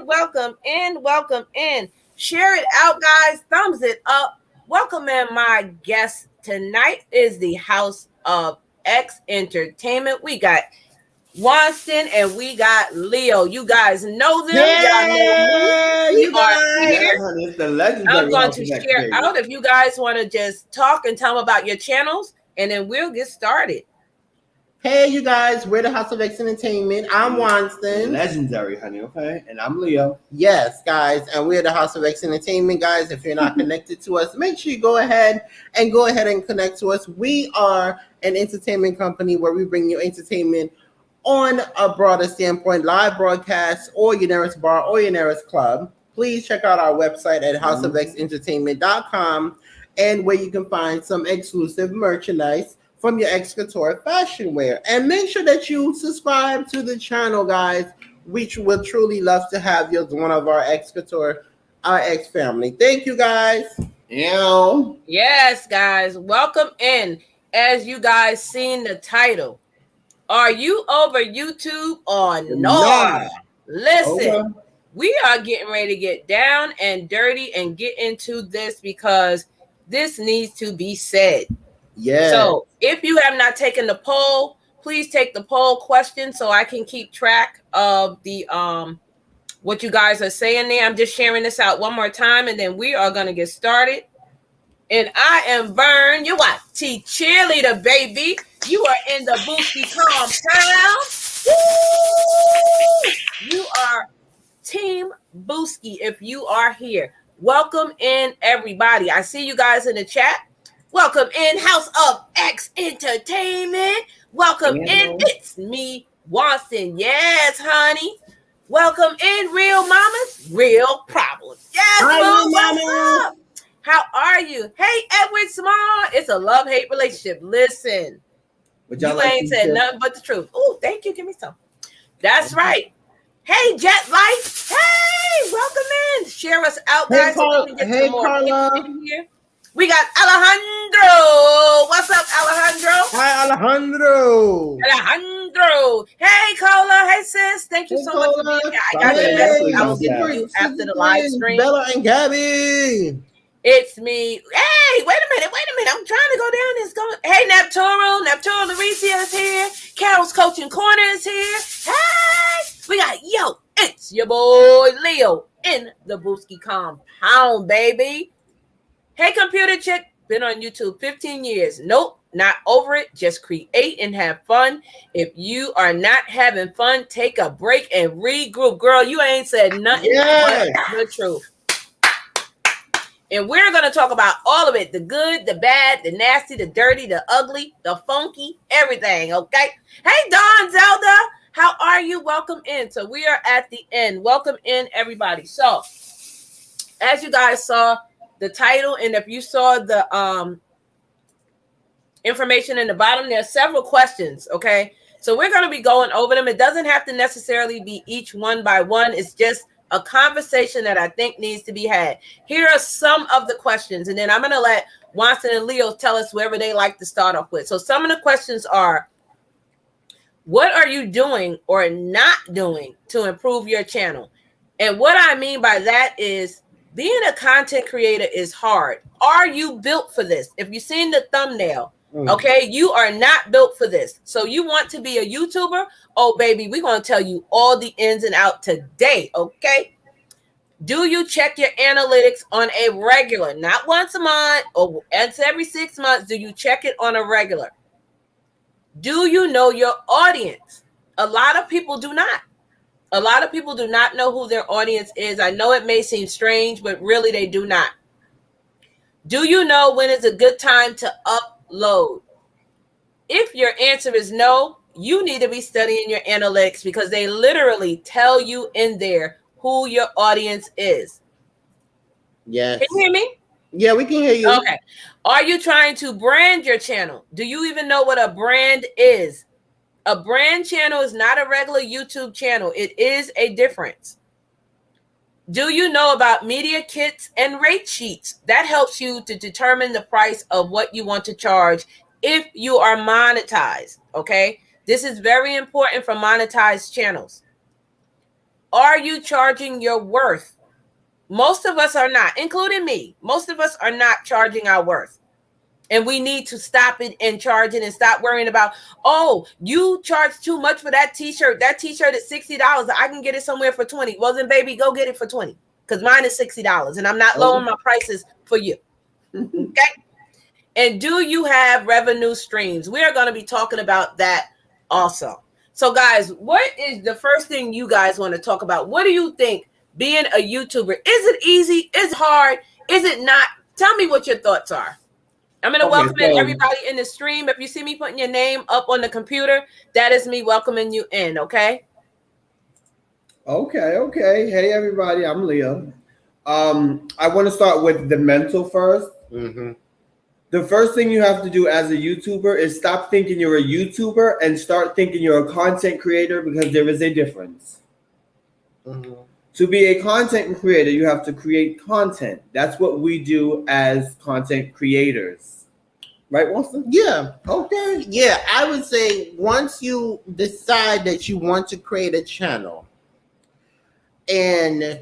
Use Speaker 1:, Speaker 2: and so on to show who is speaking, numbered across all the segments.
Speaker 1: welcome in. Share it out, guys. Thumbs it up. Welcome in. My guest tonight is the House of X Entertainment. We got Wonston and we got Leo. You guys know them.
Speaker 2: Yeah,
Speaker 1: Y'all know me. We are here.
Speaker 2: Honey, it's the legendary
Speaker 1: I'm going to share out if you guys want to just talk and tell them about your channels, and then we'll get started.
Speaker 2: Hey, you guys, we're the House of X Entertainment. I'm Wonston.
Speaker 3: Legendary, honey, okay? And I'm Leo.
Speaker 2: Yes, guys, and we're the House of X Entertainment, guys. If you're not connected to us, make sure you go ahead and connect to us. We are an entertainment company where we bring you entertainment on a broader standpoint, live broadcasts, or your nearest bar or your nearest club. Please check out our website at houseofxentertainment.com, and where you can find some exclusive merchandise from your X Couture fashion wear. And make sure that you subscribe to the channel, guys. We would truly love to have you as one of our X Couture, our X family. Thank you, guys.
Speaker 1: Yes, guys. Welcome in. As you guys seen the title, are you over YouTube or NAW? Listen, we are getting ready to get down and dirty and get into this because this needs to be said.
Speaker 2: Yeah.
Speaker 1: So if you have not taken the poll, please take the poll question so I can keep track of the what you guys are saying there. I'm just sharing this out one more time, and then we are going to get started. And I am Vern, your YT cheerleader, baby. You are in the Booski compound. Woo! You are Team Booski if you are here. Welcome in, everybody. I see you guys in the chat. Welcome in, House of X Entertainment. Welcome in. It's me, Wonston. Yes, honey. Welcome in, Real Mamas, Real Problems. Yes,
Speaker 2: Hi,
Speaker 1: what's up? How are you? Hey, Edward Small. It's a love-hate relationship. Listen, you ain't said nothing but the truth. Oh, thank you. Give me some. That's right. Hey, Jet Life. Hey, welcome in. Share us out, guys.
Speaker 2: Hey, Carla.
Speaker 1: Here. We got Alejandro. What's up, Alejandro?
Speaker 2: Hi, Alejandro.
Speaker 1: Hey, Cola. Hey, sis. Thank you so much for being here. I got your message. I will get to you after the live stream.
Speaker 2: Bella and Gabby.
Speaker 1: It's me. Hey, wait a minute. I'm trying to go down this going. Hey, Nepturo Laricia is here. Carol's Coaching Corner is here. Hey, we got it's your boy Leo in the Booski compound, baby. Hey, Computer Chick, been on YouTube 15 years. Nope, not over it. Just create and have fun. If you are not having fun, take a break and regroup. Girl, you ain't said nothing but the truth. And we're going to talk about all of it. The good, the bad, the nasty, the dirty, the ugly, the funky, everything, okay? Hey, Dawn Zelda, how are you? Welcome in. So we are at the end. Welcome in, everybody. So as you guys saw, the title, and if you saw the information in the bottom, there are several questions, okay? So we're going to be going over them. It doesn't have to necessarily be each one by one. It's just a conversation that I think needs to be had. Here are some of the questions, and then I'm going to let Wonston and Leo tell us whoever they like to start off with. So some of the questions are, what are you doing or not doing to improve your channel? And what I mean by that is, being a content creator is hard. Are you built for this? If you've seen the thumbnail, okay, you are not built for this. So you want to be a YouTuber? Oh, baby, we're going to tell you all the ins and outs today, okay? Do you check your analytics on a regular? Not once a month or once every 6 months. Do you check it on a regular? Do you know your audience? A lot of people do not. A lot of people do not know who their audience is. I know it may seem strange, but really they do not. Do you know when is a good time to upload? If your answer is no, you need to be studying your analytics because they literally tell you in there who your audience is.
Speaker 2: Yes.
Speaker 1: Can you hear me?
Speaker 2: Yeah, we can hear you.
Speaker 1: Okay. Are you trying to brand your channel? Do you even know what a brand is? A brand channel is not a regular YouTube channel. It is a difference. Do you know about media kits and rate sheets? That helps you to determine the price of what you want to charge if you are monetized, okay? This is very important for monetized channels. Are you charging your worth? Most of us are not, including me. Most of us are not charging our worth. And we need to stop it and charge it and stop worrying about, oh, you charge too much for that t-shirt. That t-shirt is $60. I can get it somewhere for $20. Well, then, baby, go get it for $20 because mine is $60 and I'm not lowering my prices for you. Okay? And do you have revenue streams? We are going to be talking about that also. So, guys, what is the first thing you guys want to talk about? What do you think being a YouTuber? Is it easy? Is it hard? Is it not? Tell me what your thoughts are. I'm going to welcome in everybody in the stream. If you see me putting your name up on the computer, that is me welcoming you in, okay?
Speaker 3: Okay. Hey, everybody, I'm Leo. I want to start with the mental first. Mm-hmm. The first thing you have to do as a YouTuber is stop thinking you're a YouTuber and start thinking you're a content creator, because there is a difference. Mm-hmm. To be a content creator, you have to create content. That's what we do as content creators. Right, Wilson?
Speaker 2: Yeah. Okay. Yeah, I would say once you decide that you want to create a channel, and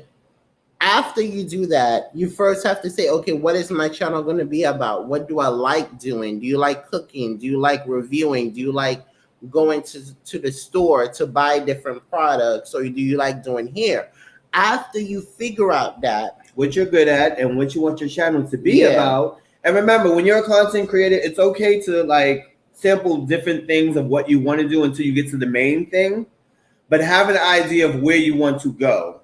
Speaker 2: after you do that, you first have to say, okay, what is my channel going to be about? What do I like doing? Do you like cooking? Do you like reviewing? Do you like going to the store to buy different products? Or do you like doing hair? After you figure out that,
Speaker 3: what you're good at and what you want your channel to be about. And remember, when you're a content creator, it's okay to like sample different things of what you want to do until you get to the main thing, but have an idea of where you want to go.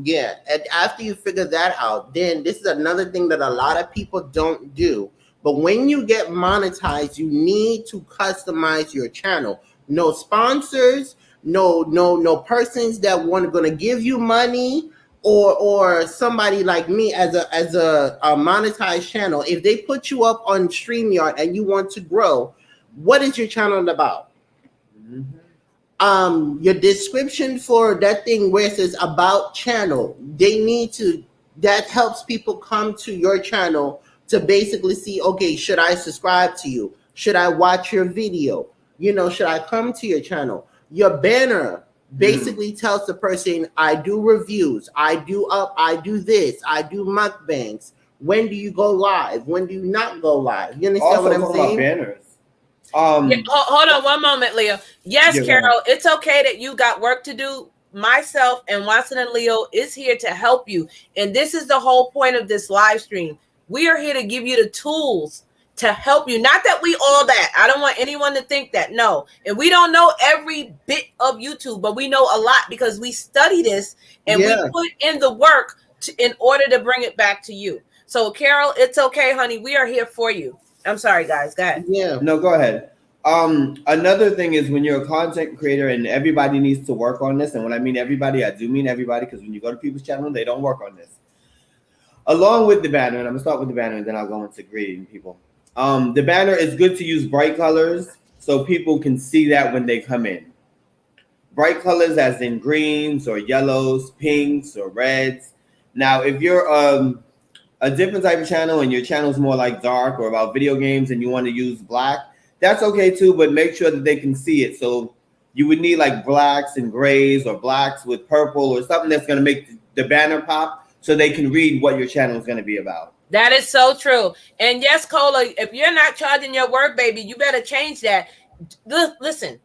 Speaker 2: Yeah, and after you figure that out, then this is another thing that a lot of people don't do. But when you get monetized, you need to customize your channel. No sponsors, no persons that want going to give you money, or somebody like me as a monetized channel. If they put you up on Streamyard and you want to grow, what is your channel about? Mm-hmm. Your description for that thing where it says about channel, that helps people come to your channel to basically see, okay, should I subscribe to you? Should I watch your video? Should I come to your channel? Your banner basically tells the person, I do reviews, I do this, I do mukbangs. When do you go live? When do you not go live? You understand what I'm saying?
Speaker 3: Banners.
Speaker 1: Hold on one moment, Leo. Yes, Carol, it's okay that you got work to do. Myself and Watson and Leo is here to help you. And this is the whole point of this live stream. We are here to give you the tools to help you. Not that we all that. I don't want anyone to think that. No. And we don't know every bit of YouTube, but we know a lot because we study this and we put in the work in order to bring it back to you. So, Carol, it's okay, honey. We are here for you. I'm sorry, guys. Go ahead.
Speaker 2: Yeah.
Speaker 3: No, go ahead. Another thing is when you're a content creator, and everybody needs to work on this. And when I mean everybody, I do mean everybody, because when you go to people's channel, they don't work on this. Along with the banner, and I'm going to start with the banner, and then I'll go into greeting people. The banner is good to use bright colors so people can see that when they come in. Bright colors as in greens or yellows, pinks or reds. Now, if you're a different type of channel and your channel is more like dark or about video games and you want to use black, that's okay too, but make sure that they can see it. So you would need like blacks and grays or blacks with purple or something that's going to make the banner pop so they can read what your channel is going to be about.
Speaker 1: That is so true. And yes, Cola, if you're not charging your work, baby, you better change that. Listen,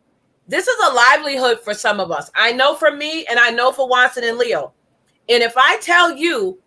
Speaker 1: this is a livelihood for some of us. I know for me, and I know for Watson and Leo. And if I tell you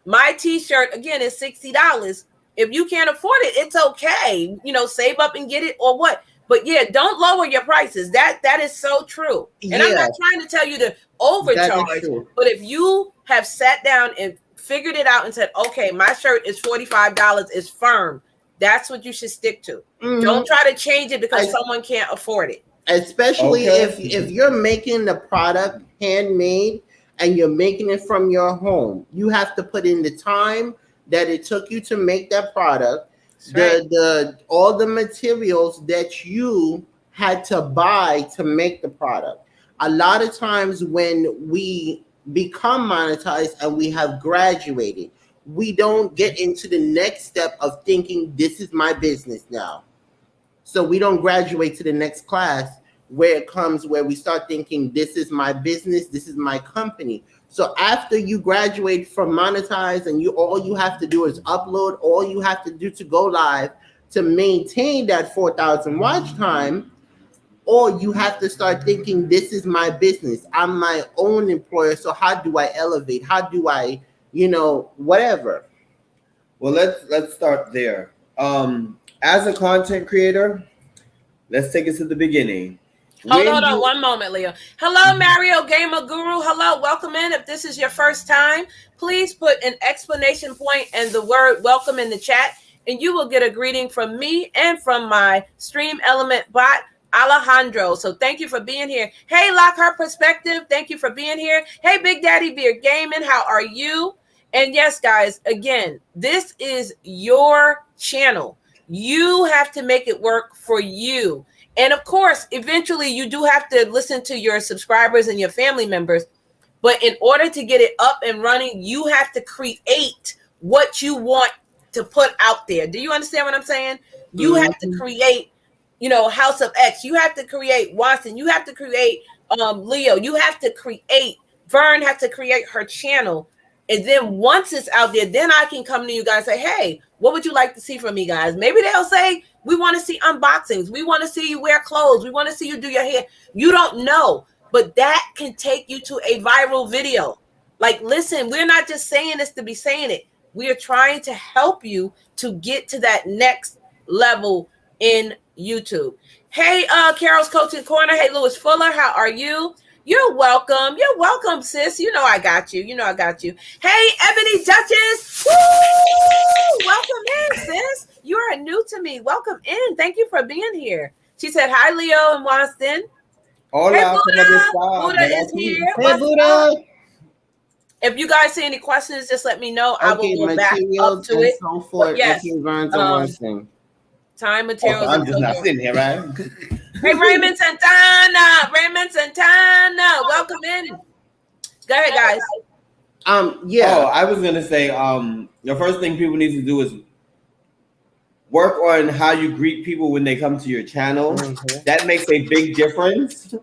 Speaker 1: my t-shirt, again, is $60, if you can't afford it, it's okay. Save up and get it or what. But yeah, don't lower your prices. That is so true. And I'm not trying to tell you to overcharge, but if you have sat down and figured it out and said, okay, my shirt is $45, it's firm, that's what you should stick to. Mm-hmm. Don't try to change it because someone can't afford it.
Speaker 2: Especially if you're making the product handmade and you're making it from your home, you have to put in the time that it took you to make that product, all the materials that you had to buy to make the product. A lot of times when we become monetized and we have graduated, we don't get into the next step of thinking this is my business now. So we don't graduate to the next class. where it comes where we start thinking, this is my business, this is my company. So after you graduate from monetize and all you have to do is upload, all you have to do to go live to maintain that 4,000 watch time, or you have to start thinking, this is my business. I'm my own employer. So how do I elevate? How do I, whatever?
Speaker 3: Well, let's start there. As a content creator, let's take it to the beginning.
Speaker 1: Hold on one moment, Leo. Hello, Mario Gamer Guru. Hello, welcome in. If this is your first time, please put an exclamation point and the word welcome in the chat, and you will get a greeting from me and from my Stream Element bot, Alejandro. So thank you for being here. Hey, Lockhart Perspective, thank you for being here. Hey, Big Daddy Beer Gaming, how are you? And yes, guys, again, this is your channel. You have to make it work for you. And of course, eventually you do have to listen to your subscribers and your family members. But in order to get it up and running, you have to create what you want to put out there. Do you understand what I'm saying? You have to create, House of X. You have to create Watson. You have to create Leo. You have to create, Vern has to create her channel. And then once it's out there, then I can come to you guys and say, hey, what would you like to see from me, guys? Maybe they'll say, we want to see unboxings. We want to see you wear clothes. We want to see you do your hair. You don't know, but that can take you to a viral video. Like, listen, we're not just saying this to be saying it. We are trying to help you to get to that next level in YouTube. Hey, Carol's Coaching Corner. Hey, Lewis Fuller, how are you? You're welcome. You're welcome, sis. I got you. I got you. Hey, Ebony Duchess. Woo! Welcome in, sis. You are new to me. Welcome in. Thank you for being here. She said, hi, Leo and Watson.
Speaker 3: Hola,
Speaker 1: hey, Buddha is here.
Speaker 2: Hey, Buddha.
Speaker 1: If you guys see any questions, just let me know. Okay, I will go back up to it.
Speaker 2: So forth.
Speaker 1: Yes. Time materials.
Speaker 3: I'm just not sitting here, right?
Speaker 1: Hey, Raymond Santana. Welcome in. Go ahead, guys.
Speaker 2: Yeah.
Speaker 3: Oh, I was gonna say, the first thing people need to do is work on how you greet people when they come to your channel. Mm-hmm. That makes a big difference.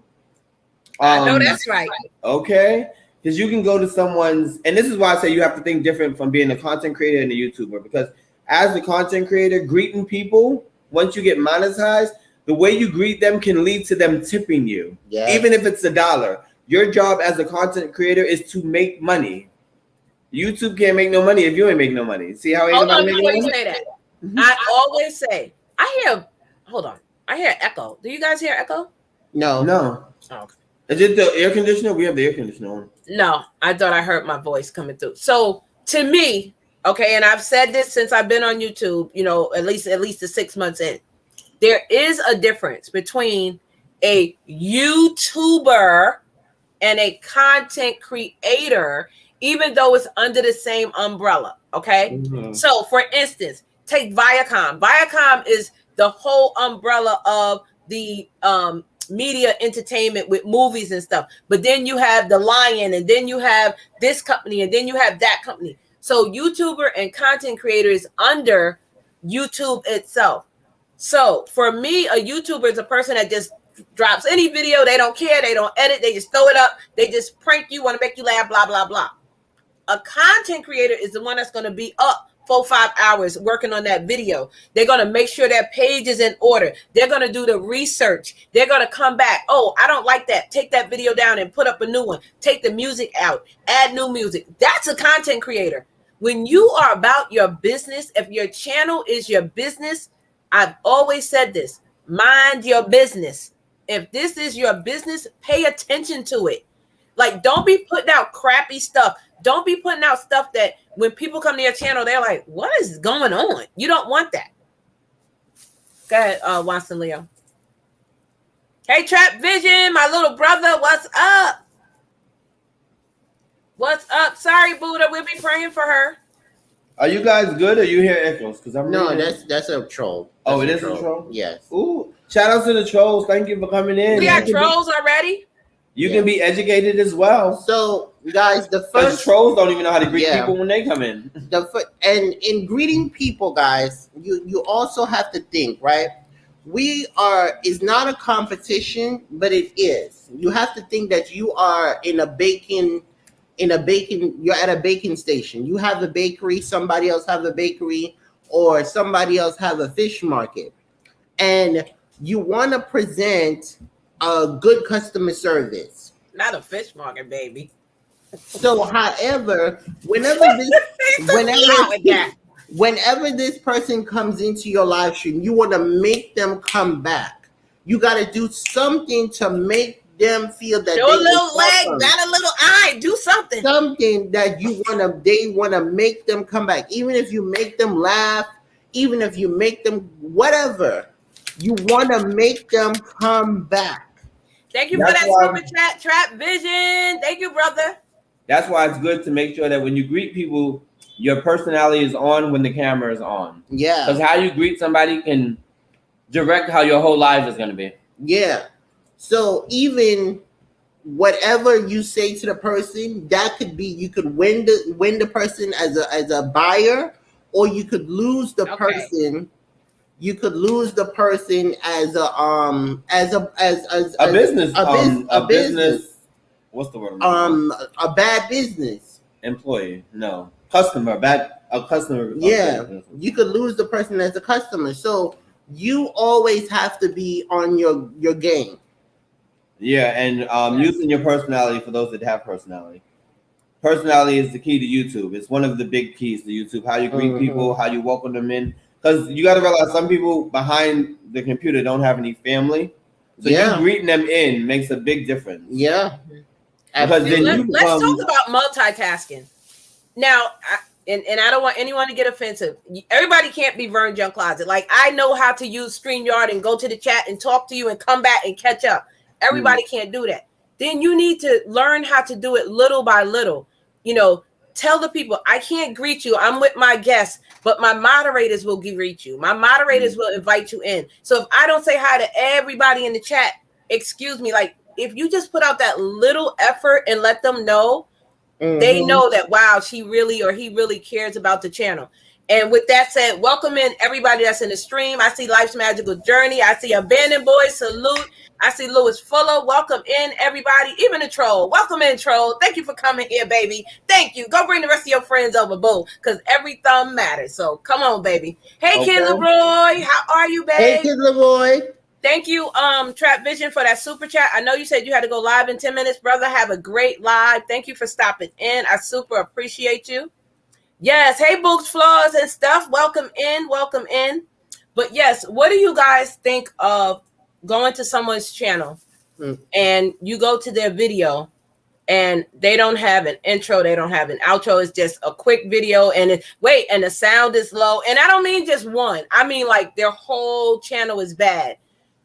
Speaker 1: I know that's right.
Speaker 3: Okay. Because you can go to someone's, and this is why I say you have to think different from being a content creator and a YouTuber. Because as a content creator, greeting people, once you get monetized, the way you greet them can lead to them tipping you. Yes. Even if it's $1. Your job as a content creator is to make money. YouTube can't make no money if you ain't make no money. See how
Speaker 1: hold on before you say that. I always say, I hear echo. Do you guys hear echo?
Speaker 2: No.
Speaker 1: Oh, okay.
Speaker 3: Is it the air conditioner? We have the air conditioner on.
Speaker 1: No, I thought I heard my voice coming through. So to me, okay, and I've said this since I've been on YouTube, at least the 6 months in, there is a difference between a YouTuber and a content creator, even though it's under the same umbrella. Okay. Mm-hmm. So for instance, take Viacom. Viacom is the whole umbrella of the media entertainment with movies and stuff. But then you have the Lion, and then you have this company, and then you have that company. So YouTuber and content creator is under YouTube itself. So for me, a YouTuber is a person that just drops any video. They don't care. They don't edit. They just throw it up. They just prank you, want to make you laugh, blah, blah, blah. A content creator is the one that's going to be up 4-5 hours working on that video. They're going to make sure that page is in order. They're going to do the research. They're going to come back. Oh, I don't like that. Take that video down and put up a new one. Take the music out. Add new music. That's a content creator. When you are about your business, if your channel is your business, I've always said this, mind your business. If this is your business, pay attention to it. Like, don't be putting out crappy stuff. Don't be putting out stuff that when people come to your channel, they're like, what is going on? You don't want that. Go ahead, Watson Leo. Hey, Trap Vision, my little brother, what's up? What's up? Sorry, Buddha, we'll be praying for her.
Speaker 3: Are you guys good, or you hear echoes? Because I'm
Speaker 2: that's a troll.
Speaker 3: That's it is a troll?
Speaker 2: Yes.
Speaker 3: Ooh, shout out to the trolls. Thank you for coming in.
Speaker 1: We got trolls already?
Speaker 3: You can be educated as well.
Speaker 2: So, guys, the first
Speaker 3: trolls don't even know how to greet people when they come in.
Speaker 2: And in greeting people, guys, you also have to think, right? is not a competition, but it is. You have to think that you are you're at a baking station. You have a bakery, somebody else have a bakery, or somebody else have a fish market. And you want to present a good customer service.
Speaker 1: Not a fish market, baby.
Speaker 2: So, however, whenever this person comes into your live stream, you want to make them come back. You got to do something to make them feel that
Speaker 1: show a little leg, not a little eye. Do something.
Speaker 2: Something that they want to make them come back. Even if you make them laugh, even if you make them whatever, you want to make them come back.
Speaker 1: Thank you for that super chat, Trap Vision. Thank you, brother.
Speaker 3: That's why it's good to make sure that when you greet people, your personality is on when the camera is on.
Speaker 2: Yeah.
Speaker 3: Because how you greet somebody can direct how your whole life is going to be.
Speaker 2: Yeah. So even whatever you say to the person, that could be, you could win the person as a buyer, or you could lose the person. You could lose the person as a business.
Speaker 3: What's the word?
Speaker 2: A bad business
Speaker 3: employee. No, customer. A customer.
Speaker 2: Yeah, you could lose the person as a customer. So you always have to be on your game.
Speaker 3: Yeah, and using your personality for those that have personality. Personality is the key to YouTube. It's one of the big keys to YouTube. How you greet people, how you welcome them in. Because you got to realize some people behind the computer don't have any family. So you greeting them in makes a big difference.
Speaker 2: Yeah.
Speaker 3: Because then
Speaker 1: let's talk about multitasking. Now, and I don't want anyone to get offensive. Everybody can't be Vern Junk Closet. Like, I know how to use StreamYard and go to the chat and talk to you and come back and catch up. Everybody can't do that. Then you need to learn how to do it little by little. You know, tell the people, I can't greet you. I'm with my guests, but my moderators will greet you. My moderators will invite you in. So if I don't say hi to everybody in the chat, excuse me, like, if you just put out that little effort and let them know, they know that, wow, she really or he really cares about the channel. And with that said, welcome in everybody that's in the stream. I see Life's Magical Journey. I see Abandoned Boys. Salute. I see Louis Fuller. Welcome in everybody, even the troll. Welcome in, troll. Thank you for coming here, baby. Thank you. Go bring the rest of your friends over, boo, because every thumb matters. So come on, baby. Hey, Kid Leroy. How are you, babe?
Speaker 2: Hey, Kid Leroy.
Speaker 1: Thank you, Trap Vision, for that super chat. I know you said you had to go live in 10 minutes, brother. Have a great live. Thank you for stopping in. I super appreciate you. Yes. Hey, Books, Flaws, and stuff. Welcome in. Welcome in. But yes, what do you guys think of going to someone's channel and you go to their video and they don't have an intro, they don't have an outro, it's just a quick video and and the sound is low. And I don't mean just one. I mean like their whole channel is bad.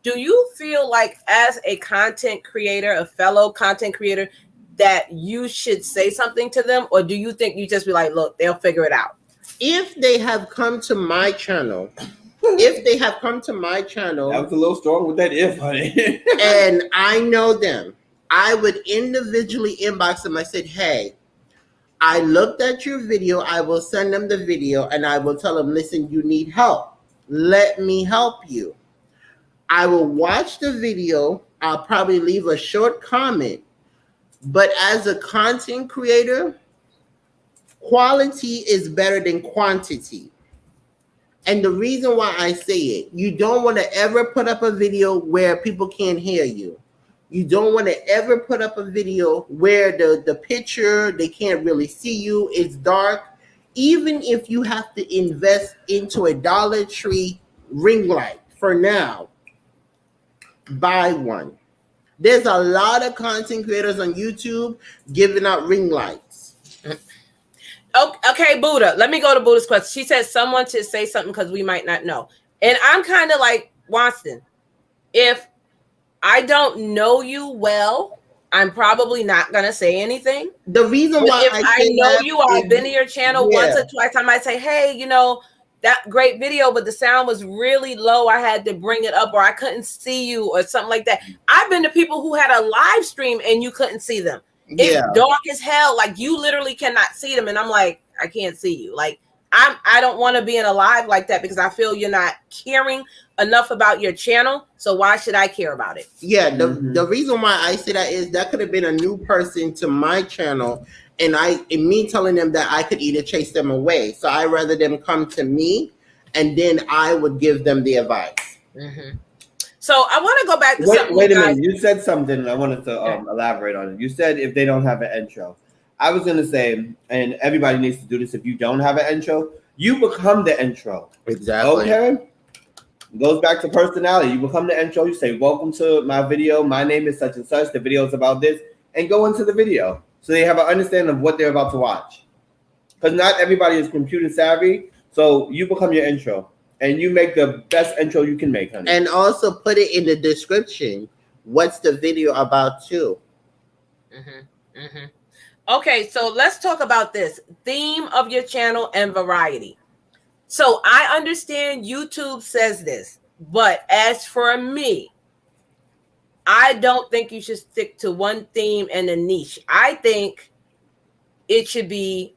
Speaker 1: Do you feel like as a content creator, a fellow content creator, that you should say something to them? Or do you think you just be like, look, they'll figure it out?
Speaker 2: If they have come to my channel, that was
Speaker 3: a little strong with that if, honey.
Speaker 2: And I know them, I would individually inbox them. I said, hey, I looked at your video. I will send them the video and I will tell them, listen, you need help. Let me help you. I will watch the video. I'll probably leave a short comment. But as a content creator, quality is better than quantity. And the reason why I say it, you don't want to ever put up a video where people can't hear you. You don't want to ever put up a video where the picture, they can't really see you. It's dark. Even if you have to invest into a Dollar Tree ring light for now, buy one. There's a lot of content creators on YouTube giving out ring lights.
Speaker 1: Okay, Buddha. Let me go to Buddha's question. She said someone to say something because we might not know. And I'm kind of like, Watson, if I don't know you well, I'm probably not going to say anything.
Speaker 2: The reason why
Speaker 1: I know you, I've been to your channel once or twice, I might say, hey, you know, that great video, but the sound was really low. I had to bring it up or I couldn't see you or something like that. I've been to people who had a live stream and you couldn't see them. It's dark as hell. Like you literally cannot see them. And I'm like, I can't see you. Like, I don't want to be in a live like that because I feel you're not caring enough about your channel. So why should I care about it?
Speaker 2: Yeah, the reason why I say that is that could have been a new person to my channel, and me telling them that I could either chase them away. So I rather them come to me, and then I would give them the advice.
Speaker 1: Mm-hmm. So I want to go back to something.
Speaker 3: Wait a minute. You said something, and I wanted to elaborate on it. You said if they don't have an intro. I was gonna say, and everybody needs to do this. If you don't have an intro, you become the intro.
Speaker 2: Exactly.
Speaker 3: Okay. Goes back to personality. You become the intro. You say, "Welcome to my video. My name is such and such. The video is about this," and go into the video so they have an understanding of what they're about to watch. Because not everybody is computer savvy, so you become your intro, and you make the best intro you can make, honey.
Speaker 2: And also put it in the description. What's the video about too?
Speaker 1: Mm-hmm. Mm-hmm. Okay, so let's talk about this theme of your channel and variety. So I understand YouTube says this, but as for me, I don't think you should stick to one theme and a niche. I think it should be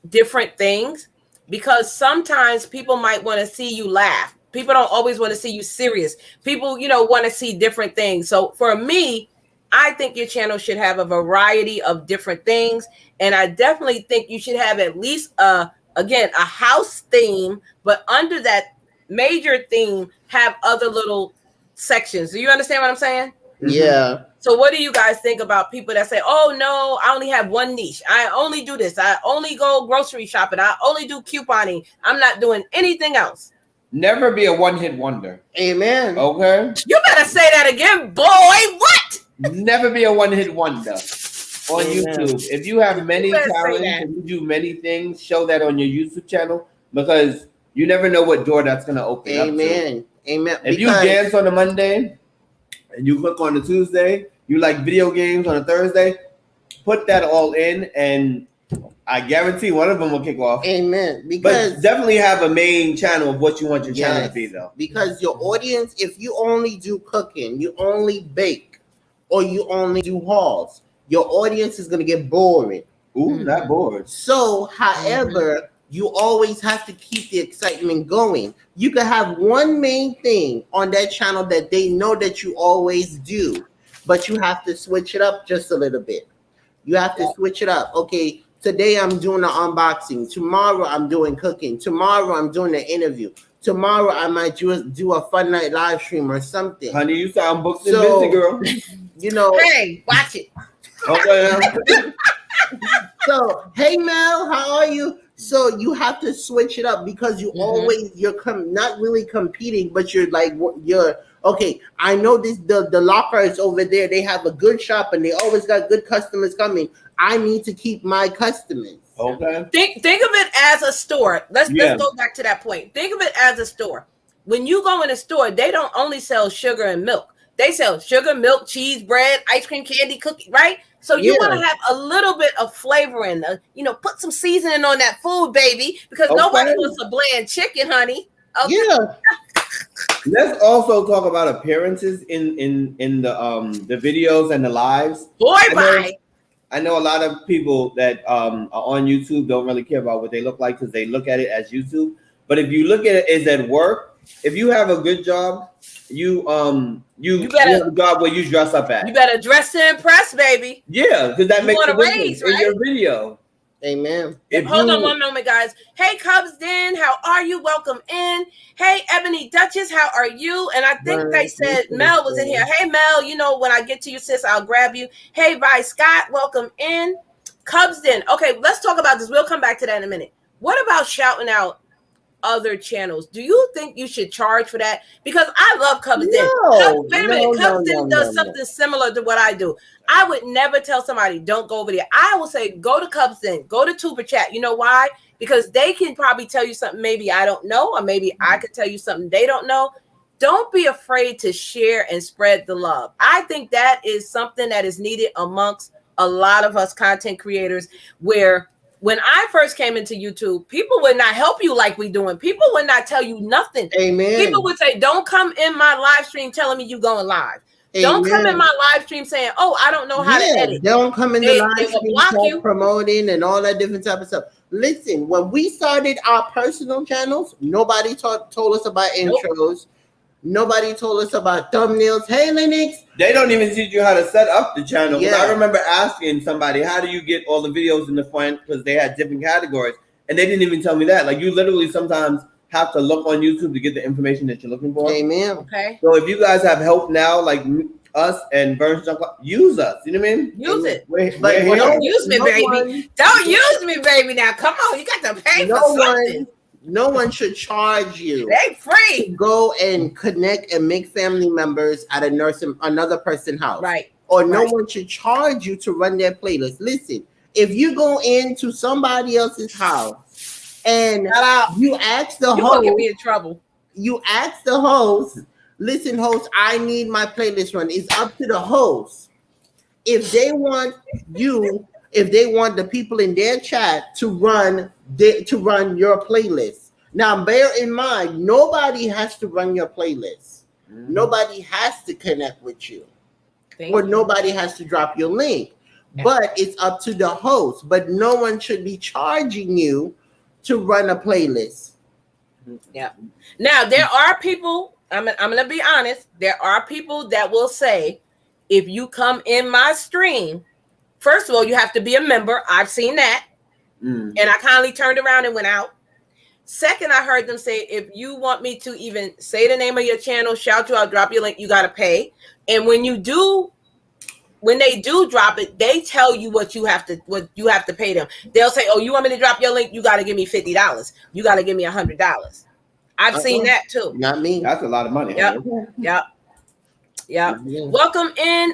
Speaker 1: different things because sometimes people might want to see you laugh. People don't always want to see you serious. People, want to see different things. So for me, I think your channel should have a variety of different things. And I definitely think you should have at least a house theme, but under that major theme, have other little sections. Do you understand what I'm saying?
Speaker 2: Yeah.
Speaker 1: So what do you guys think about people that say, oh no, I only have one niche. I only do this. I only go grocery shopping. I only do couponing. I'm not doing anything else.
Speaker 3: Never be a one-hit wonder.
Speaker 2: Amen.
Speaker 3: Okay?
Speaker 1: You better say that again, boy. What?
Speaker 3: Never be a one-hit wonder on YouTube. If you have many talents and you do many things, show that on your YouTube channel because you never know what door that's going to open up to.
Speaker 2: Amen.
Speaker 3: If you dance on a Monday and you cook on a Tuesday, you like video games on a Thursday, put that all in and I guarantee one of them will kick off.
Speaker 2: Amen.
Speaker 3: But definitely have a main channel of what you want your channel to be, though.
Speaker 2: Because your audience, if you only do cooking, you only bake, or you only do hauls, your audience is going to get boring.
Speaker 3: Ooh, not bored.
Speaker 2: So, however, you always have to keep the excitement going. You can have one main thing on that channel that they know that you always do, but you have to switch it up just a little bit. You have to switch it up. Okay, today I'm doing an unboxing. Tomorrow I'm doing cooking. Tomorrow I'm doing an interview. Tomorrow I might do a fun night live stream or something.
Speaker 3: Honey, you sound booked and busy, girl.
Speaker 1: Hey, watch it.
Speaker 3: Okay.
Speaker 2: So, hey Mel, how are you? So you have to switch it up because you you're not really competing, but you're okay. I know the locker is over there. They have a good shop and they always got good customers coming. I need to keep my customers.
Speaker 3: Okay.
Speaker 1: Think of it as a store. Let's go back to that point. Think of it as a store. When you go in a store, they don't only sell sugar and milk. They sell sugar, milk, cheese, bread, ice cream, candy, cookie, right? So you want to have a little bit of flavor in, put some seasoning on that food, baby, because nobody wants a bland chicken, honey. Okay?
Speaker 2: Yeah.
Speaker 3: Let's also talk about appearances in the videos and the lives. I know a lot of people that are on YouTube don't really care about what they look like because they look at it as YouTube. But if you look at it as at work, if you have a good job, you better have a job where you dress up at.
Speaker 1: You better dress to impress, baby.
Speaker 3: Yeah, because that makes a difference in your video.
Speaker 2: Amen.
Speaker 1: Hold on one moment, guys. Hey, Cubs Den, how are you? Welcome in. Hey, Ebony Duchess, how are you? And I think they said Mel was in here. Hey, Mel, when I get to you, sis, I'll grab you. Hey, Vi Scott, welcome in. Cubs Den. Okay, let's talk about this. We'll come back to that in a minute. What about shouting out other channels? Do you think you should charge for that? Because I love Cubs Den. Cubs Den does something similar to what I do. I would never tell somebody don't go over there. I will say go to Cubs Den, go to Tuber Chat. You know why? Because they can probably tell you something maybe I don't know, or maybe I could tell you something they don't know. Don't be afraid to share and spread the love. I think that is something that is needed amongst a lot of us content creators, where when I first came into YouTube, people would not help you like we doing. People would not tell you nothing.
Speaker 2: Amen.
Speaker 1: People would say, don't come in my live stream telling me you going live. Don't come in
Speaker 2: Amen.
Speaker 1: my live stream saying, "Oh, I don't know how to edit."
Speaker 2: Don't come in the
Speaker 1: They
Speaker 2: live
Speaker 1: will
Speaker 2: stream
Speaker 1: block
Speaker 2: start
Speaker 1: you.
Speaker 2: promoting and all that different type of stuff. Listen, when we started our personal channels, nobody told us about intros. Nobody told us about thumbnails. Hey, Linux.
Speaker 3: They don't even teach you how to set up the channel.
Speaker 2: Yeah.
Speaker 3: I remember asking somebody, how do you get all the videos in the front? Because they had different categories. And they didn't even tell me that. Like, you literally sometimes have to look on YouTube to get the information that you're looking for.
Speaker 2: Amen.
Speaker 1: Okay.
Speaker 3: So if you guys have help now, like us and Burns, use us. You know what I mean?
Speaker 1: Use it.
Speaker 3: Don't
Speaker 1: use me, baby. Don't use me, baby. Now, come on. You got to pay for something.
Speaker 2: No one should charge you.
Speaker 1: They free.
Speaker 2: Go and connect and make family members at another person's house.
Speaker 1: Right.
Speaker 2: Or no one should charge you to run their playlist. Listen, if you go into somebody else's house and you ask the host,
Speaker 1: get me in trouble.
Speaker 2: You ask the host, listen, host, I need my playlist run. It's up to the host. If they want the people in their chat to run your playlist. Now, bear in mind, nobody has to run your playlist. Mm-hmm. Nobody has to connect with you. Nobody has to drop your link. Yeah. But it's up to the host. But no one should be charging you to run a playlist.
Speaker 1: Yeah. Now, there are people, I'm going to be honest, there are people that will say, if you come in my stream, first of all, you have to be a member. I've seen that. And I kindly turned around and went out. Second, I heard them say, if you want me to even say the name of your channel, shout you out, drop your link, you got to pay. And when they do drop it, they tell you what you have to pay them. They'll say, oh, you want me to drop your link? You got to give me $50. You got to give me $100. I've seen that too.
Speaker 2: Not me.
Speaker 3: That's a lot of money.
Speaker 1: Yep. Yeah. Welcome in,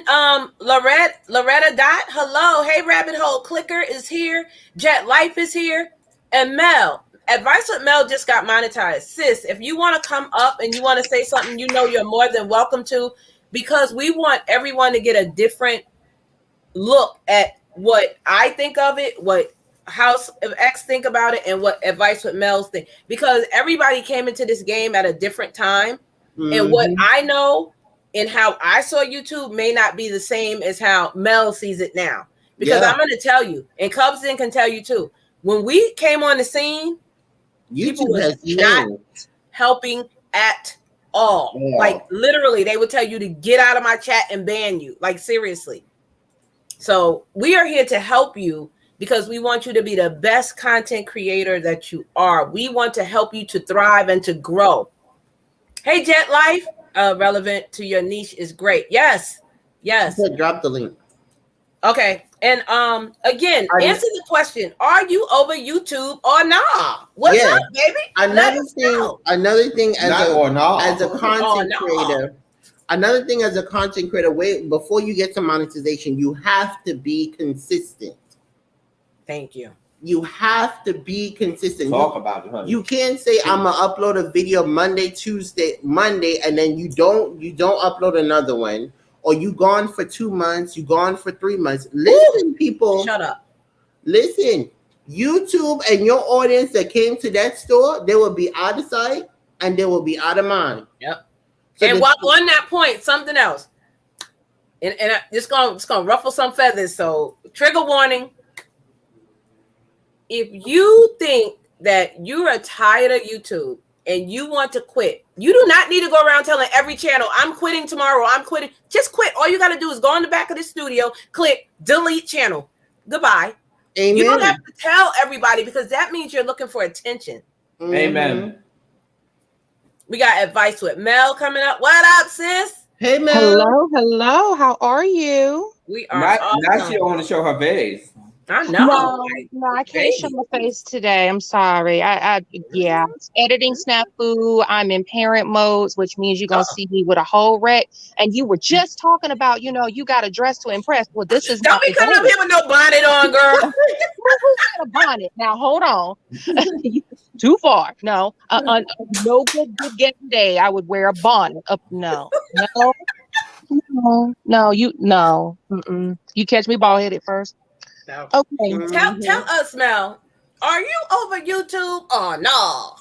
Speaker 1: Loretta Dot. Hello. Hey, Rabbit Hole Clicker is here. Jet Life is here. And Mel. Advice with Mel just got monetized. Sis, if you want to come up and you want to say something, you're more than welcome to, because we want everyone to get a different look at what I think of it, what House of X think about it, and what Advice with Mel's think. Because everybody came into this game at a different time. Mm-hmm. And what I know and how I saw YouTube may not be the same as how Mel sees it now. Because I'm going to tell you, and Cubston can tell you too, when we came on the scene, YouTube was not helping at all. Yeah. Like literally, they would tell you to get out of my chat and ban you. Like seriously. So we are here to help you because we want you to be the best content creator that you are. We want to help you to thrive and to grow. Hey, Jet Life, relevant to your niche is great. Yes.
Speaker 2: Drop the link.
Speaker 1: Okay. And again, answer the question: are you over YouTube or nah? What's up, baby?
Speaker 2: Another thing as a content creator. Another thing as a content creator, before you get to monetization, you have to be consistent.
Speaker 1: Thank you.
Speaker 2: You have to be consistent.
Speaker 3: Talk about it, honey.
Speaker 2: You can't say I'm gonna upload a video Monday, and then you don't upload another one. Or you gone for 2 months, you gone for 3 months. Listen, people.
Speaker 1: Shut up.
Speaker 2: Listen, YouTube and your audience that came to that store, they will be out of sight and they will be out of mind.
Speaker 1: Yep. So and while on that point, something else. And it's gonna ruffle some feathers. So trigger warning. If you think that you are tired of YouTube and you want to quit, you do not need to go around telling every channel, I'm quitting tomorrow, I'm quitting. Just quit. All you got to do is go in the back of the studio, click delete channel. Goodbye.
Speaker 2: Amen.
Speaker 1: You don't have to tell everybody because that means you're looking for attention.
Speaker 2: Mm-hmm.
Speaker 3: Amen.
Speaker 1: We got Advice with Mel coming up. What up, sis?
Speaker 2: Hey, Mel.
Speaker 4: Hello. How are you?
Speaker 1: We are.
Speaker 3: Now she don't want to show her face.
Speaker 1: I know.
Speaker 4: No, I can't show my face today. I'm sorry. It's editing snafu. I'm in parent modes, which means you're gonna see me with a whole wreck. And you were just talking about, you got a dress to impress. Well, this is
Speaker 1: don't be coming up here with no bonnet on, girl.
Speaker 4: Who's got a bonnet? Now hold on. Too far. No, no good getting day. I would wear a bonnet. No. You catch me bald headed first.
Speaker 1: No.
Speaker 4: Okay.
Speaker 1: Tell us, Mel, are you over YouTube or no?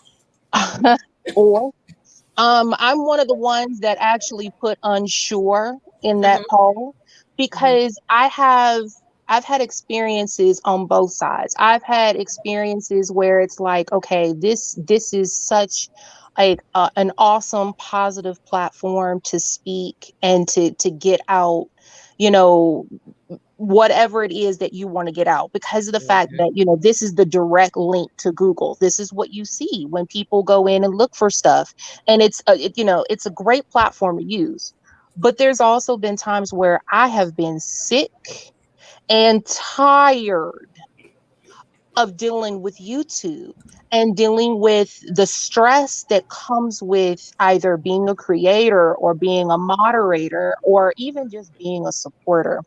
Speaker 4: Or I'm one of the ones that actually put unsure in that poll because I've had experiences on both sides. I've had experiences where it's like, okay, this is such an awesome positive platform to speak and to get out, you know, whatever it is that you want to get out, because of the fact that, you know, this is the direct link to Google. This is what you see when people go in and look for stuff, and it's you know, it's a great platform to use. But there's also been times where I have been sick and tired of dealing with YouTube and dealing with the stress that comes with either being a creator or being a moderator or even just being a supporter.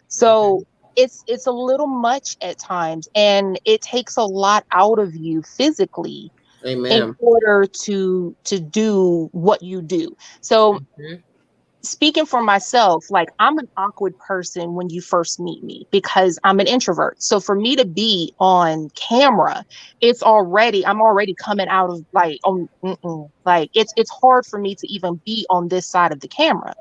Speaker 4: So it's a little much at times, and it takes a lot out of you physically in order to do what you do. So speaking for myself, like, I'm an awkward person when you first meet me because I'm an introvert. So for me to be on camera, I'm already coming out of like, like it's hard for me to even be on this side of the camera.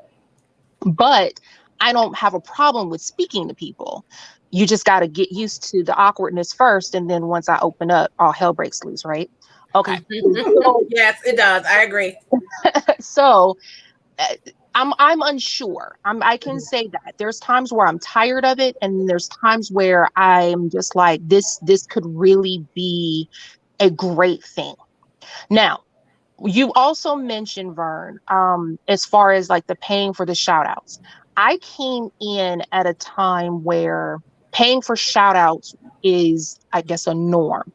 Speaker 4: But I don't have a problem with speaking to people. You just got to get used to the awkwardness first, and then once I open up, all hell breaks loose, right? Okay.
Speaker 1: Yes, it does. I agree.
Speaker 4: So I'm unsure. I can say that there's times where I'm tired of it, and there's times where I'm just like, this could really be a great thing. Now, you also mentioned, Vern, as far as like the paying for the shout outs. I came in at a time where paying for shout outs is, I guess, a norm.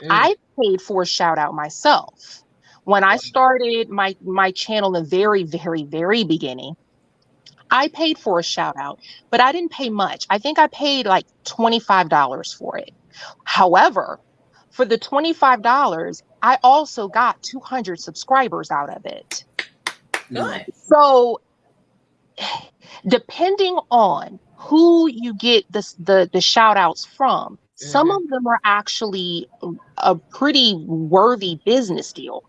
Speaker 4: I paid for a shout out myself. When I started my channel in the very, very, very beginning, I paid for a shout out, but I didn't pay much. I think I paid like $25 for it. However, for the $25, I also got 200 subscribers out of it.
Speaker 1: Good.
Speaker 4: So depending on who you get the shout outs from, some of them are actually a pretty worthy business deal.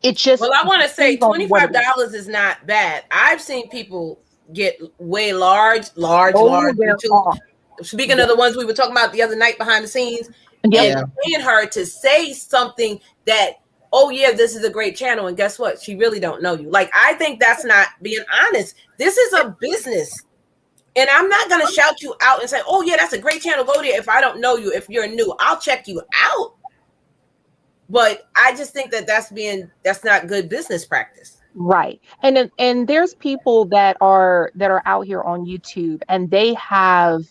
Speaker 4: It just,
Speaker 1: well, I want to say $25 is not bad. I've seen people get way large. YouTube. Speaking of the ones we were talking about the other night behind the scenes, and paying her to say something that, oh yeah, this is a great channel, and guess what? She really don't know you. Like, I think that's not being honest. This is a business. And I'm not going to shout you out and say, oh, yeah, that's a great channel. Go there. If I don't know you, if you're new, I'll check you out. But I just think that that's not good business practice.
Speaker 4: Right. And there's people that are out here on YouTube, and they have,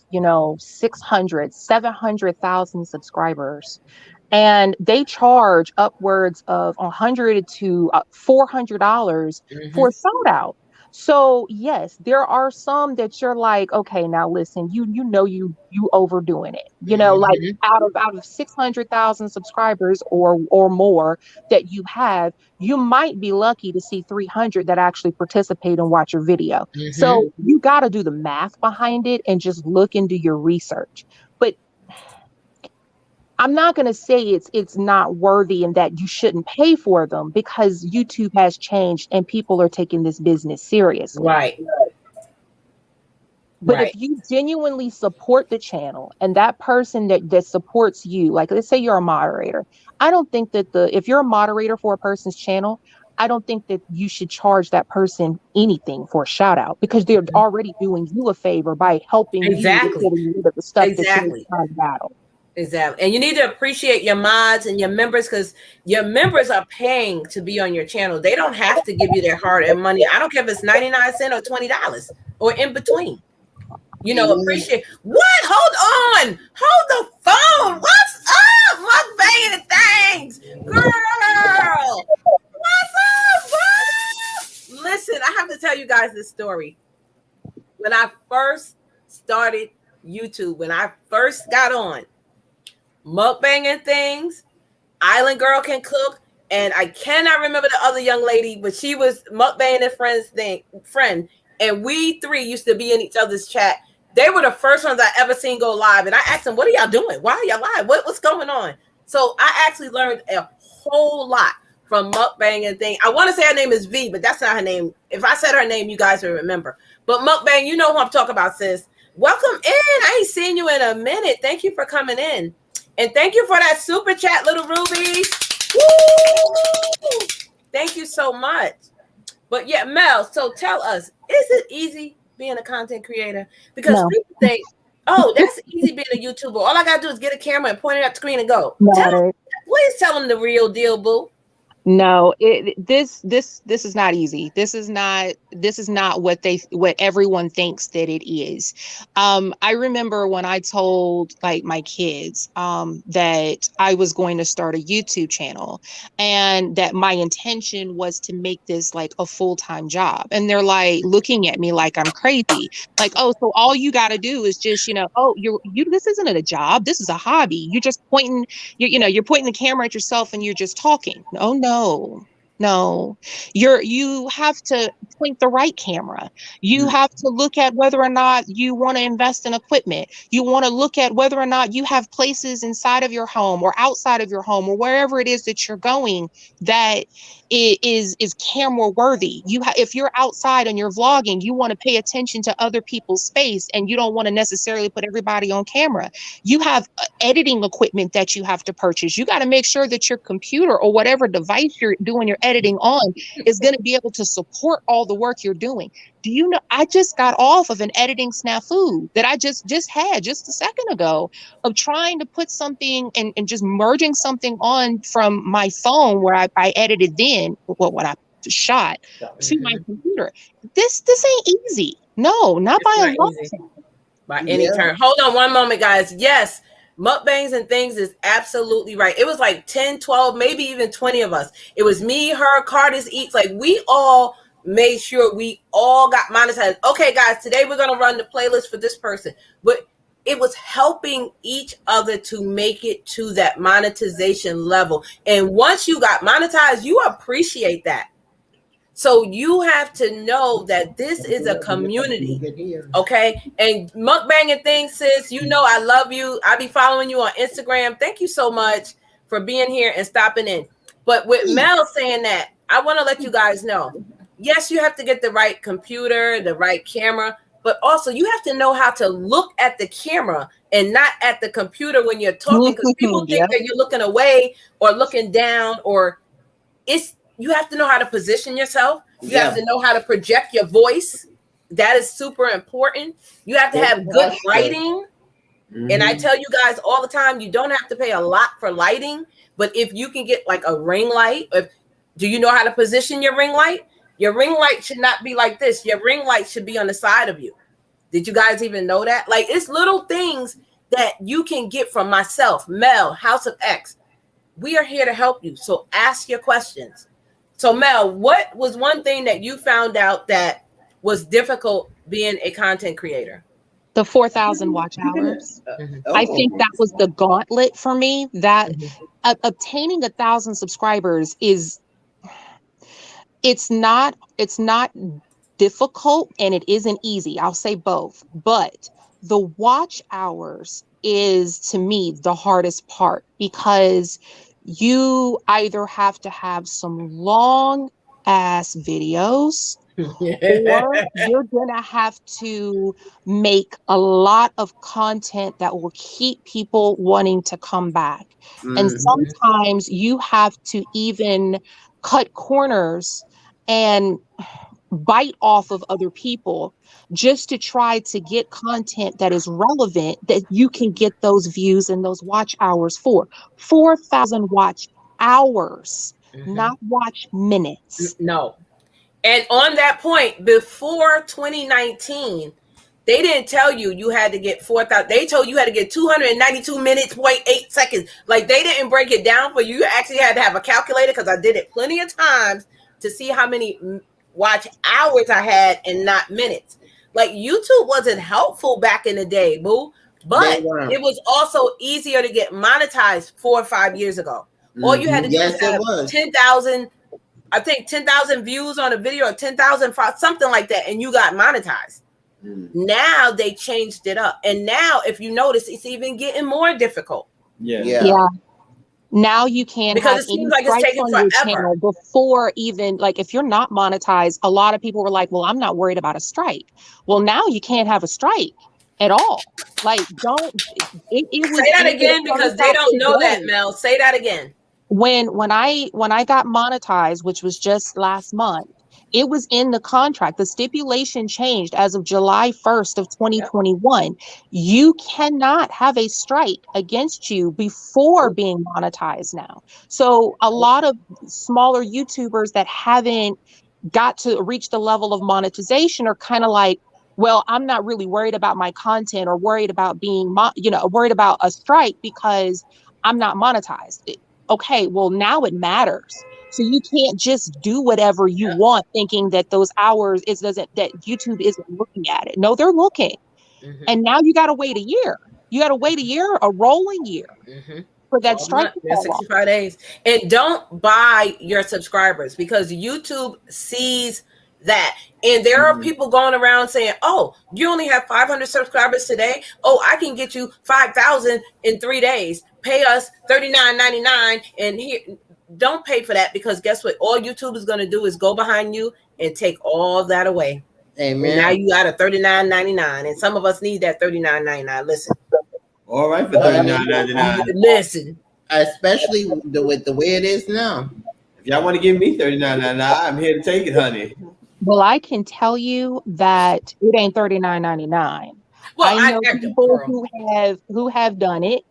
Speaker 4: 600, 700,000 subscribers, and they charge upwards of $100 to $400 for a shout out. So yes, there are some that you're like, okay, now listen, you overdoing it. Like out of 600,000 subscribers or more that you have, you might be lucky to see 300 that actually participate and watch your video. So you got to do the math behind it and just look into your research. But I'm not going to say it's not worthy and that you shouldn't pay for them, because YouTube has changed and people are taking this business seriously.
Speaker 1: Right.
Speaker 4: But if you genuinely support the channel, and that person that supports you, like let's say you're a moderator, I don't think that if you're a moderator for a person's channel, I don't think that you should charge that person anything for a shout out, because they're already doing you a favor by helping you get rid of the stuff that you're trying to battle.
Speaker 1: Exactly. And you need to appreciate your mods and your members, because your members are paying to be on your channel. They don't have to give you their hard-earned money. I don't care if it's 99 cents or $20 or in between. Appreciate. What? Hold on. Hold the phone. What's up? What's banging things? Girl. What's up, bro? Listen, I have to tell you guys this story. When I first started YouTube, when I first got on, mukbanging things, Island Girl Can Cook, and I cannot remember the other young lady, but she was mukbanging friend, and we three used to be in each other's chat. They were the first ones I ever seen go live, and I asked them, what are y'all doing? Why are y'all live? What's going on? So I actually learned a whole lot from Mukbang and thing. I want to say her name is V, but that's not her name. If I said her name, you guys will remember. But Mukbang, you know who I'm talking about, sis. Welcome in. I ain't seen you in a minute. Thank you for coming in. And thank you for that super chat, little Ruby. Woo! Thank you so much. But yeah, Mel, so tell us, is it easy being a content creator? Because people think, oh, that's easy being a YouTuber. All I gotta do is get a camera and point it at the screen and go. Please tell them the real deal, boo.
Speaker 4: No, this is not easy. This is not what everyone thinks that it is. I remember when I told like my kids that I was going to start a YouTube channel and that my intention was to make this like a full-time job. And they're like looking at me like I'm crazy. Like, oh, so all you got to do is just, oh, this isn't a job. This is a hobby. You're just pointing, you're pointing the camera at yourself and you're just talking. Oh, no, you have to point the right camera. You have to look at whether or not you want to invest in equipment. You want to look at whether or not you have places inside of your home or outside of your home or wherever it is that you're going that is camera worthy. If you're outside and you're vlogging, you want to pay attention to other people's space and you don't want to necessarily put everybody on camera. You have editing equipment that you have to purchase. You got to make sure that your computer or whatever device you're doing your editing on is going to be able to support all the work you're doing. Do you know, I just got off of an editing snafu that I just had just a second ago of trying to put something and just merging something on from my phone where I edited then what I shot to my computer. This ain't easy. No, not by a lot.
Speaker 1: By any turn. Hold on one moment, guys. Yes, Mukbangs and things is absolutely right. It was like 10, 12, maybe even 20 of us. It was me, her, Cardis Eats. Like we all made sure we all got monetized. Okay, guys, today we're going to run the playlist for this person. But it was helping each other to make it to that monetization level. And once you got monetized, you appreciate that. So you have to know that this is a community, okay? And Mukbang and things, sis, I love you. I be following you on Instagram. Thank you so much for being here and stopping in. But with Mel saying that, I want to let you guys know, yes, you have to get the right computer, the right camera, but also you have to know how to look at the camera and not at the computer when you're talking, because people think that you're looking away or looking down, or you have to know how to position yourself. You have to know how to project your voice. That is super important. You have to have good lighting. And I tell you guys all the time, you don't have to pay a lot for lighting, but if you can get like a ring light, do you know how to position your ring light? Your ring light should not be like this. Your ring light should be on the side of you. Did you guys even know that? Like, it's little things that you can get from myself, Mel, House of X. We are here to help you. So ask your questions. So Mel, what was one thing that you found out that was difficult being a content creator?
Speaker 4: The 4,000 watch hours. I think that was the gauntlet for me. That obtaining 1,000 subscribers it's not difficult and it isn't easy. I'll say both. But the watch hours is, to me, the hardest part, because you either have to have some long ass videos or you're gonna have to make a lot of content that will keep people wanting to come back. And sometimes you have to even cut corners and bite off of other people just to try to get content that is relevant, that you can get those views and those watch hours for. 4,000 watch hours, not watch minutes.
Speaker 1: No. And on that point, before 2019, they didn't tell you had to get 4,000. They told you had to get 292 minutes, 0.8 seconds. Like, they didn't break it down for you. You actually had to have a calculator, because I did it plenty of times to see how many watch hours I had and not minutes. Like, YouTube wasn't helpful back in the day, boo. But it was also easier to get monetized 4 or 5 years ago. All you had to do was have 10,000, I think 10,000 views on a video, or 10,000, something like that, and you got monetized. Now they changed it up. And now, if you notice, it's even getting more difficult.
Speaker 4: Yeah. Now you can't
Speaker 1: Because
Speaker 4: have
Speaker 1: it seems
Speaker 4: any
Speaker 1: like it's
Speaker 4: strikes
Speaker 1: taking
Speaker 4: on your
Speaker 1: forever.
Speaker 4: channel before even, like, if you're not monetized, a lot of people were like, well, I'm not worried about a strike. Well, now you can't have a strike at all. Like, don't, it was
Speaker 1: Say that
Speaker 4: in the
Speaker 1: again because they
Speaker 4: contract
Speaker 1: don't know that,
Speaker 4: today.
Speaker 1: Mel. Say that again.
Speaker 4: When I got monetized, which was just last month, it was in the contract. The stipulation changed as of July 1st of 2021. You cannot have a strike against you before being monetized now. So a lot of smaller YouTubers that haven't got to reach the level of monetization are kind of like, well, I'm not really worried about my content or worried about being, worried about a strike because I'm not monetized. Okay, well, now it matters. So you can't just do whatever you want thinking that those hours that YouTube isn't looking at it. No, they're looking.
Speaker 1: Mm-hmm.
Speaker 4: And now you got to wait a year. You got to wait a year, a rolling year for that strike to fall
Speaker 1: 65 days. And don't buy your subscribers because YouTube sees that. And there are people going around saying, oh, you only have 500 subscribers today. Oh, I can get you 5,000 in 3 days. Pay us $39.99. And here, don't pay for that because guess what? All YouTube is going to do is go behind you and take all that away.
Speaker 2: Amen.
Speaker 1: And now you got a $39.99. And some of us need that $39.99. Listen.
Speaker 3: All right for $39.99.
Speaker 1: Listen.
Speaker 2: Especially with the way it is now.
Speaker 3: If y'all want to give me $39.99, I'm here to take it, honey.
Speaker 4: Well, I can tell you that it ain't $39.99.
Speaker 1: Well,
Speaker 4: I know people who have done it,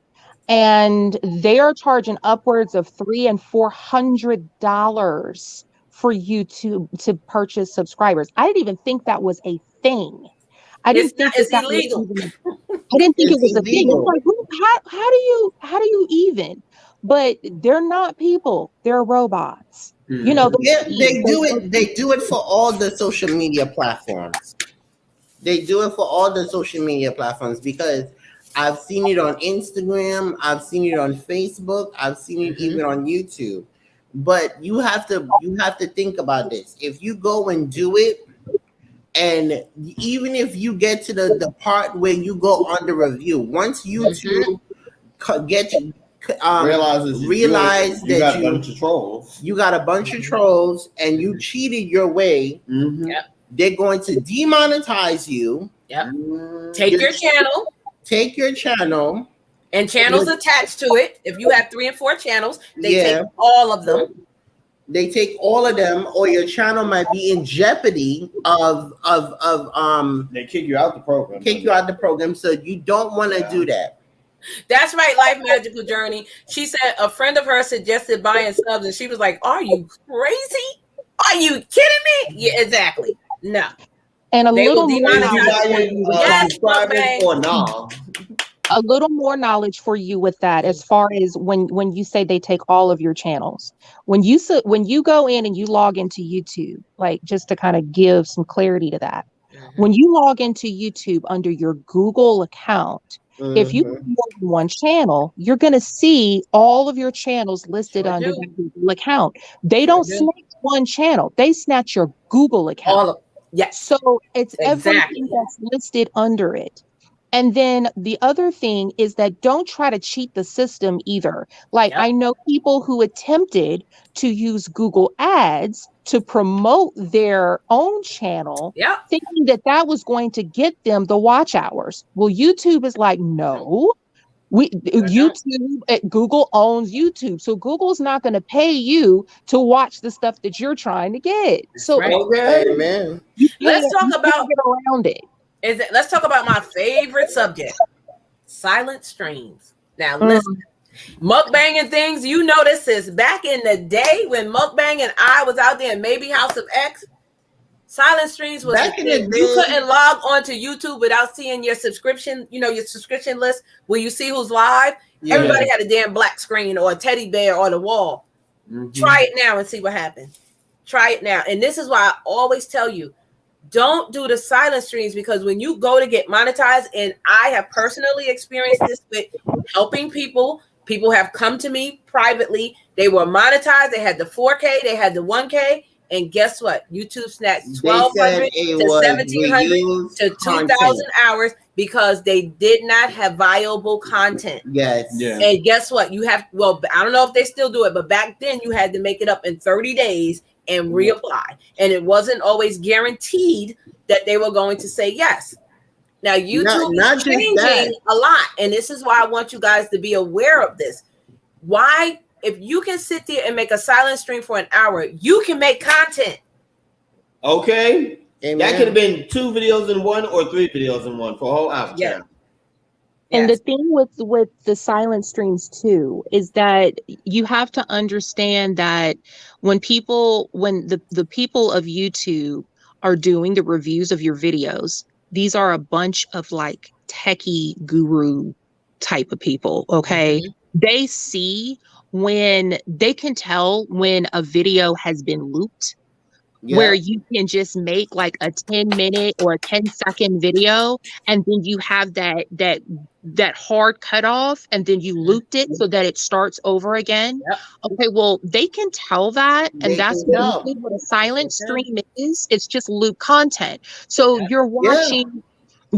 Speaker 4: and they are charging upwards of $300 and $400 for you to purchase subscribers. I didn't even think that was a thing. I didn't think
Speaker 1: it's illegal.
Speaker 4: I didn't think it was a thing. It's like, how do you even? But they're not people; they're robots. You know,
Speaker 2: they do it. They do it for all the social media platforms. They do it for all the social media platforms because I've seen it on Instagram, I've seen it on Facebook, I've seen it even on YouTube. But you have to think about this. If you go and do it, and even if you get to the part where you go on the review, once YouTube realize
Speaker 3: you
Speaker 2: that
Speaker 3: got a bunch of trolls.
Speaker 2: You got a bunch of trolls and you cheated your way. They're going to demonetize you.
Speaker 1: Take your channel.
Speaker 2: Take your channel.
Speaker 1: And channels attached to it. If you have 3 and 4 channels, they take all of them.
Speaker 2: They take all of them, or your channel might be in jeopardy of
Speaker 3: they kick you out the program.
Speaker 2: So you don't want to do that.
Speaker 1: That's right, Life Magical Journey. She said a friend of hers suggested buying subs, and she was like, "Are you crazy? Are you kidding me?" Yeah, exactly. No.
Speaker 4: And a little more knowledge for you with that, as far as when you say they take all of your channels. When you go in and you log into YouTube, like just to kind of give some clarity to that, when you log into YouTube under your Google account, if you have more than one channel, you're going to see all of your channels listed under that Google account. They don't snatch one channel; they snatch your Google account. So it's everything that's listed under it. And then the other thing is that don't try to cheat the system either. Like I know people who attempted to use Google Ads to promote their own channel, thinking that was going to get them the watch hours. Well, YouTube is like, no. Google owns YouTube, so Google's not going to pay you to watch the stuff that you're trying to get. So,
Speaker 2: amen.
Speaker 1: Let's talk about
Speaker 4: get around it.
Speaker 1: Let's talk about my favorite subject: silent streams. Now, listen, mukbanging things. You know this is back in the day when mukbang and I was out there in maybe House of X. Silent streams was back in the day. You couldn't log onto YouTube without seeing your subscription. You know, your subscription list where you see who's live. Everybody had a damn black screen or a teddy bear on the wall. Try it now and see what happens. Try it now, and this is why I always tell you, don't do the silent streams, because when you go to get monetized, and I have personally experienced this with helping people have come to me privately. They were monetized. They had the 4K, they had the 1K, and guess what? YouTube snatched 1,200 to 1,700 to 2,000 hours. because they did not have viable content.
Speaker 2: Yes.
Speaker 3: Yeah.
Speaker 1: And guess what? You have, well, I don't know if they still do it, but back then you had to make it up in 30 days and reapply. And it wasn't always guaranteed that they were going to say yes. Now, YouTube is changing a lot. And this is why I want you guys to be aware of this. Why? If you can sit there and make a silent stream for an hour, you can make content.
Speaker 3: Okay.
Speaker 2: Amen.
Speaker 3: That could have been 2 videos in one or 3 videos in one for a whole hour.
Speaker 1: Yeah.
Speaker 4: And the thing with the silent streams too is that you have to understand that when the people of YouTube are doing the reviews of your videos, these are a bunch of like techie guru type of people. Okay. Mm-hmm. They see when they can tell when a video has been looped. Yeah. Where you can just make like a 10-minute or a 10-second video, and then you have that hard cutoff, and then you looped it so that it starts over again. Yep. Okay, well, they can tell that, and that's what a silent stream is. It's just loop content. So you're watching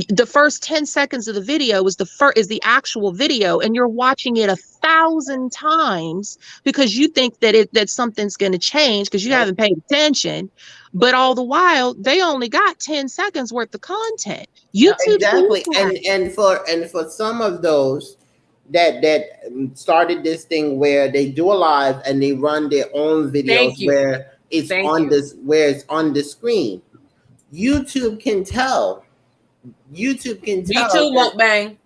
Speaker 4: the first 10 seconds of the video is the actual video, and you're watching it 1,000 times because you think that something's going to change because you haven't paid attention. But all the while, they only got 10 seconds worth of content. YouTube
Speaker 2: exactly, and for some of those that started this thing where they do a live and they run their own videos where it's on the screen. YouTube can tell. YouTube
Speaker 1: mukbang.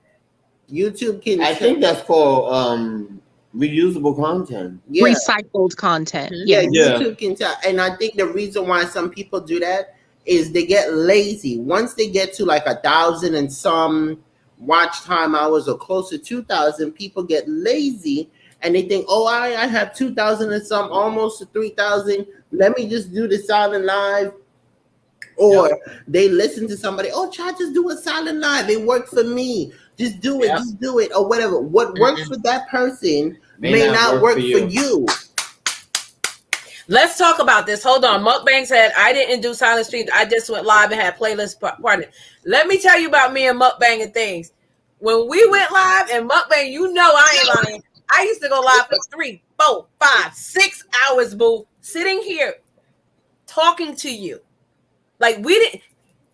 Speaker 2: YouTube can.
Speaker 3: I think that's called reusable content.
Speaker 2: Yeah.
Speaker 4: Recycled content.
Speaker 2: Yeah, YouTube can tell. And I think the reason why some people do that is they get lazy. Once they get to like 1,000 and some watch time hours or close to 2,000, people get lazy and they think, oh, I have 2,000 and some, almost to 3,000. Let me just do the silent live. Or they listen to somebody, try just do a silent live. It worked for me. Just do it, just do it, or whatever. What works for that person may not work for you.
Speaker 1: Let's talk about this. Hold on. Mukbang said, I didn't do silent streams. I just went live and had playlist partner. Let me tell you about me and Mukbang and things. When we went live and Mukbang, you know I ain't lying. I used to go live for 3, 4, 5, 6 hours, boo, sitting here talking to you. Like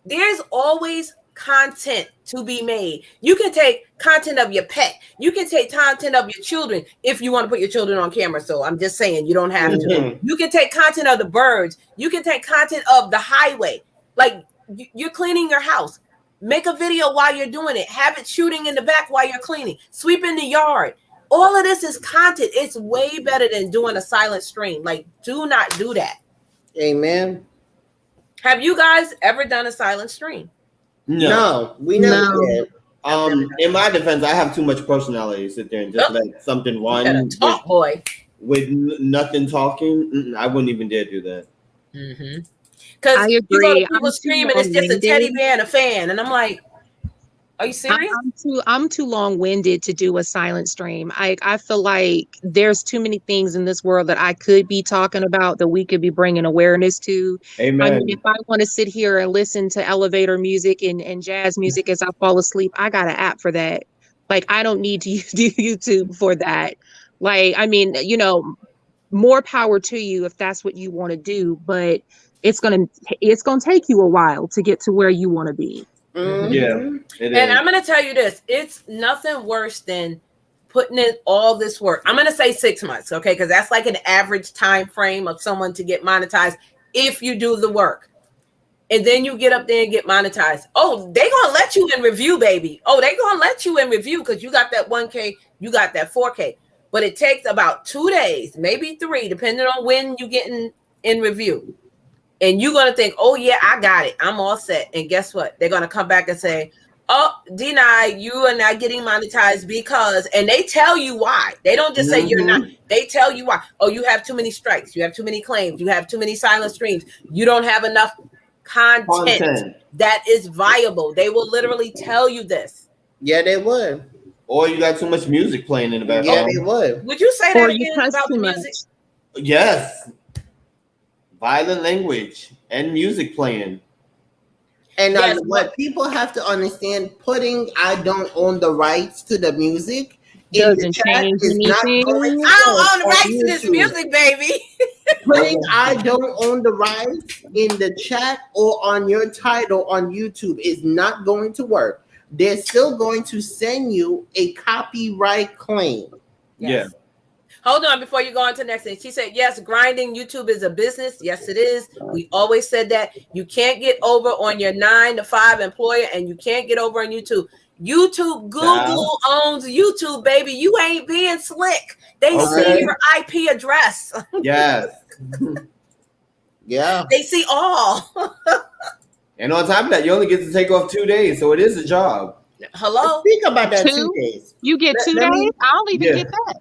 Speaker 1: there's always content to be made. You can take content of your pet. You can take content of your children if you want to put your children on camera. So I'm just saying you don't have to. You can take content of the birds. You can take content of the highway. Like you're cleaning your house. Make a video while you're doing it. Have it shooting in the back while you're cleaning. Sweeping the yard. All of this is content. It's way better than doing a silent stream. Like, do not do that.
Speaker 2: Amen.
Speaker 1: Have you guys ever done a silent stream?
Speaker 2: No, we never did.
Speaker 3: In my defense, I have too much personality to sit there and just let something run.
Speaker 1: Talk boy.
Speaker 3: With nothing talking. I wouldn't even dare do that.
Speaker 1: Mm-hmm. Because you go to people stream and it's just a teddy bear and a fan, and I'm like, are you serious?
Speaker 4: I'm too long-winded to do a silent stream. I feel like there's too many things in this world that I could be talking about that we could be bringing awareness to.
Speaker 3: Amen.
Speaker 4: I mean, if I want to sit here and listen to elevator music and jazz music as I fall asleep, I got an app for that. Like, I don't need to use YouTube for that. Like, I mean, more power to you if that's what you want to do, but it's gonna take you a while to get to where you want to be.
Speaker 2: Mm-hmm.
Speaker 3: Yeah,
Speaker 1: and I'm going to tell you this. It's nothing worse than putting in all this work. I'm going to say 6 months, okay? Because that's like an average time frame of someone to get monetized if you do the work. And then you get up there and get monetized. Oh, they going to let you in review, baby. Oh, they going to let you in review because you got that 1K, you got that 4K. But it takes about 2 days, maybe 3, depending on when you get in review. And you're going to think, oh, yeah, I got it. I'm all set. And guess what? They're going to come back and say, oh, deny, you are not getting monetized because, and they tell you why. They don't just say you're not. They tell you why. Oh, you have too many strikes. You have too many claims. You have too many silent streams. You don't have enough content that is viable. They will literally tell you this.
Speaker 2: Yeah, they would.
Speaker 3: Or you got too much music playing in the background.
Speaker 2: Yeah, they would.
Speaker 1: Would you say that again about the music?
Speaker 3: Yes. Violent language and music playing.
Speaker 2: And
Speaker 1: Yes,
Speaker 2: what people have to understand, putting "I don't own the rights to the music" in the
Speaker 4: Doesn't
Speaker 2: chat
Speaker 4: change
Speaker 2: is not going to
Speaker 4: anything.
Speaker 1: I
Speaker 2: work
Speaker 1: don't own the
Speaker 2: on
Speaker 1: rights to this
Speaker 2: YouTube.
Speaker 1: music, baby.
Speaker 2: Putting "I don't own the rights" in the chat or on your title on YouTube is not going to work. They're still going to send you a copyright claim.
Speaker 1: Yes. Hold on before you go on to the next thing. She said, yes, grinding YouTube is a business. Yes, it is. We always said that. You can't get over on your 9-to-5 employer, and you can't get over on YouTube. Google owns YouTube, baby. You ain't being slick. They see your IP address.
Speaker 3: Yes.
Speaker 2: Yeah.
Speaker 1: They see all.
Speaker 3: And on top of that, you only get to take off 2 days, so it is a job.
Speaker 1: Hello?
Speaker 2: Think about that 2
Speaker 4: 2
Speaker 2: days.
Speaker 4: You get 2 days? I don't even get that.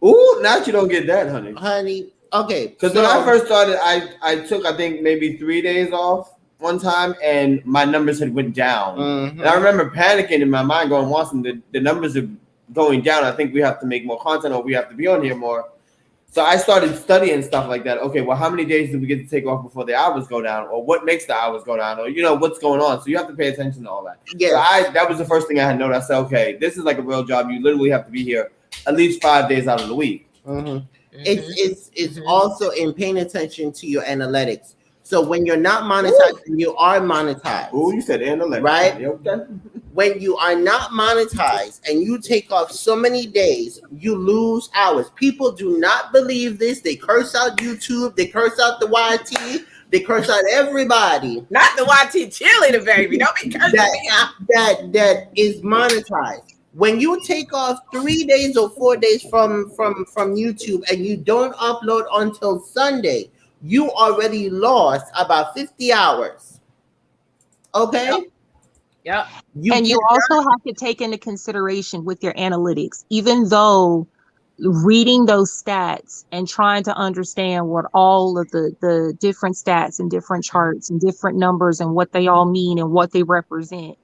Speaker 3: Ooh, now you don't get that,
Speaker 2: honey. Okay.
Speaker 3: Because when I first started, I took, I think, maybe 3 days off one time, and my numbers had went down.
Speaker 2: Mm-hmm.
Speaker 3: And I remember panicking in my mind going, Watson, the numbers are going down. I think we have to make more content, or we have to be on here more. So I started studying stuff like that. Okay, well, how many days do we get to take off before the hours go down? Or what makes the hours go down? Or, what's going on? So you have to pay attention to all that.
Speaker 2: Yeah.
Speaker 3: So that was the first thing I had noticed. I said, okay, this is like a real job. You literally have to be here at least 5 days out of the week.
Speaker 2: Mm-hmm. It's also in paying attention to your analytics. So when you're not monetized, you are monetized.
Speaker 3: Oh, you said analytics,
Speaker 2: right?
Speaker 3: Okay.
Speaker 2: When you are not monetized and you take off so many days, you lose hours. People do not believe this. They curse out YouTube. They curse out the YT. They curse out everybody.
Speaker 1: Not the YT cheerleader, baby. Don't be cursing me out.
Speaker 2: That is monetized. When you take off 3 days or 4 days from YouTube and you don't upload until Sunday, you already lost about 50 hours. Okay?
Speaker 1: Yep.
Speaker 4: You also have to take into consideration with your analytics, even though reading those stats and trying to understand what all of the different stats and different charts and different numbers and what they all mean and what they represent.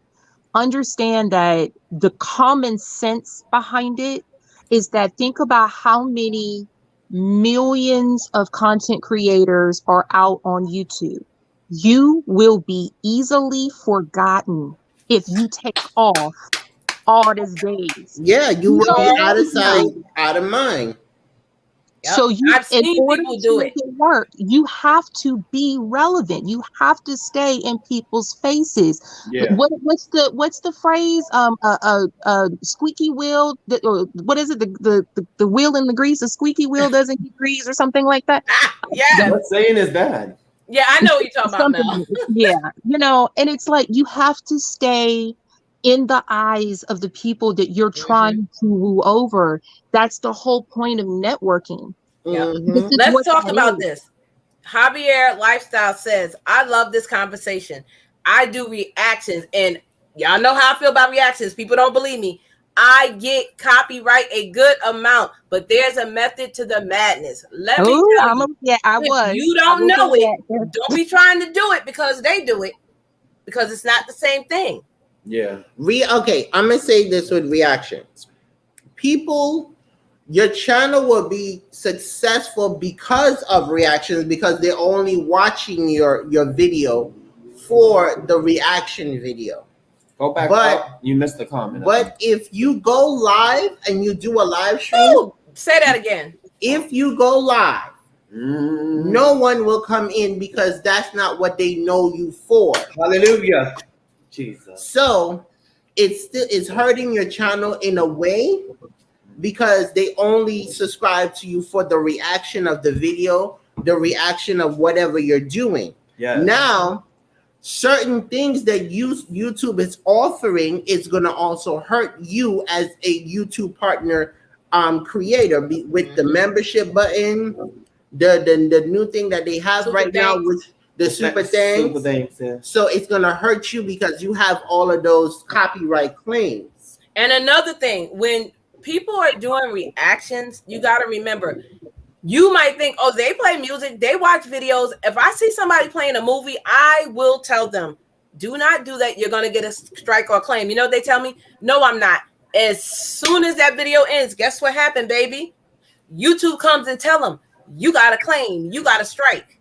Speaker 4: Understand that the common sense behind it is that think about how many millions of content creators are out on YouTube. You will be easily forgotten if you take off all these days.
Speaker 2: Yeah, you will be out of sight, out of mind.
Speaker 1: Yep.
Speaker 4: So
Speaker 1: I've seen people do it.
Speaker 4: Work, you have to be relevant. You have to stay in people's faces.
Speaker 3: Yeah.
Speaker 4: What's the phrase? Squeaky wheel. What is it? The wheel in the grease. A squeaky wheel doesn't get grease, or something like that.
Speaker 1: Yeah.
Speaker 3: What saying is that?
Speaker 1: Yeah, I know what you're talking about now.
Speaker 4: Yeah, and it's like you have to stay in the eyes of the people that you're trying to woo over. That's the whole point of networking.
Speaker 1: Yeah. Let's talk about this. Javier Lifestyle says, I love this conversation. I do reactions, and y'all know how I feel about reactions. People don't believe me. I get copyright a good amount, but there's a method to the madness. Let me tell you. If you don't know it, don't be trying to do it because they do it, because it's not the same thing.
Speaker 3: Yeah.
Speaker 2: Okay, I'm gonna say this with reactions. People, your channel will be successful because of reactions, because they're only watching your video for the reaction video.
Speaker 3: Go back up. You missed the comment.
Speaker 2: But if you go live and you do a live stream,
Speaker 1: say that again.
Speaker 2: If you go live, no one will come in because that's not what they know you for.
Speaker 3: Hallelujah. Jesus.
Speaker 2: So it's hurting your channel in a way because they only subscribe to you for the reaction of the video, the reaction of whatever you're doing.
Speaker 3: Yeah.
Speaker 2: Now, certain things that YouTube is offering is going to also hurt you as a YouTube partner creator with the membership button, the new thing that they have right now, which the super things.
Speaker 3: Yeah.
Speaker 2: So it's going to hurt you because you have all of those copyright claims.
Speaker 1: And another thing, when people are doing reactions, you got to remember, you might think, oh, they play music, they watch videos. If I see somebody playing a movie, I will tell them, do not do that. You're going to get a strike or claim. You know what they tell me? No, I'm not. As soon as that video ends, guess what happened, baby? YouTube comes and tell them, you got a claim, you got a strike.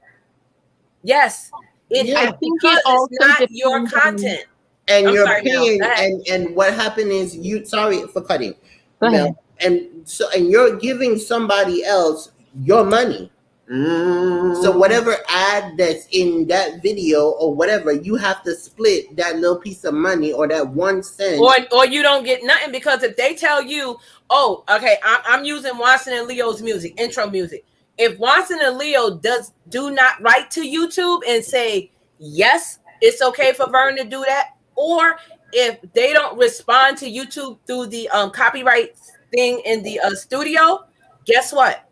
Speaker 1: Yes,
Speaker 2: Yeah.
Speaker 1: It's because it's not your content.
Speaker 2: And
Speaker 1: I'm
Speaker 2: you're
Speaker 1: sorry, Mel.
Speaker 2: paying,
Speaker 1: Go ahead.
Speaker 2: and what happened is you. Sorry for cutting,
Speaker 4: Go
Speaker 2: Mel.
Speaker 4: ahead.
Speaker 2: And you're giving somebody else your money. So whatever ad that's in that video or whatever, you have to split that little piece of money or that 1 cent.
Speaker 1: Or you don't get nothing, because if they tell you, oh, okay, I'm using Watson and Leo's music, intro music. If Watson and Leo do not write to YouTube and say, yes, it's okay for Vern to do that, or if they don't respond to YouTube through the copyright thing in the studio, guess what?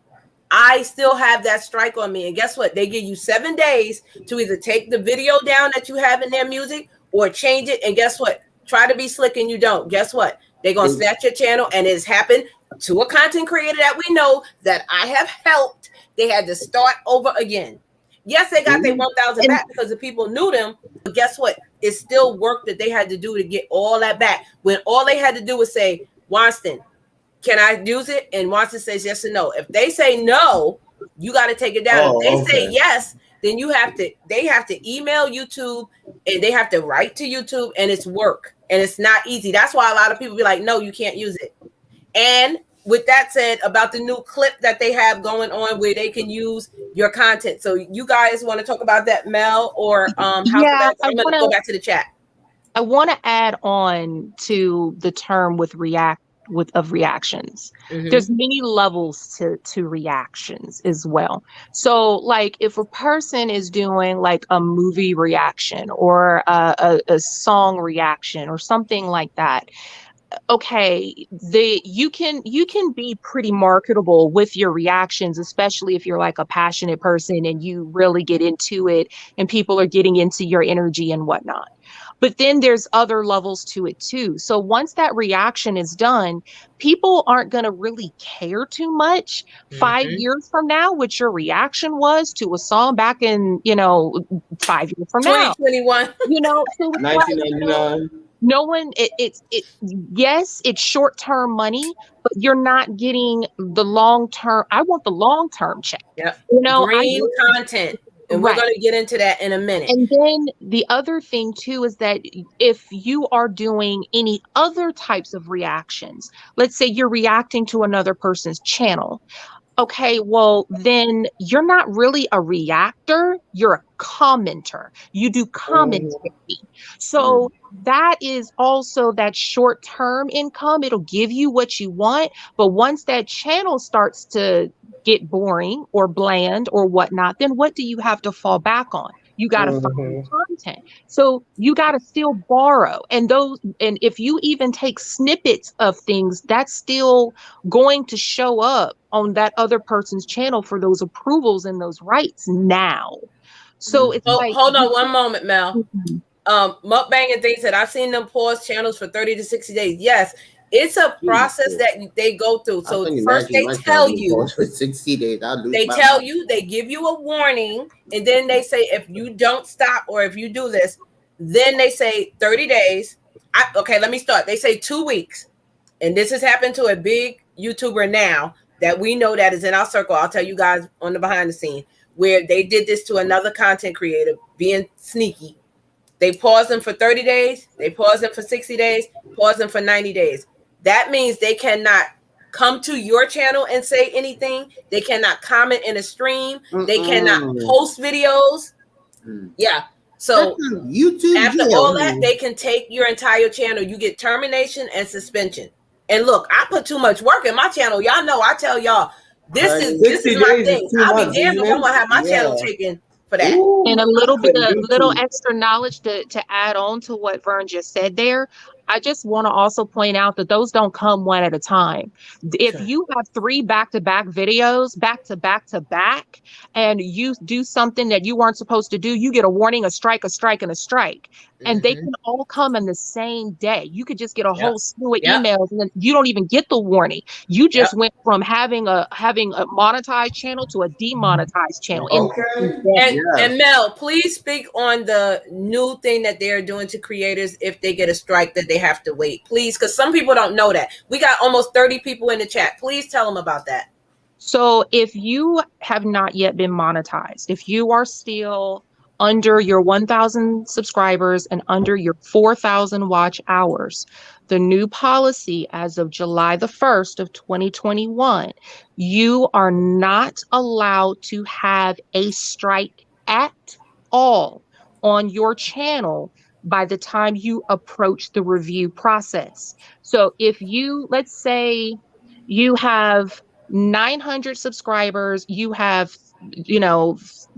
Speaker 1: I still have that strike on me. And guess what? They give you 7 days to either take the video down that you have in their music or change it. And guess what? Try to be slick and you don't. Guess what? They're going to snatch your channel. And it's happened to a content creator that we know that I have helped. They had to start over again. Yes, they got their 1,000 back because the people knew them. But guess what? It's still work that they had to do to get all that back. When all they had to do was say, Wonston, can I use it? And Watson says yes or no. If they say no, you got to take it down. If they say yes, then they have to email YouTube and they have to write to YouTube, and it's work and it's not easy. That's why a lot of people be like, no, you can't use it. And with that said, about the new clip that they have going on where they can use your content. So you guys want to talk about that, Mel, or I'm going to go back to the chat.
Speaker 4: I want to add on to the term with reactions. There's many levels to reactions as well. So like if a person is doing like a movie reaction or a song reaction or something like that, okay, you can be pretty marketable with your reactions, especially if you're like a passionate person and you really get into it and people are getting into your energy and whatnot. But then there's other levels to it too. So once that reaction is done, people aren't going to really care too much 5 years from now, what your reaction was to a song back in, 5 years from now.
Speaker 1: 2021.
Speaker 4: So
Speaker 3: 1999.
Speaker 4: No one, yes, it's short-term money, but you're not getting the long-term. I want the long-term check.
Speaker 1: Yeah. Green content. And we're going to get into that in a minute.
Speaker 4: And then the other thing too is that if you are doing any other types of reactions, let's say you're reacting to another person's channel. Okay, well, then you're not really a reactor, you're a commenter. You do commentary. So that is also that short-term income. It'll give you what you want. But once that channel starts to get boring or bland or whatnot, then what do you have to fall back on? You got to find content. So you got to still borrow. And if you even take snippets of things, that's still going to show up on that other person's channel for those approvals and those rights now. So it's like,
Speaker 1: hold on one moment, Mel. Mukbang and things that I've seen them pause channels for 30 to 60 days. Yes, it's a process that they go through. So first they tell you
Speaker 2: for 60 days.
Speaker 1: They give you a warning, and then they say if you don't stop or if you do this, then they say 30 days. Let me start. They say 2 weeks, and this has happened to a big YouTuber now that we know that is in our circle. I'll tell you guys on the behind the scene where they did this to another content creator being sneaky. They paused them for 30 days. They paused them for 60 days, paused them for 90 days. That means they cannot come to your channel and say anything. They cannot comment in a stream. They cannot post videos. Yeah. So
Speaker 2: YouTube
Speaker 1: after all that, they can take your entire channel. You get termination and suspension. And look, I put too much work in my channel. Y'all know I tell y'all this is my thing. I'll be damned if I'm gonna have my channel taken for that.
Speaker 4: And a little extra knowledge to add on to what Vern just said there. I just want to also point out that those don't come one at a time. If you have 3 back-to-back videos, back, and you do something that you weren't supposed to do, you get a warning, a strike, and a strike. And they can all come in the same day. You could just get a whole slew of emails and then you don't even get the warning. You just went from having a monetized channel to a demonetized channel.
Speaker 1: And Mel, please speak on the new thing that they're doing to creators if they get a strike that they have to wait, please, because some people don't know that. We got almost 30 people in the chat. Please tell them about that.
Speaker 4: So if you have not yet been monetized, if you are still under your 1,000 subscribers and under your 4,000 watch hours. The new policy as of July the 1st of 2021, you are not allowed to have a strike at all on your channel by the time you approach the review process. So if you, let's say you have 900 subscribers, you have,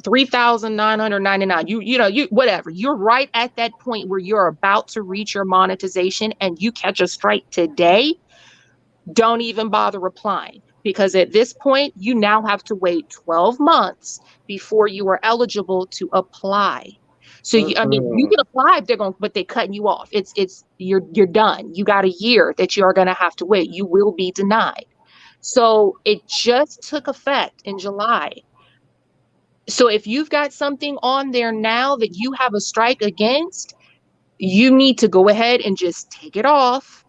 Speaker 4: 3,999, you whatever, you're right at that point where you're about to reach your monetization and you catch a strike today, don't even bother replying, because at this point you now have to wait 12 months before you are eligible to apply. So you can apply if but they're cutting you off. You're done. You got a year that you are going to have to wait. You will be denied. So it just took effect in July. So if you've got something on there now that you have a strike against, you need to go ahead and just take it off.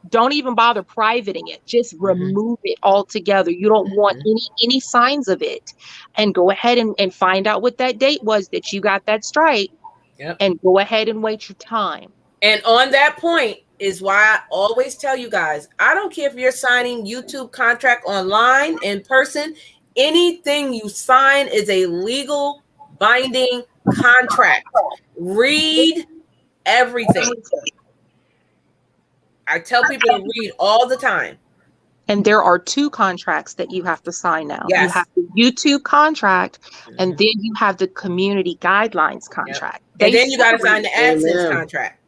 Speaker 4: Don't even bother privating it. Just remove it altogether. You don't want any signs of it. And go ahead and find out what that date was that you got that strike. Yep. And go ahead and wait your time.
Speaker 1: And on that point is why I always tell you guys, I don't care if you're signing YouTube contract online, in person, anything you sign is a legal binding contract. Read everything. I tell people to read all the time.
Speaker 4: And there are 2 contracts that you have to sign now.
Speaker 1: Yes.
Speaker 4: You have the YouTube contract, and then you have the community guidelines contract.
Speaker 1: Yep. And then you got to sign the AdSense contract.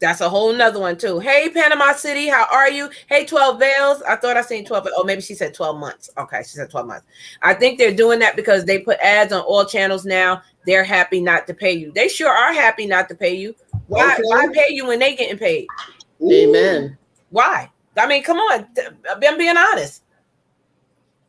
Speaker 1: That's a whole nother one too. Hey, Panama City, how are you? Hey, 12 Veils. I thought I seen 12. Oh, maybe she said 12 months. Okay, she said 12 months. I think they're doing that because they put ads on all channels now. They're happy not to pay you. They sure are happy not to pay you. Why pay you when they getting paid?
Speaker 2: Amen.
Speaker 1: Why? I mean, come on. I'm being honest.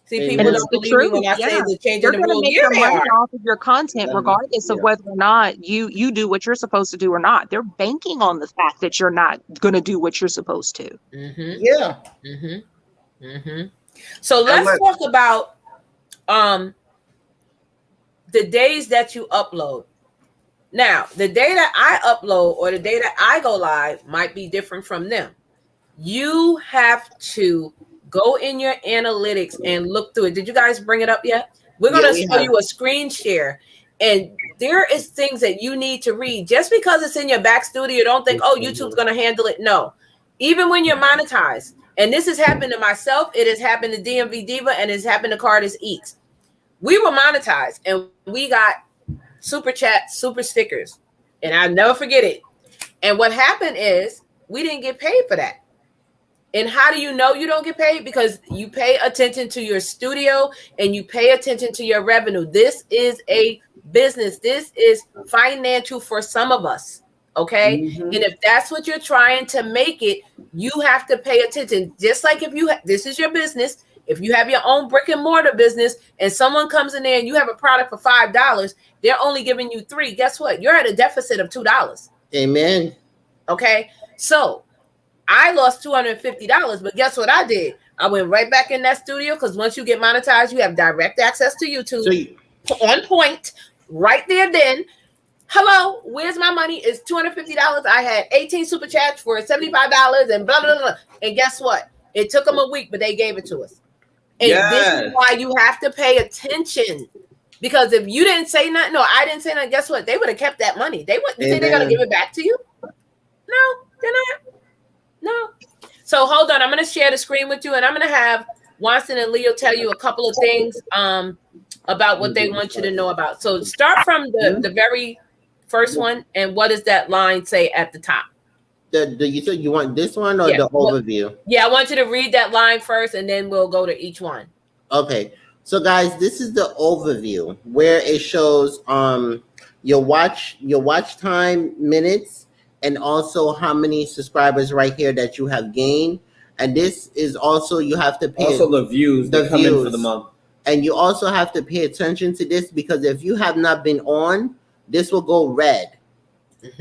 Speaker 1: See, people don't believe me when I say the change in the rules.
Speaker 4: They're going to make money off of your content, regardless of whether or not you do what you're supposed to do or not. They're banking on the fact that you're not going to do what you're supposed to.
Speaker 2: Yeah.
Speaker 1: So let's talk about the days that you upload. Now, the day that I upload or the day that I go live might be different from them. You have to go in your analytics and look through it. Did you guys bring it up yet? We're going to show you a screen share. And there is things that you need to read. Just because it's in your back studio, don't think, oh, YouTube's going to handle it. No. Even when you're monetized. And this has happened to myself. It has happened to DMV Diva. And it's happened to Carter's Eats. We were monetized. And we got super chat, super stickers. And I'll never forget it. And what happened is we didn't get paid for that. And how do you know you don't get paid? Because you pay attention to your studio and you pay attention to your revenue. This is a business. This is financial for some of us. Okay. And if that's what you're trying to make it, you have to pay attention. Just like if this is your business. If you have your own brick and mortar business and someone comes in there and you have a product for $5, they're only giving you $3. Guess what? You're at a deficit of $2.
Speaker 2: Amen.
Speaker 1: Okay. So I lost $250, but guess what I did? I went right back in that studio because once you get monetized, you have direct access to YouTube. On point, right there then. Hello, where's my money? It's $250. I had 18 super chats for $75 and blah, blah, blah. And guess what? It took them a week, but they gave it to us. And this is why you have to pay attention. Because if you didn't say nothing, I didn't say nothing, guess what? They would have kept that money. They wouldn't say they're going to give it back to you. No, they're not. No. So hold on. I'm going to share the screen with you, and I'm going to have Watson and Leo tell you a couple of things about what they want you to know about. So start from the very first one, and what does that line say at the top?
Speaker 2: You said you want this one or the overview?
Speaker 1: Yeah, I want you to read that line first, and then we'll go to each one.
Speaker 2: Okay. So guys, this is the overview where it shows your watch time minutes, and also how many subscribers right here that you have gained. And this is also, you have to pay
Speaker 3: also the views that come in for the month.
Speaker 2: And you also have to pay attention to this because if you have not been on, this will go red.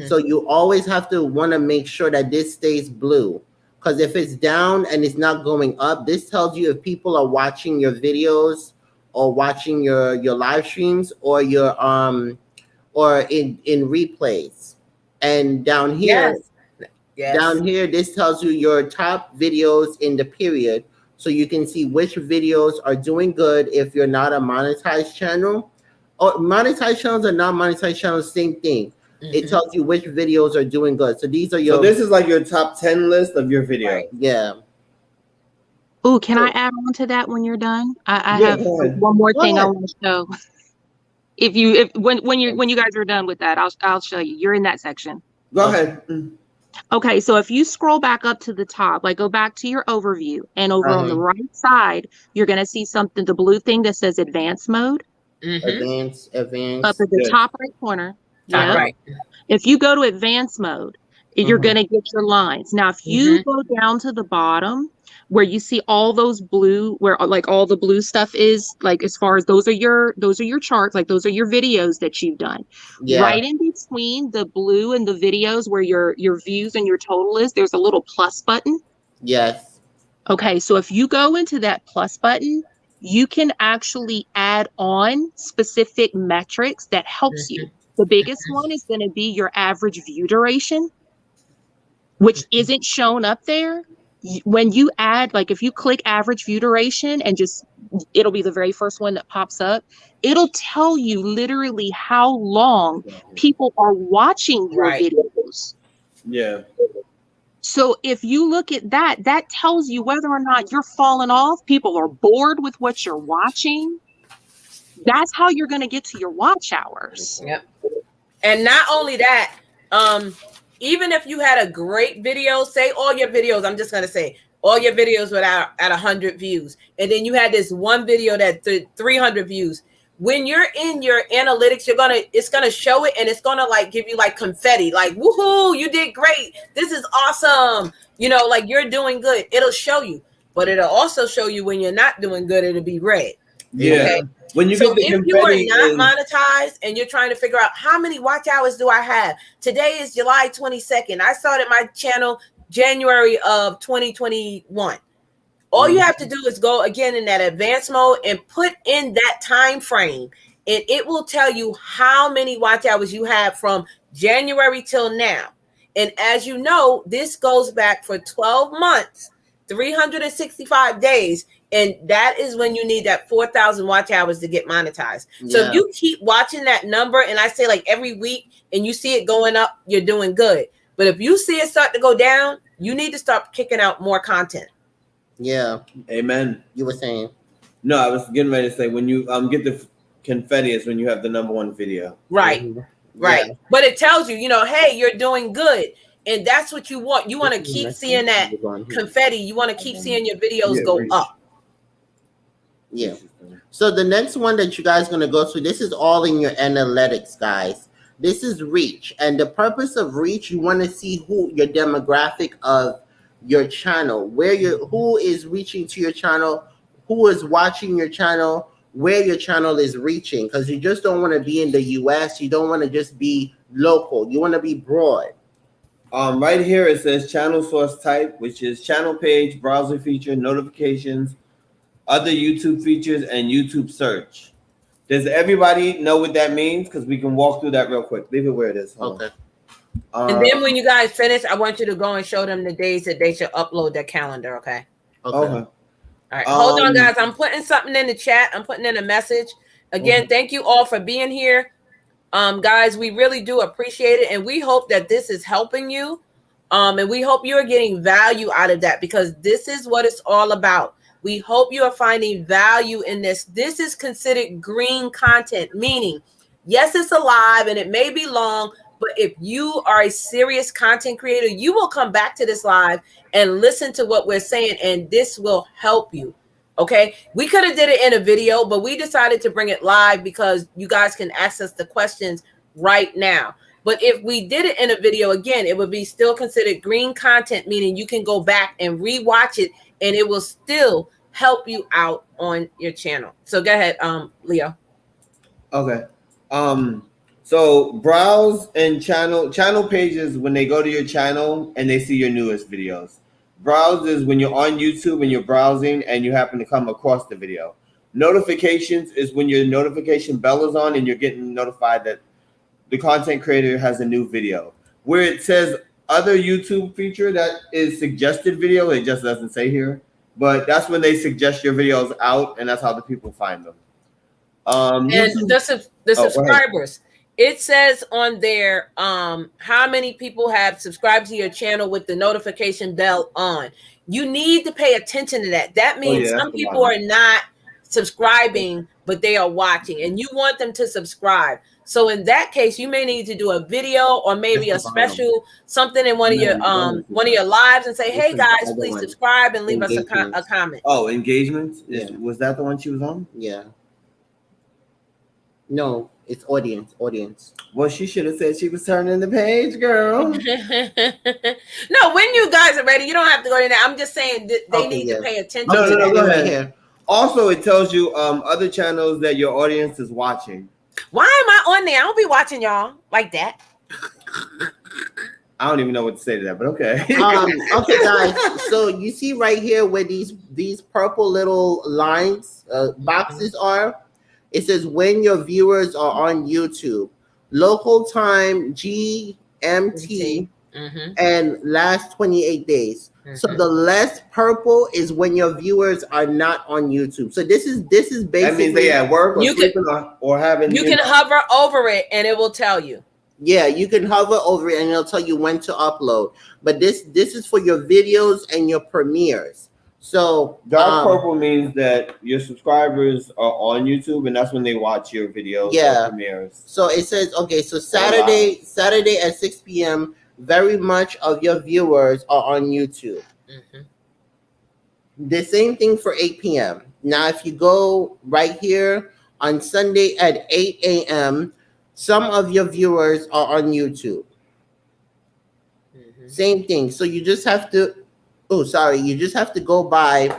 Speaker 2: So you always have to want to make sure that this stays blue. Because if it's down and it's not going up, this tells you if people are watching your videos or watching your live streams or your or in replays. And down here, down here, this tells you your top videos in the period, so you can see which videos are doing good if you're not a monetized channel. Or monetized channels and non-monetized channels, same thing. It tells you which videos are doing good. So these are your.
Speaker 3: So this is like your top 10 list of your videos.
Speaker 2: Right. Yeah.
Speaker 4: Oh, can I add on to that when you're done? I have one more thing I want to show. When you guys are done with that, I'll show you. You're in that section.
Speaker 3: Go ahead.
Speaker 4: Okay, so if you scroll back up to the top, like go back to your overview, and over on the right side, you're gonna see something, the blue thing that says advanced mode.
Speaker 2: Advanced.
Speaker 4: Up at the top right corner.
Speaker 1: Yeah. Right.
Speaker 4: If you go to advanced mode, you're gonna get your lines. Now, if you go down to the bottom where you see all those blue, where like all the blue stuff is, like as far as those are your charts, like those are your videos that you've done. Yeah. Right in between the blue and the videos where your views and your total is, there's a little plus button.
Speaker 2: Yes.
Speaker 4: Okay, so if you go into that plus button, you can actually add on specific metrics that helps you. The biggest one is going to be your average view duration, which isn't shown up there. When you add, like if you click average view duration and just, it'll be the very first one that pops up. It'll tell you literally how long people are watching your videos.
Speaker 3: Yeah.
Speaker 4: So if you look at that, that tells you whether or not you're falling off. People are bored with what you're watching. That's how you're going to get to your watch hours.
Speaker 1: Yep. And not only that, even if you had a great video, say all your videos, I'm just going to say all your videos were at 100 views. And then you had this one video that 300 views. When you're in your analytics, it's going to show it, and it's going to like give you like confetti, like, woohoo, you did great. This is awesome. You know, like you're doing good. It'll show you, but it'll also show you when you're not doing good, it'll be red.
Speaker 3: Yeah. Okay?
Speaker 1: When you get the if you are not monetized and you're trying to figure out how many watch hours do I have, today is July 22nd. I started my channel January of 2021. All you have to do is go again in that advanced mode and put in that time frame, and it will tell you how many watch hours you have from January till now. And as you know, this goes back for 12 months, 365 days. And that is when you need that 4,000 watch hours to get monetized. Yeah. So if you keep watching that number, and I say like every week, and you see it going up, you're doing good. But if you see it start to go down, you need to start kicking out more content.
Speaker 2: Yeah.
Speaker 3: Amen.
Speaker 2: You were saying?
Speaker 3: No, I was getting ready to say when you get the confetti is when you have the #1 video.
Speaker 1: Right. Right. Yeah. But it tells you, hey, you're doing good. And that's what you want. You want to keep seeing that confetti. You want to keep seeing your videos go up.
Speaker 2: Yeah. So the next one that you guys are going to go through, this is all in your analytics, guys. This is reach. And the purpose of reach, you want to see who your demographic of your channel, who is reaching to your channel, who is watching your channel, where your channel is reaching. Because you just don't want to be in the US. You don't want to just be local. You want to be broad.
Speaker 3: Right here it says channel source type, which is channel page, browser feature, notifications, other YouTube features, and YouTube search. Does everybody know what that means? Because we can walk through that real quick. Leave it where it is.
Speaker 2: Okay.
Speaker 1: And then when you guys finish, I want you to go and show them the days that they should upload their calendar. Okay.
Speaker 3: Okay.
Speaker 1: All right. Hold on, guys. I'm putting something in the chat. I'm putting in a message. Again, thank you all for being here. Guys, we really do appreciate it. And we hope that this is helping you. And we hope you're getting value out of that, because this is what it's all about. We hope you are finding value in this. This is considered green content, meaning, yes, it's alive and it may be long, but if you are a serious content creator, you will come back to this live and listen to what we're saying, and this will help you. Okay. We could have did it in a video, but we decided to bring it live because you guys can access the questions right now. But if we did it in a video, again, it would be still considered green content, meaning you can go back and rewatch it, and it will still help you out on your channel. So go ahead, Leo.
Speaker 3: Okay. So browse and channel pages when they go to your channel and they see your newest videos. Browse is when you're on YouTube and you're browsing and you happen to come across the video. Notifications is when your notification bell is on and you're getting notified that the content creator has a new video. Where it says other YouTube feature that is suggested video, it just doesn't say here. But that's when they suggest your videos out, and that's how the people find them.
Speaker 1: And the subscribers. It says on there how many people have subscribed to your channel with the notification bell on. You need to pay attention to that. That means some people are not subscribing, but they are watching, and you want them to subscribe. So in that case, you may need to do a video or maybe a special something in one of your lives and say, "Hey guys, please subscribe and leave us a comment."
Speaker 3: Oh, engagements? Yeah. Was that the one she was on?
Speaker 2: Yeah. No, it's audience.
Speaker 3: Well, she should have said she was turning the page, girl.
Speaker 1: No, when you guys are ready, you don't have to go in there. I'm just saying they need to pay attention.
Speaker 3: No, go ahead. Here. Also, it tells you other channels that your audience is watching.
Speaker 1: Why am I on there? I don't be watching y'all like that.
Speaker 3: I don't even know what to say to that, but okay.
Speaker 2: Okay, guys. So you see right here where these purple little lines, boxes are. It says when your viewers are on YouTube, local time GMT, and last 28 days. So the less purple is when your viewers are not on YouTube. So this is basically
Speaker 3: that means they at work or sleeping or having.
Speaker 1: You can hover over it and it will tell you.
Speaker 2: Yeah, you can hover over it and it'll tell you when to upload. But this is for your videos and your premieres. So
Speaker 3: dark purple means that your subscribers are on YouTube and that's when they watch your videos.
Speaker 2: Yeah.
Speaker 3: Premieres.
Speaker 2: So it says so Saturday at 6 p.m. very much of your viewers are on YouTube. The same thing for 8 p.m. Now, if you go right here on Sunday at 8 a.m., some of your viewers are on YouTube. Same thing. So you just have to, you just have to go by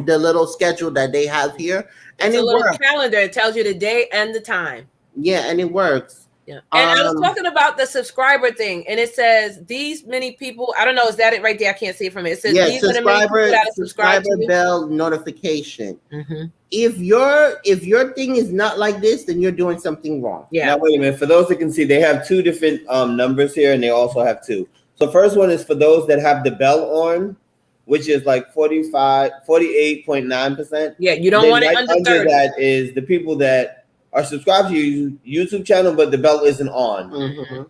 Speaker 2: the little schedule that they have here. And
Speaker 1: it's a little calendar. It tells you the day and the time.
Speaker 2: Yeah, and it works.
Speaker 1: Yeah. And I was talking about the subscriber thing, and it says these many people. I don't know, is that it right there? I can't see it from it. It says these
Speaker 2: subscriber bell notification. If your thing is not like this, then you're doing something wrong.
Speaker 1: Yeah.
Speaker 3: Now wait a minute. For those that can see, they have two different numbers here, and they also have two. So first one is for those that have the bell on, which is like 48.9%.
Speaker 1: Yeah, you don't want it under 30.
Speaker 2: That
Speaker 3: is the people that are subscribed to your YouTube channel, but the bell isn't on.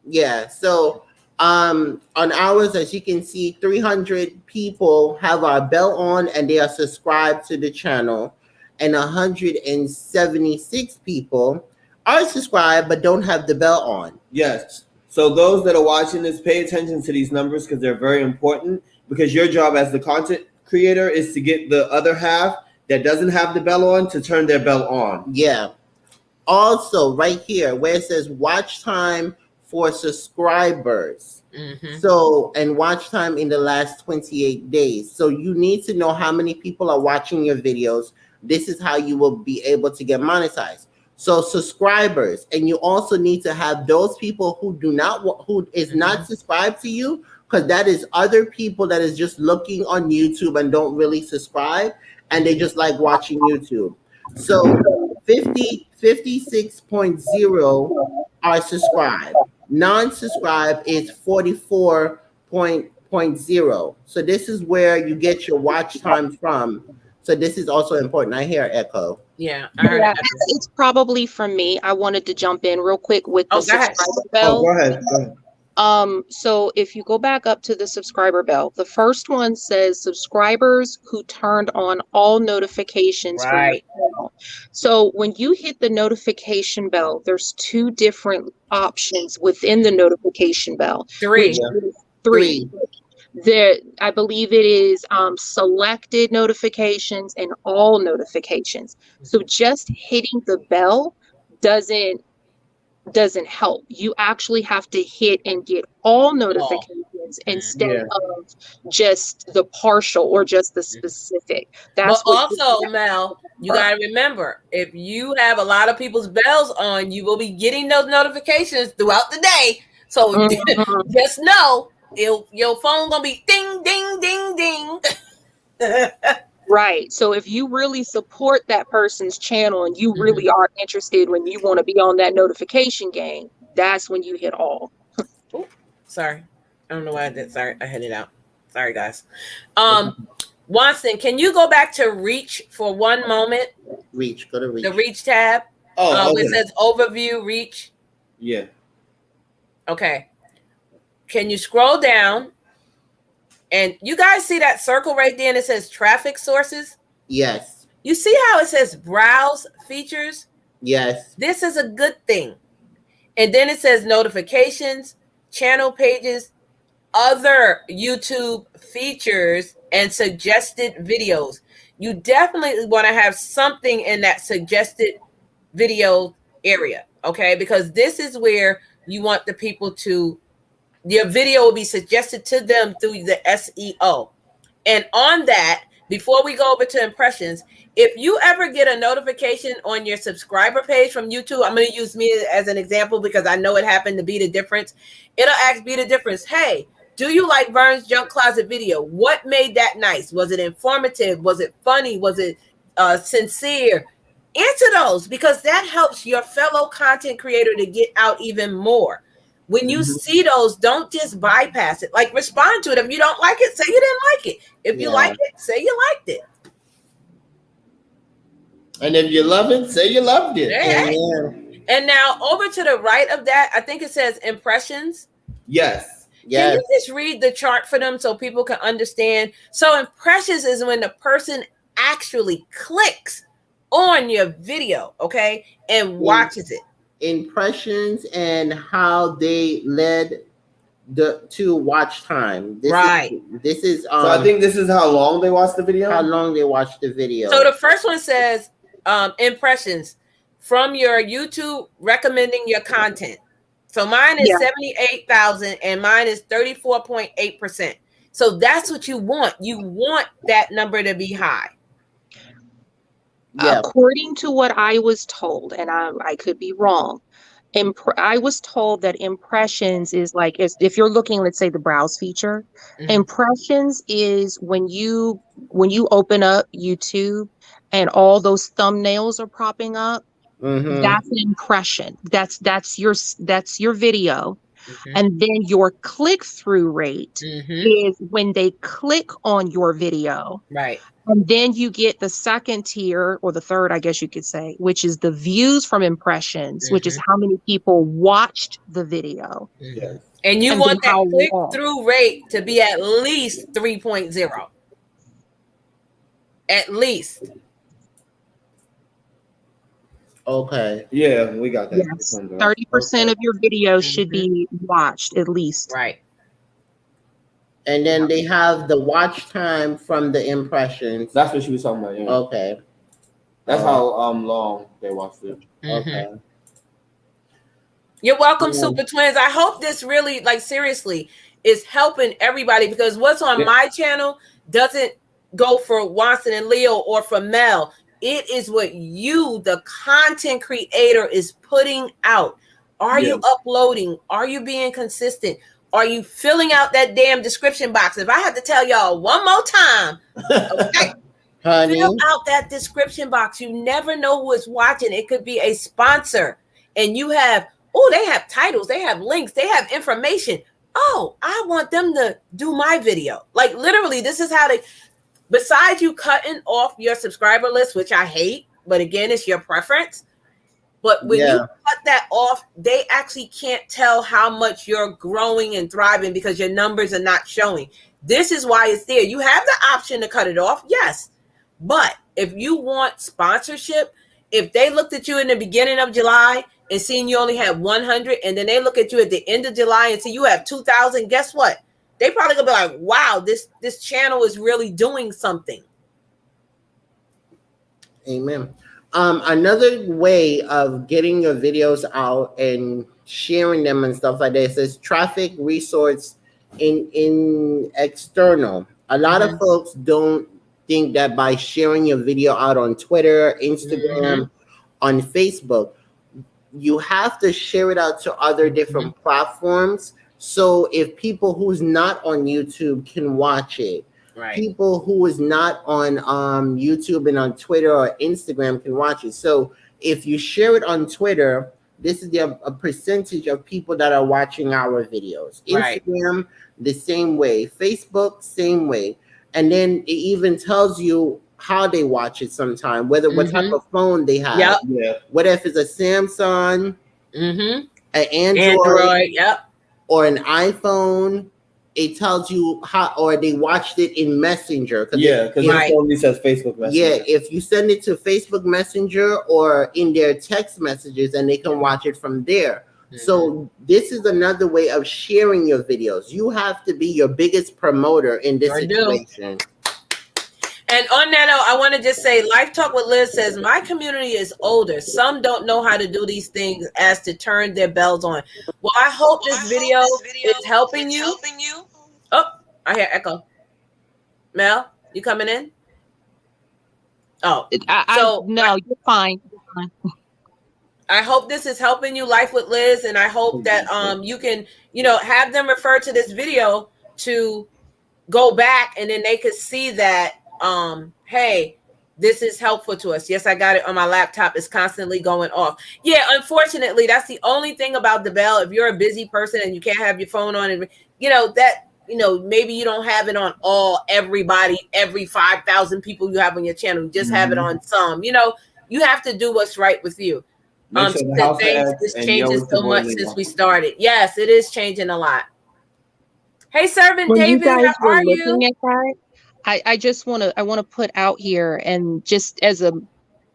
Speaker 3: Yeah. So on ours, as you can see, 300 people have our bell on and they are subscribed to the channel, and 176 people are subscribed but don't have the bell on. Yes. So those that are watching this, pay attention to these numbers because they're very important, because your job as the content creator is to get the other half that doesn't have the bell on to turn their bell on.
Speaker 2: Yeah. Also, right here where it says watch time for subscribers. So, and watch time in the last 28 days. So you need to know how many people are watching your videos. This is how you will be able to get monetized. So subscribers, and you also need to have those people who is not subscribed to you, because that is other people that is just looking on YouTube and don't really subscribe, and they just like watching YouTube. So 56.0 are subscribed. Non-subscribe is 44.0. So this is where you get your watch time from. So this is also important. I hear echo.
Speaker 1: Yeah, I heard echo.
Speaker 4: It's probably from me. I wanted to jump in real quick with the subscriber bell.
Speaker 3: Go ahead.
Speaker 4: So if you go back up to the subscriber bell, the first one says subscribers who turned on all notifications for your channel. So when you hit the notification bell, there's two different options within the notification bell.
Speaker 1: Three.
Speaker 4: There, I believe it is selected notifications and all notifications. So just hitting the bell doesn't help. You actually have to hit and get all notifications instead of just the partial or just the specific. That's
Speaker 1: also, Mel, you got to remember, if you have a lot of people's bells on, you will be getting those notifications throughout the day. So just know your phone gonna be ding, ding, ding, ding.
Speaker 4: Right. So if you really support that person's channel and you really are interested when you want to be on that notification game, that's when you hit all.
Speaker 1: Ooh, sorry. I don't know why I did. Sorry, I hit it out. Sorry, guys. Watson, can you go back to Reach for one moment?
Speaker 2: Reach. Go to Reach.
Speaker 1: The Reach tab.
Speaker 3: Oh, okay.
Speaker 1: It says Overview, Reach.
Speaker 3: Yeah.
Speaker 1: Okay. Can you scroll down? And you guys see that circle right there and it says Traffic Sources?
Speaker 2: Yes.
Speaker 1: You see how it says Browse Features?
Speaker 2: Yes.
Speaker 1: This is a good thing. And then it says Notifications, Channel Pages, Other YouTube Features, and Suggested Videos. You definitely want to have something in that suggested video area, okay? Because this is where you want the people to, your video will be suggested to them through the SEO. And on that, before we go over to impressions, if you ever get a notification on your subscriber page from YouTube, I'm going to use me as an example because I know it happened to Be the Difference. It'll ask Be the Difference, hey, do you like Vern's Junk Closet video? What made that nice? Was it informative? Was it funny? Was it sincere? Answer those because that helps your fellow content creator to get out even more. When you see those, don't just bypass it. Like, respond to it. If you don't like it, say you didn't like it. If you like it, say you liked it.
Speaker 3: And if you love it, say you loved it.
Speaker 1: Yeah. And now over to the right of that, I think it says impressions.
Speaker 3: Yes.
Speaker 1: Can you just read the chart for them so people can understand? So impressions is when the person actually clicks on your video, okay, and watches it.
Speaker 2: Impressions and how they led to watch time. This is
Speaker 3: so I think this is how long they watched the video.
Speaker 2: How long they watched the video.
Speaker 1: So the first one says impressions from your YouTube recommending your content. So mine is 78,000 and mine is 34.8%. So that's what you want. You want that number to be high.
Speaker 4: According to what I was told, and I could be wrong, I was told that impressions is like, if you're looking, let's say the browse feature, impressions is when you open up YouTube and all those thumbnails are popping up. That's an impression. That's your video. And then your click-through rate is when they click on your video.
Speaker 1: Right.
Speaker 4: And then you get the second tier, or the third, I guess you could say, which is the views from impressions, which is how many people watched the video.
Speaker 1: And you want that click-through rate to be at least 3.0. At least.
Speaker 2: Okay.
Speaker 3: Yeah, we got that.
Speaker 4: Yes. 30% of your videos should be watched at least.
Speaker 1: Right.
Speaker 2: And then they have the watch time from the impressions.
Speaker 3: That's what she was talking about. Yeah.
Speaker 2: Okay.
Speaker 3: That's how long they watched it.
Speaker 2: Okay.
Speaker 1: You're welcome, Super Twins. I hope this really, like, seriously, is helping everybody because what's on my channel doesn't go for Watson and Leo or for Mel. It is what you, the content creator, is putting out. Are you uploading? Are you being consistent? Are you filling out that damn description box? If I have to tell y'all one more time, okay, fill out that description box. You never know who is watching. It could be a sponsor. And you have, they have titles. They have links. They have information. Oh, I want them to do my video. Like, literally, this is how they... Besides you cutting off your subscriber list, which I hate, but again, it's your preference. But when you cut that off, they actually can't tell how much you're growing and thriving because your numbers are not showing. This is why it's there. You have the option to cut it off, yes. But if you want sponsorship, if they looked at you in the beginning of July and seen you only had 100, and then they look at you at the end of July and see you have 2,000, guess what? They probably gonna be like, wow, this channel is really doing something.
Speaker 2: Amen. Another way of getting your videos out and sharing them and stuff like this is traffic resource in external. A lot of folks don't think that by sharing your video out on Twitter, Instagram, on Facebook, you have to share it out to other different platforms. So if people who's not on YouTube can watch it.
Speaker 1: Right.
Speaker 2: people who is not on YouTube and on Twitter or Instagram can watch it. So if you share it on Twitter, this is a percentage of people that are watching our videos.
Speaker 1: Right.
Speaker 2: Instagram, the same way. Facebook, same way. And then it even tells you how they watch it sometime, whether what type of phone they have.
Speaker 1: Yep.
Speaker 3: Yeah.
Speaker 2: What if it's a Samsung, an Android, or an iPhone? It tells you how, or they watched it in Messenger.
Speaker 3: Yeah, because it only says Facebook Messenger.
Speaker 2: Yeah, if you send it to Facebook Messenger or in their text messages, and they can watch it from there. So this is another way of sharing your videos. You have to be your biggest promoter in this situation.
Speaker 1: And on that note, I want to just say, Life Talk with Liz says, my community is older. Some don't know how to do these things as to turn their bells on. Well, I hope this video is helping you. Oh, I hear echo. Mel, you coming in? Oh,
Speaker 4: no, you're fine.
Speaker 1: I hope this is helping you, Life with Liz, and I hope that you can, have them refer to this video to go back, and then they could see that hey, this is helpful to us. Yes, I got it on my laptop. It's constantly going off. Yeah, unfortunately, that's the only thing about the bell. If you're a busy person and you can't have your phone on, and maybe you don't have it on everybody, every 5,000 people you have on your channel. You just have it on some. You have to do what's right with you. This changes so much since we started. Yes, it is changing a lot. Hey, Servant David, how are you?
Speaker 4: I just want to put out here, and just as a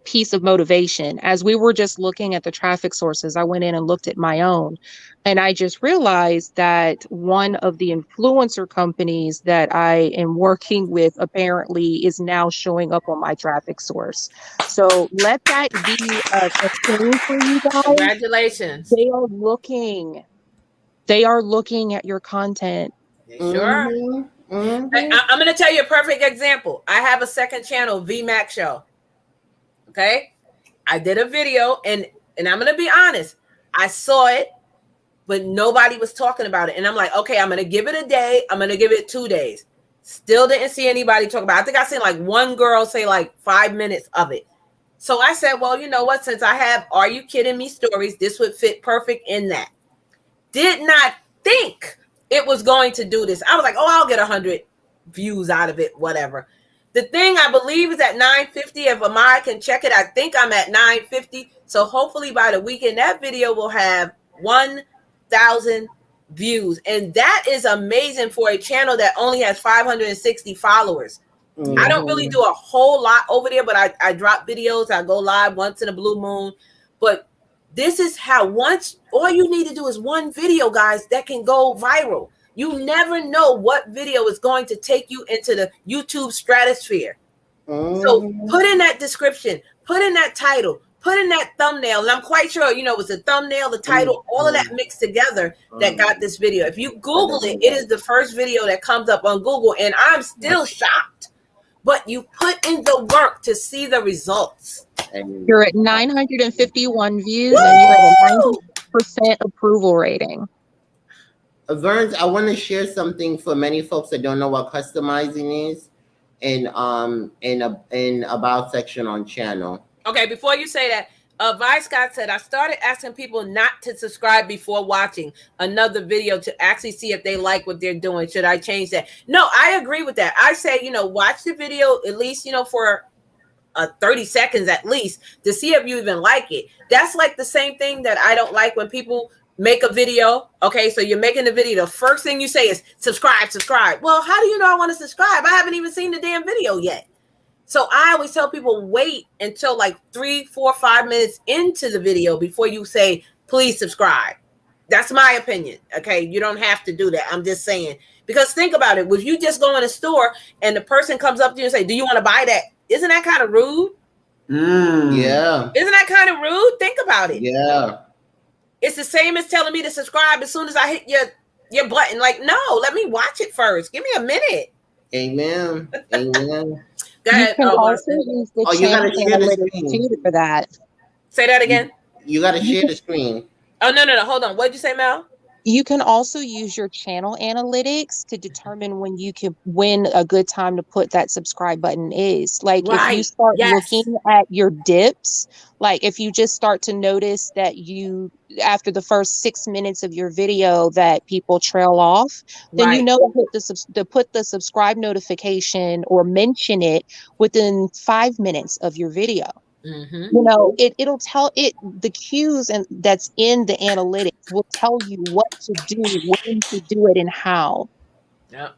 Speaker 4: piece of motivation, as we were just looking at the traffic sources, I went in and looked at my own, and I just realized that one of the influencer companies that I am working with apparently is now showing up on my traffic source. So let that be a thing for you guys.
Speaker 1: Congratulations.
Speaker 4: They are looking at your content.
Speaker 1: Sure. I'm going to tell you a perfect example. I have a second channel, VMAX Show. Okay. I did a video, and I'm going to be honest. I saw it, but nobody was talking about it. And I'm like, okay, I'm going to give it a day. I'm going to give it 2 days. Still didn't see anybody talk about it. I think I seen like one girl say like 5 minutes of it. So I said, well, you know what? Since I have Are You Kidding Me stories, this would fit perfect in that. Did not think it was going to do this. I was like, oh, I'll get 100 views out of it, whatever. The thing I believe is at 950. If Amara can check it, I think I'm at 950. So hopefully by the weekend, that video will have 1,000 views. And that is amazing for a channel that only has 560 followers. I don't really do a whole lot over there, but I drop videos. I go live once in a blue moon. But this is how all you need to do is one video, guys, that can go viral. You never know what video is going to take you into the YouTube stratosphere. So put in that description, put in that title, put in that thumbnail. And I'm quite sure, it was the thumbnail, the title, all of that mixed together that got this video. If you Google it, it is the first video that comes up on Google. And I'm still shocked. But you put in the work to see the results.
Speaker 4: You're at 951 views. Woo! And you're at a 90% approval rating.
Speaker 2: Verns, I want to share something for many folks that don't know what customizing is in about section on channel.
Speaker 1: Okay, before you say that, Vi Scott said, I started asking people not to subscribe before watching another video to actually see if they like what they're doing. Should I change that? No, I agree with that. I say, watch the video at least, for 30 seconds at least to see if you even like it. That's like the same thing that I don't like when people make a video. Okay, so you're making the video. The first thing you say is subscribe. Well, how do you know I want to subscribe? I haven't even seen the damn video yet. So I always tell people wait until like 3, 4, 5 minutes into the video before you say, please subscribe. That's my opinion. Okay, you don't have to do that. I'm just saying, because think about it. If you just go in a store and the person comes up to you and say, do you want to buy that? Isn't that kind of rude?
Speaker 2: Yeah.
Speaker 1: Isn't that kind of rude? Think about it.
Speaker 2: Yeah.
Speaker 1: It's the same as telling me to subscribe as soon as I hit your button. Like, no, let me watch it first. Give me a minute.
Speaker 2: Amen. Amen.
Speaker 1: Go ahead.
Speaker 4: You can also use the channel analytics for that.
Speaker 1: Say that again.
Speaker 2: You got to share the screen.
Speaker 1: Oh, no. Hold on. What did you say, Mel?
Speaker 4: You can also use your channel analytics to determine when a good time to put that subscribe button is. Like if you
Speaker 1: Right.
Speaker 4: start
Speaker 1: Yes.
Speaker 4: looking at your dips, like if you just start to notice that after the first 6 minutes of your video that people trail off, then you
Speaker 1: Right.
Speaker 4: know to put the subscribe notification or mention it within 5 minutes of your video.
Speaker 1: Mm-hmm.
Speaker 4: You know, it'll tell it the cues and that's in the analytics will tell you what to do, when to do it, and how.
Speaker 1: Yeah.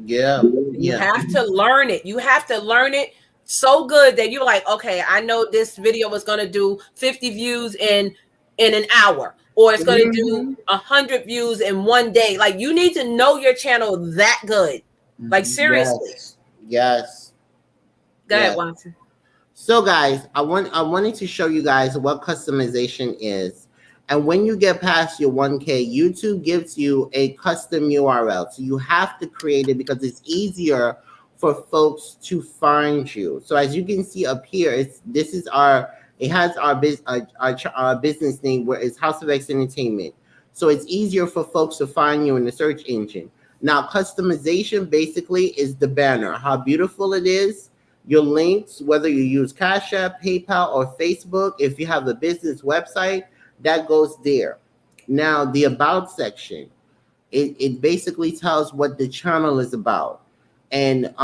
Speaker 2: Yeah,
Speaker 1: You
Speaker 2: yeah.
Speaker 1: have to learn it. You have to learn it so good that you're like, okay, I know this video was going to do 50 views in an hour, or it's going to do 100 views in one day. Like, you need to know your channel that good. Like, seriously.
Speaker 2: Yes.
Speaker 1: Go ahead,
Speaker 2: Yes.
Speaker 1: Watson.
Speaker 2: So guys, I wanted to show you guys what customization is. And when you get past your 1K, YouTube gives you a custom URL. So you have to create it because it's easier for folks to find you. So as you can see up here, it has our business name where it's House of X Entertainment. So it's easier for folks to find you in the search engine. Now, customization basically is the banner, how beautiful it is. Your links, whether you use Cash App, PayPal, or Facebook, if you have a business website, that goes there. Now, the About section, it basically tells what the channel is about and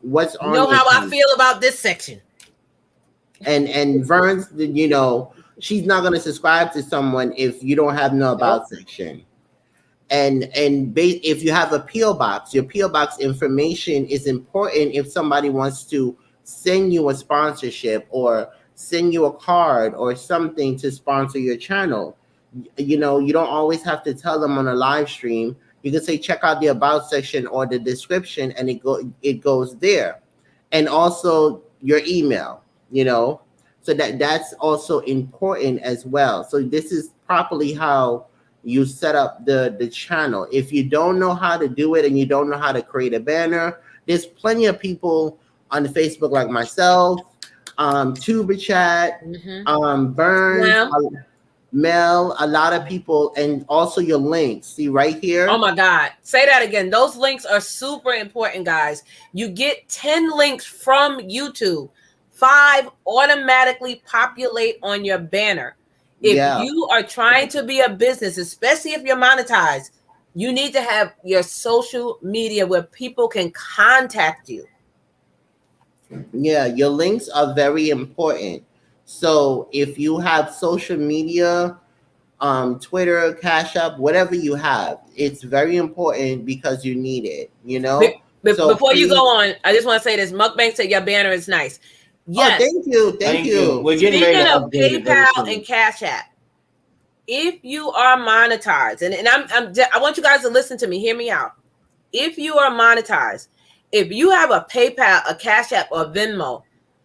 Speaker 2: what's on.
Speaker 1: You know how I feel about this section.
Speaker 2: And Vern's, you know, she's not going to subscribe to someone if you don't have no About section. And if you have a P.O. box, your P.O. box information is important if somebody wants to send you a sponsorship or send you a card or something to sponsor your channel. You know, you don't always have to tell them on a live stream. You can say, check out the About section or the description, and it goes there. And also your email, you know, so that's also important as well. So this is properly how you set up the channel. If you don't know how to do it and you don't know how to create a banner, there's plenty of people on Facebook like myself, Tuber Chat, Burns, Mel, a lot of people, and also your links. See right here?
Speaker 1: Oh my God. Say that again. Those links are super important, guys. You get 10 links from YouTube. 5 automatically populate on your banner. If you are trying to be a business, especially if you're monetized, you need to have your social media where people can contact you.
Speaker 2: Yeah, your links are very important. So if you have social media, Twitter, Cash App, whatever you have, it's very important because you need it, you know?
Speaker 1: Before you go on, I just want to say this. Mukbang said your banner is nice. Yes.
Speaker 2: Oh, thank you.
Speaker 3: We're getting
Speaker 1: Speaking
Speaker 3: ready to
Speaker 1: of PayPal and Cash App, if you are monetized, and I want you guys to listen to me, hear me out. If you are monetized, if you have a PayPal, a Cash App, or Venmo,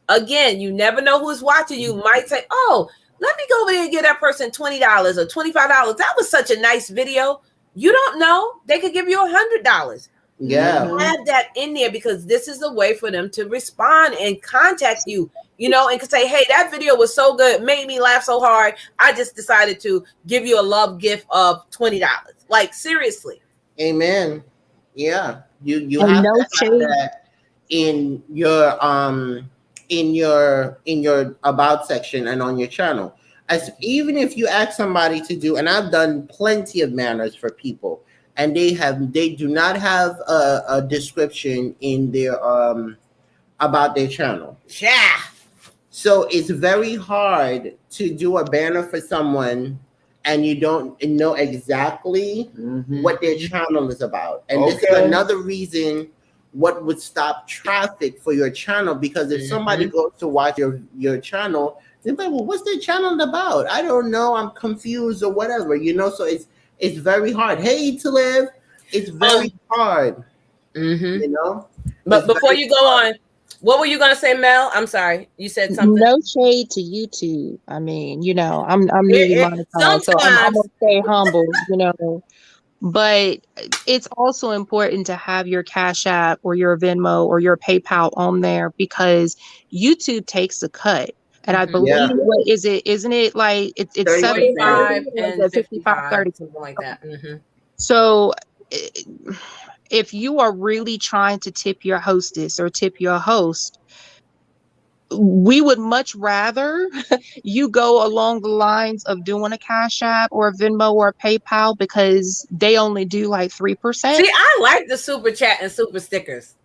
Speaker 1: again, you never know who's watching. You might say, oh, let me go over there and give that person $20 or $25. That was such a nice video. You don't know. They could give you $100.
Speaker 2: Yeah.
Speaker 1: Have that in there because this is a way for them to respond and contact you, you know, and can say, hey, that video was so good, made me laugh so hard. I just decided to give you a love gift of $20. Like, seriously.
Speaker 2: Amen. Yeah. You have to have that in your About section and on your channel. Even if you ask somebody to do, and I've done plenty of banners for people, and they do not have a description in their about their channel.
Speaker 1: Yeah.
Speaker 2: So it's very hard to do a banner for someone and you don't know exactly what their channel is about. And this is another reason what would stop traffic for your channel, because if somebody goes to watch your channel, they're like, well, what's their channel about? I don't know. I'm confused or whatever, you know? So it's very hard. Hey, to live, it's very hard, you know?
Speaker 1: But before you go on, what were you going to say, Mel? I'm sorry. You said something.
Speaker 4: No shade to YouTube. I mean, you know, I'm newly monetized, so I'm going to stay humble, you know. But it's also important to have your Cash App or your Venmo or your PayPal on there because YouTube takes a cut. And I believe, what is it? Isn't it like it's
Speaker 1: 45
Speaker 4: 70
Speaker 1: and
Speaker 4: 55, 30,
Speaker 1: something like that.
Speaker 4: So if you are really trying to tip your hostess or tip your host, we would much rather you go along the lines of doing a Cash App or a Venmo or a PayPal, because they only do like 3%.
Speaker 1: See, I like the super chat and super stickers.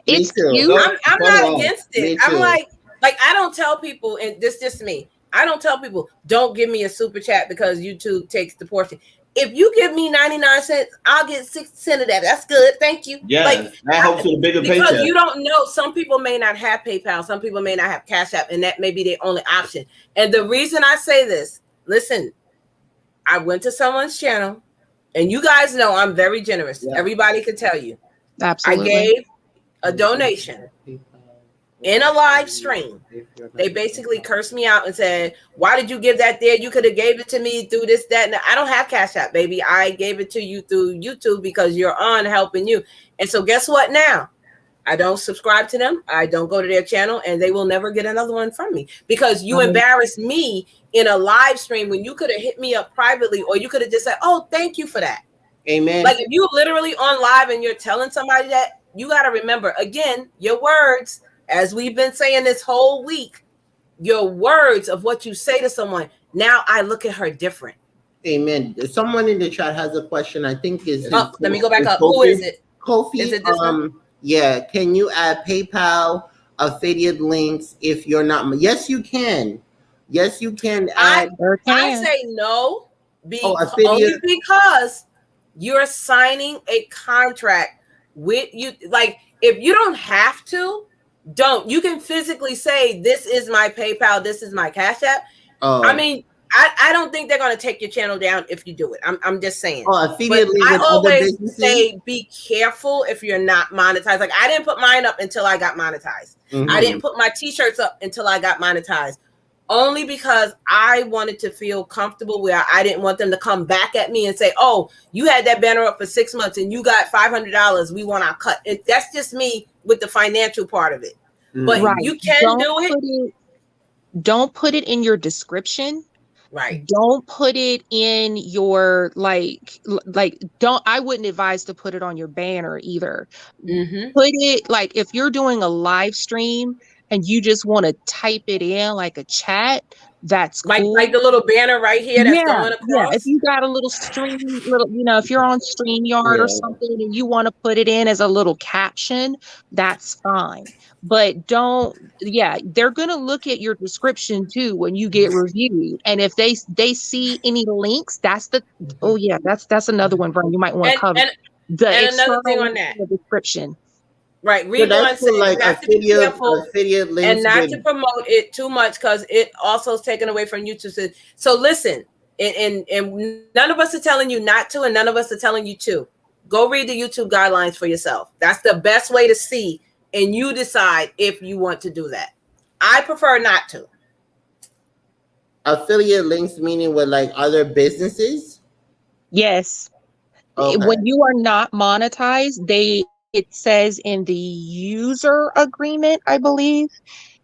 Speaker 4: It's
Speaker 2: Me too.
Speaker 4: cute.
Speaker 1: I'm not against it.
Speaker 2: Me
Speaker 1: I'm
Speaker 2: too.
Speaker 1: like I don't tell people, and this just me. I don't tell people, don't give me a super chat because YouTube takes the portion. If you give me 99 cents, I'll get 6 cents of that. That's good. Thank you.
Speaker 3: Yeah,
Speaker 1: like,
Speaker 3: that helps with a bigger
Speaker 1: because
Speaker 3: paycheck.
Speaker 1: you don't know. Some people may not have PayPal. Some people may not have Cash App, and that may be their only option. And the reason I say this, listen, I went to someone's channel, and you guys know I'm very generous. Yeah. Everybody can tell you.
Speaker 4: Absolutely.
Speaker 1: I gave a donation in a live stream. They basically cursed me out and said, why did you give that there? You could have gave it to me through this, that, and I don't have Cash App, baby. I gave it to you through YouTube because you're on helping you. And so guess what now? I don't subscribe to them. I don't go to their channel, and they will never get another one from me because you embarrassed me in a live stream when you could have hit me up privately, or you could have just said, oh, thank you for that.
Speaker 2: Amen.
Speaker 1: Like if you literally on live and you're telling somebody that, you got to remember, again, your words, as we've been saying this whole week, your words of what you say to someone. Now I look at her different.
Speaker 2: Amen. Someone in the chat has a question. I think is.
Speaker 1: Let me go back up. Who is it?
Speaker 2: Kofi.
Speaker 1: Is it this one?
Speaker 2: Yeah. Can you add PayPal affiliate links if you're not? Yes, you can. Yes, you can add.
Speaker 1: I say no. Only because you're signing a contract with you. Like if you don't have to. Don't. You can physically say, this is my PayPal, this is my Cash App. I mean, I don't think they're going to take your channel down if you do it. I'm just saying.
Speaker 2: Affiliate link
Speaker 1: I
Speaker 2: with
Speaker 1: always
Speaker 2: other
Speaker 1: say be careful if you're not monetized. Like I didn't put mine up until I got monetized. I didn't put my t-shirts up until I got monetized. Only because I wanted to feel comfortable where I didn't want them to come back at me and say, oh, you had that banner up for 6 months and you got $500. We want our cut. That's just me with the financial part of it. But you can do it.
Speaker 4: Don't put it in your description.
Speaker 1: Right.
Speaker 4: Don't put it in your I wouldn't advise to put it on your banner either. Put it like if you're doing a live stream and you just want to type it in like a chat, that's cool.
Speaker 1: Like the little banner right here that's going across.
Speaker 4: Yeah, if you got a little if you're on Streamyard or something and you want to put it in as a little caption, that's fine. But they're going to look at your description too when you get reviewed. And if they see any links, that's another one, Brian, you might want to cover.
Speaker 1: And another thing on that.
Speaker 4: The description.
Speaker 1: Right, read on
Speaker 2: like affiliate links
Speaker 1: and not to promote it too much because it also is taken away from YouTube. So listen, and none of us are telling you not to, and none of us are telling you to. Go read the YouTube guidelines for yourself. That's the best way to see, and you decide if you want to do that. I prefer not to.
Speaker 2: Affiliate links meaning with like other businesses?
Speaker 4: Yes. Okay. When you are not monetized, it says in the user agreement, I believe,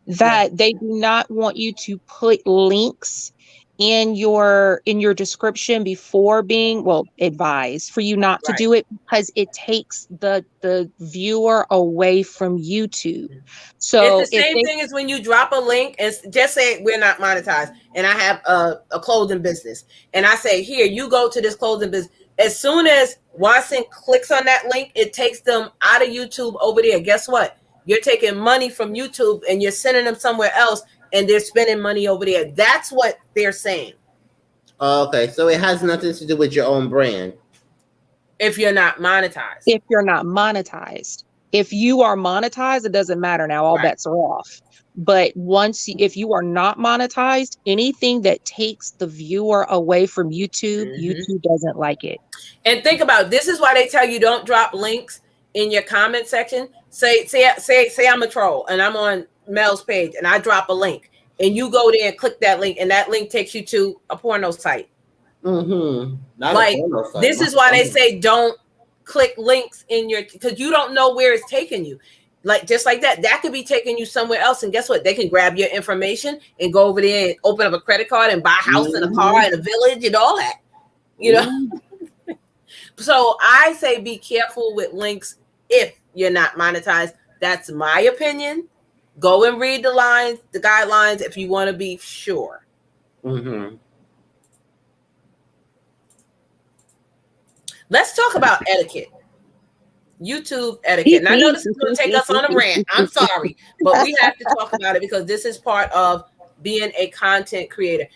Speaker 4: that they do not want you to put links in your description before being advised for you not to do it, because it takes the viewer away from YouTube. So
Speaker 1: it's the same thing as when you drop a link and just say we're not monetized, and I have a clothing business, and I say here you go to this clothing business. As soon as Watson clicks on that link, it takes them out of YouTube over there. Guess what? You're taking money from YouTube and you're sending them somewhere else, and they're spending money over there. That's what they're saying.
Speaker 2: Okay, so it has nothing to do with your own brand.
Speaker 1: If you're not monetized.
Speaker 4: If you're not monetized. If you are monetized, it doesn't matter now. All bets are off. But if you are not monetized, anything that takes the viewer away from YouTube, YouTube doesn't like it.
Speaker 1: And think about it. This is why they tell you don't drop links in your comment section. Say I'm a troll and I'm on Mel's page and I drop a link and you go there and click that link and that link takes you to a porno site. This is why they say don't click links in your, because you don't know where it's taking you. Like just like that, that could be taking you somewhere else. And guess what? They can grab your information and go over there and open up a credit card and buy a house and a car and a village and all that. You know? So I say be careful with links if you're not monetized. That's my opinion. Go and read the guidelines if you want to be sure. Let's talk about etiquette. YouTube etiquette. And I know this is going to take us on a rant. I'm sorry, but we have to talk about it because this is part of being a content creator.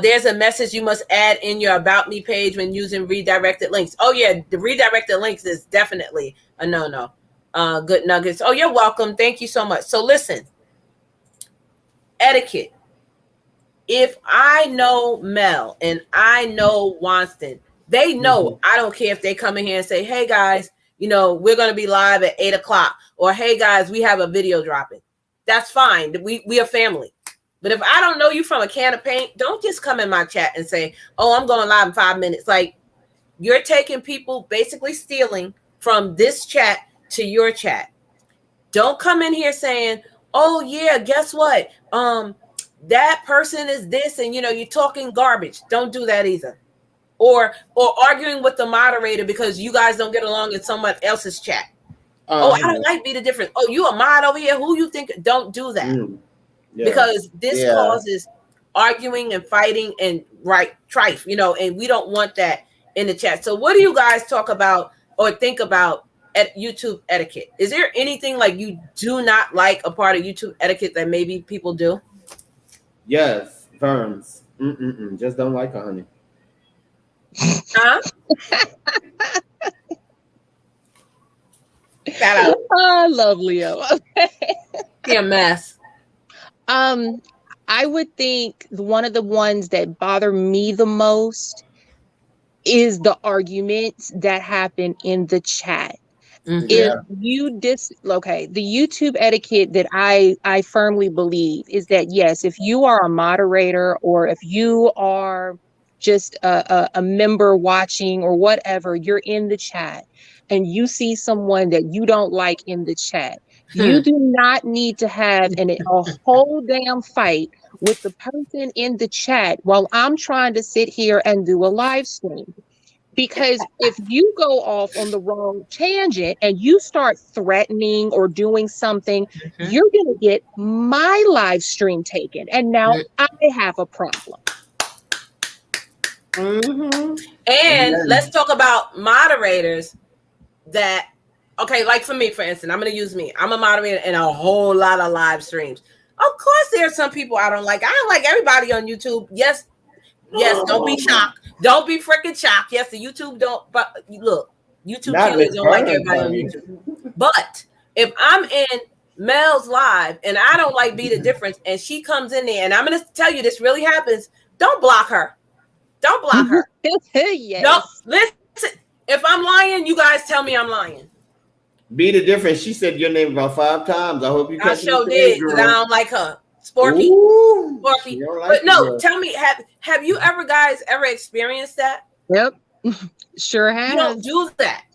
Speaker 1: There's a message you must add in your About Me page when using redirected links. Oh, yeah, the redirected links is definitely a no-no. Good nuggets. Oh, you're welcome. Thank you so much. So listen, etiquette. If I know Mel and I know Wanston, they know I don't care if they come in here and say, hey, guys, you know, we're going to be live at 8 o'clock. Or, hey, guys, we have a video dropping. That's fine. We are family. But if I don't know you from a can of paint, don't just come in my chat and say, oh, I'm going live in 5 minutes. Like, you're taking people, basically stealing from this chat to your chat. Don't come in here saying, oh, yeah, guess what? That person is this, and, you know, you're talking garbage. Don't do that either. Or arguing with the moderator because you guys don't get along in someone else's chat. Oh, I don't like Be the Difference. Oh, you a mod over here? Who you think? Don't do that. Because this causes arguing and fighting and strife, you know, and we don't want that in the chat. So what do you guys talk about or think about at YouTube etiquette? Is there anything like you do not like a part of YouTube etiquette that maybe people do?
Speaker 3: Yes, Verms. Just don't like her, honey.
Speaker 1: Huh? Shout out.
Speaker 4: I love Leo.
Speaker 1: Be a mess.
Speaker 4: I would think one of the ones that bother me the most is the arguments that happen in the chat. If you the YouTube etiquette that I firmly believe is that, yes, if you are a moderator or if you are just a member watching or whatever, you're in the chat and you see someone that you don't like in the chat, you do not need to have a whole damn fight with the person in the chat while I'm trying to sit here and do a live stream. Because if you go off on the wrong tangent and you start threatening or doing something, you're going to get my live stream taken. And now I have a problem.
Speaker 1: And let's talk about moderators that, okay, like for me, for instance, I'm going to use me. I'm a moderator in a whole lot of live streams. Of course, there are some people I don't like. I don't like everybody on YouTube. Yes, don't be shocked. Don't be freaking shocked. Yes, the YouTube don't, but look, YouTube killers don't like everybody on YouTube. But if I'm in Mel's live and I don't like Be the Difference and she comes in there and I'm going to tell you this really happens, don't block her. Don't block her.
Speaker 4: Yes.
Speaker 1: Don't listen. If I'm lying, you guys tell me I'm lying.
Speaker 3: Be the Difference. She said your name about 5 times. I hope you catch it.
Speaker 1: I sure did because I don't like her. Sporky. Sporky. But no, tell me, have you guys ever experienced that?
Speaker 4: Yep. Sure have.
Speaker 1: You don't do that.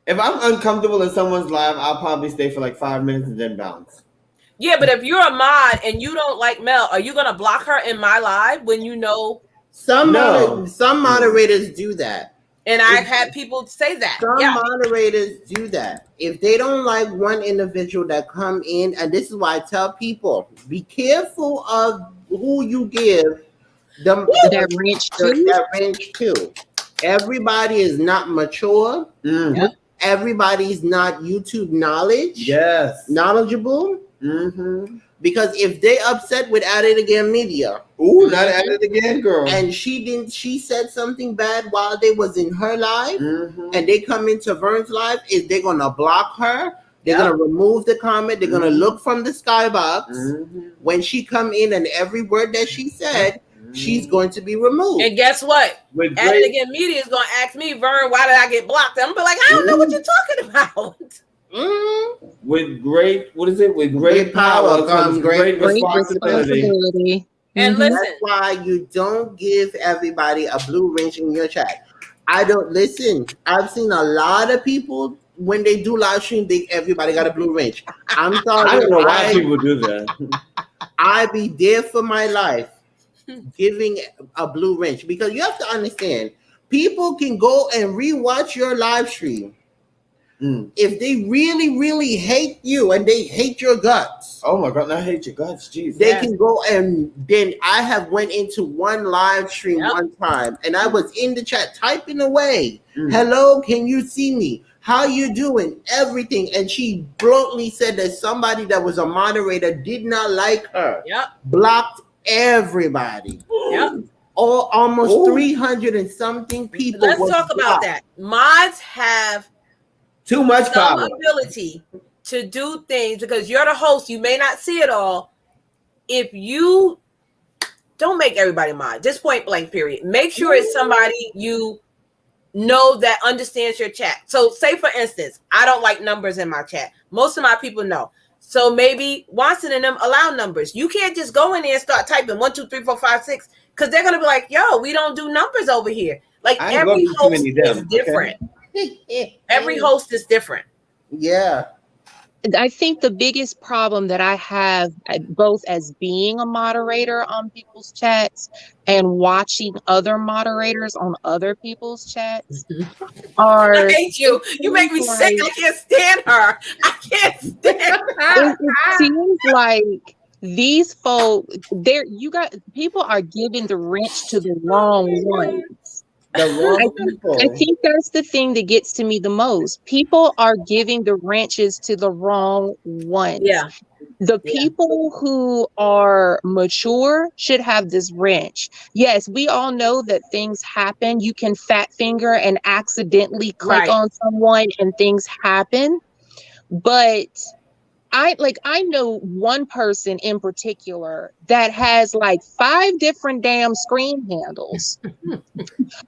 Speaker 3: If I'm uncomfortable in someone's live, I'll probably stay for like 5 minutes and then bounce.
Speaker 1: Yeah, but if you're a mod and you don't like Mel, are you gonna block her in my live when you know?
Speaker 2: Some moderators do that.
Speaker 1: And I've had people say that.
Speaker 2: Some moderators do that. If they don't like one individual that come in, and this is why I tell people, be careful of who you give them that range to. Everybody is not mature. Everybody's not YouTube knowledgeable. Because if they upset with At It Again Media,
Speaker 3: not At It Again, girl,
Speaker 2: and she said something bad while they was in her live, and they come into Vern's live, is they're gonna block her? They're gonna remove the comment. They're gonna look from the skybox when she come in, and every word that she said, she's going to be removed.
Speaker 1: And guess what? At It Again Media is gonna ask me, Vern, why did I get blocked? I'm gonna be like, I don't know what you're talking about.
Speaker 3: With great power comes great responsibility.
Speaker 1: And listen,
Speaker 2: that's why you don't give everybody a blue ring in your chat. I don't listen. I've seen a lot of people when they do live stream, everybody got a blue wrench. I'm sorry.
Speaker 3: I don't know why people do that.
Speaker 2: I be there for my life giving a blue wrench, because you have to understand, people can go and rewatch your live stream. If they really, really hate you and they hate your guts.
Speaker 3: Oh my God, I hate your guts, jeez.
Speaker 2: They can go, and then I have went into one live stream one time, and I was in the chat typing away. Hello, can you see me? How you doing? Everything. And she bluntly said that somebody that was a moderator did not like her. Blocked everybody. Almost 300 and something people.
Speaker 1: Let's talk about that. Mods have
Speaker 3: too much power,
Speaker 1: ability to do things, because you're the host. You may not see it all. If you don't make everybody mod, just point blank, period. Make sure it's somebody you know that understands your chat. So say, for instance, I don't like numbers in my chat. Most of my people know. So maybe Watson and them allow numbers. You can't just go in there and start typing 1, 2, 3, 4, 5, 6, because they're going to be like, yo, we don't do numbers over here. Like, every host is different. Every host is different.
Speaker 2: Yeah.
Speaker 4: I think the biggest problem that I have, both as being a moderator on people's chats and watching other moderators on other people's chats, are...
Speaker 1: I hate you. You make me sick. I can't stand her. I can't stand her.
Speaker 4: It seems like these folk, people are giving the wrench to the wrong ones. I think that's the thing that gets to me the most. People are giving the wrenches to the wrong ones.
Speaker 1: Yeah.
Speaker 4: The people who are mature should have this wrench. Yes, we all know that things happen. You can fat finger and accidentally click on someone and things happen. But I know one person in particular that has like 5 different damn screen handles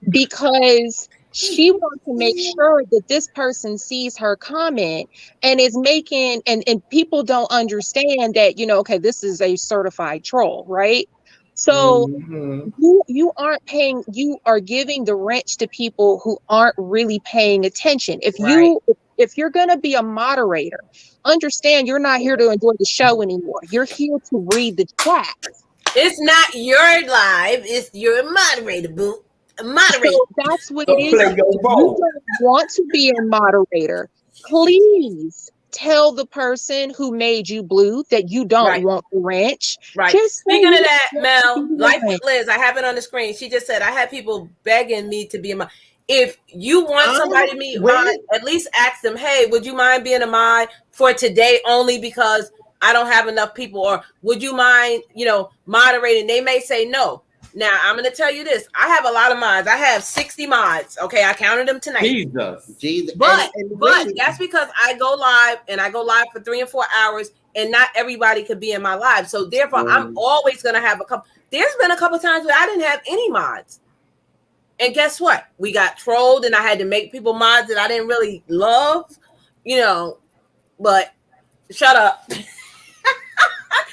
Speaker 4: because she wants to make sure that this person sees her comment and is making, and people don't understand that, okay, this is a certified troll, right? So you aren't paying, you are giving the wrench to people who aren't really paying attention. If you're going to be a moderator, understand you're not here to enjoy the show anymore. You're here to read the chat.
Speaker 1: It's not your live. It's your moderator, boo. Moderator.
Speaker 4: So that's what it is. If you don't want to be a moderator, please tell the person who made you blue that you don't want the wrench.
Speaker 1: Speaking of that, Mel, Life with Liz, I have it on the screen. She just said, I had people begging me to be a mod. If you want somebody to be mod, at least ask them, hey, would you mind being a mod for today only because I don't have enough people? Or would you mind, moderating? They may say no. Now, I'm going to tell you this. I have a lot of mods. I have 60 mods. Okay, I counted them tonight.
Speaker 3: Jesus.
Speaker 1: But that's because I go live, and I go live for 3 and 4 hours, and not everybody could be in my live. So therefore, I'm always going to have a couple. There's been a couple times where I didn't have any mods. And guess what? We got trolled, and I had to make people mods that I didn't really love, but shut up.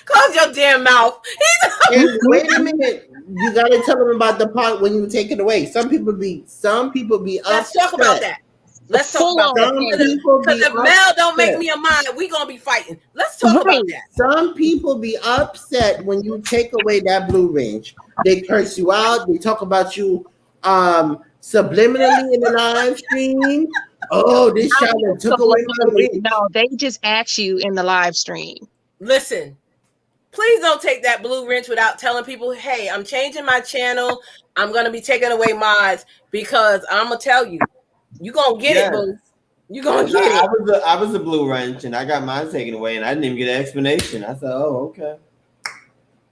Speaker 1: Close your damn mouth.
Speaker 2: Wait a minute. You got to tell them about the part when you take it away. Some people be
Speaker 1: Let's talk about that. Let's talk about that. Because if Mel don't make me a mod, we're going to be fighting. Let's talk about that.
Speaker 2: Some people be upset when you take away that blue wrench. They curse you out. They talk about you subliminally in the live stream. Oh, this child took away my wrench.
Speaker 4: No, they just ask you in the live stream.
Speaker 1: Listen, please don't take that blue wrench without telling people, hey, I'm changing my channel. I'm going to be taking away mods, because I'm going to tell you, you're going to get it, boo. You're going to get it.
Speaker 3: I was a blue wrench, and I got mine taken away, and I didn't even get an explanation. I said, oh, okay.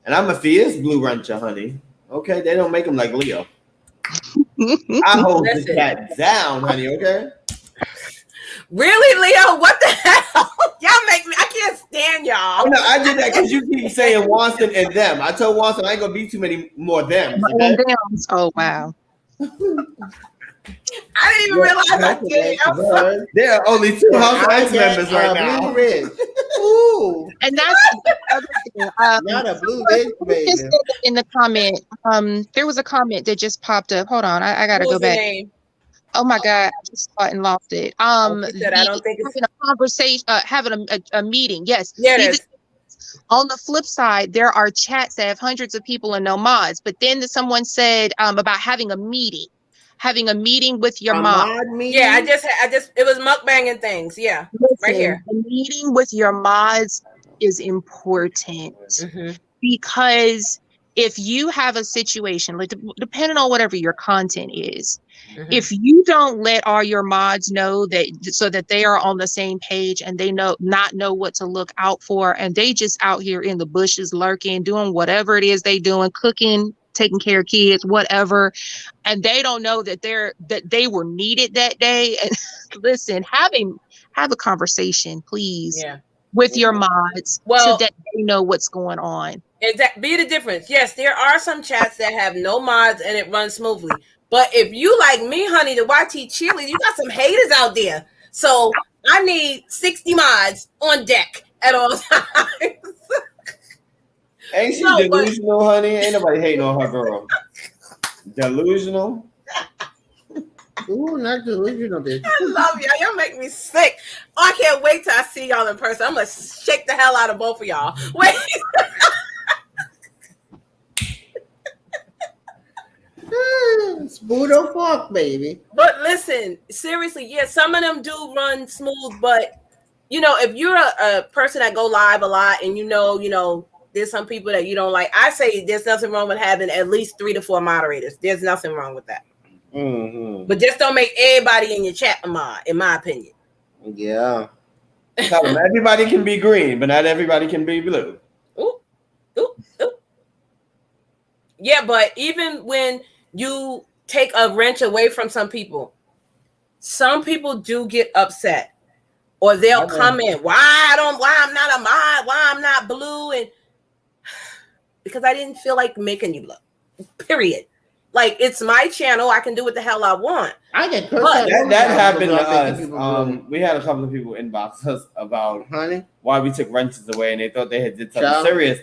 Speaker 3: And I'm a fierce blue wrencher, honey. Okay, they don't make them like Leo. I hold the cat down, honey, okay?
Speaker 1: Really, Leo? What the hell? Y'all make me, I can't stand y'all.
Speaker 3: No, I did that because you keep saying Watson and them. I told Watson I ain't going to be too many more them. Okay?
Speaker 4: Oh, wow.
Speaker 1: I didn't even realize I did. I'm sorry.
Speaker 3: There are only 2 House X members right now.
Speaker 2: Ooh.
Speaker 4: And that's the other thing.
Speaker 2: Not a blue wrench, baby.
Speaker 4: In the comment, there was a comment that just popped up. Hold on, I gotta go back. Oh my God, I just saw it and lost it.
Speaker 1: She said, I don't think it's
Speaker 4: having a conversation, having a meeting. Yes.
Speaker 1: yeah,
Speaker 4: See,
Speaker 1: it is.
Speaker 4: on the flip side, there are chats that have hundreds of people and no mods. But then someone said about having a meeting with your
Speaker 2: A
Speaker 4: mod.
Speaker 2: mod meeting?
Speaker 1: Yeah, I just it was mukbanging things. Yeah,
Speaker 4: Listen,
Speaker 1: right here.
Speaker 4: the meeting with your mods is important because if you have a situation, like depending on whatever your content is, if you don't let all your mods know that so that they are on the same page and they know what to look out for, and they just out here in the bushes lurking, doing whatever it is they doing, cooking, taking care of kids, whatever, and they don't know that they were needed that day. And listen, have a conversation, please, with your mods so that they know what's going on.
Speaker 1: Exactly. Be the difference. Yes, there are some chats that have no mods and it runs smoothly. But if you like me, honey, the YT cheerleader, you got some haters out there. So I need 60 mods on deck at all times.
Speaker 3: Ain't she delusional, honey? Ain't nobody hating on her, girl. Delusional?
Speaker 2: Ooh, not delusional, bitch.
Speaker 1: I love y'all. Y'all make me sick. Oh, I can't wait till I see y'all in person. I'm going to shake the hell out of both of y'all. Wait.
Speaker 2: Spoon or fork, baby.
Speaker 1: But listen, seriously, yeah, some of them do run smooth, but you know, if you're a person that go live a lot and you know, there's some people that you don't like, I say there's nothing wrong with having at least 3 to 4 moderators. There's nothing wrong with that. But just don't make everybody in your chat a mod, in my opinion.
Speaker 2: Yeah.
Speaker 3: Everybody can be green, but not everybody can be blue.
Speaker 1: Ooh. Yeah, but even when you take a wrench away from some people do get upset, or they'll come in. Why I'm not a mod? Why I'm not blue? And because I didn't feel like making you blue. Period. Like, it's my channel. I can do what the hell I want.
Speaker 2: I get
Speaker 3: that happened to us. We had a couple of people inbox us about why we took wrenches away, and they thought they had did something serious.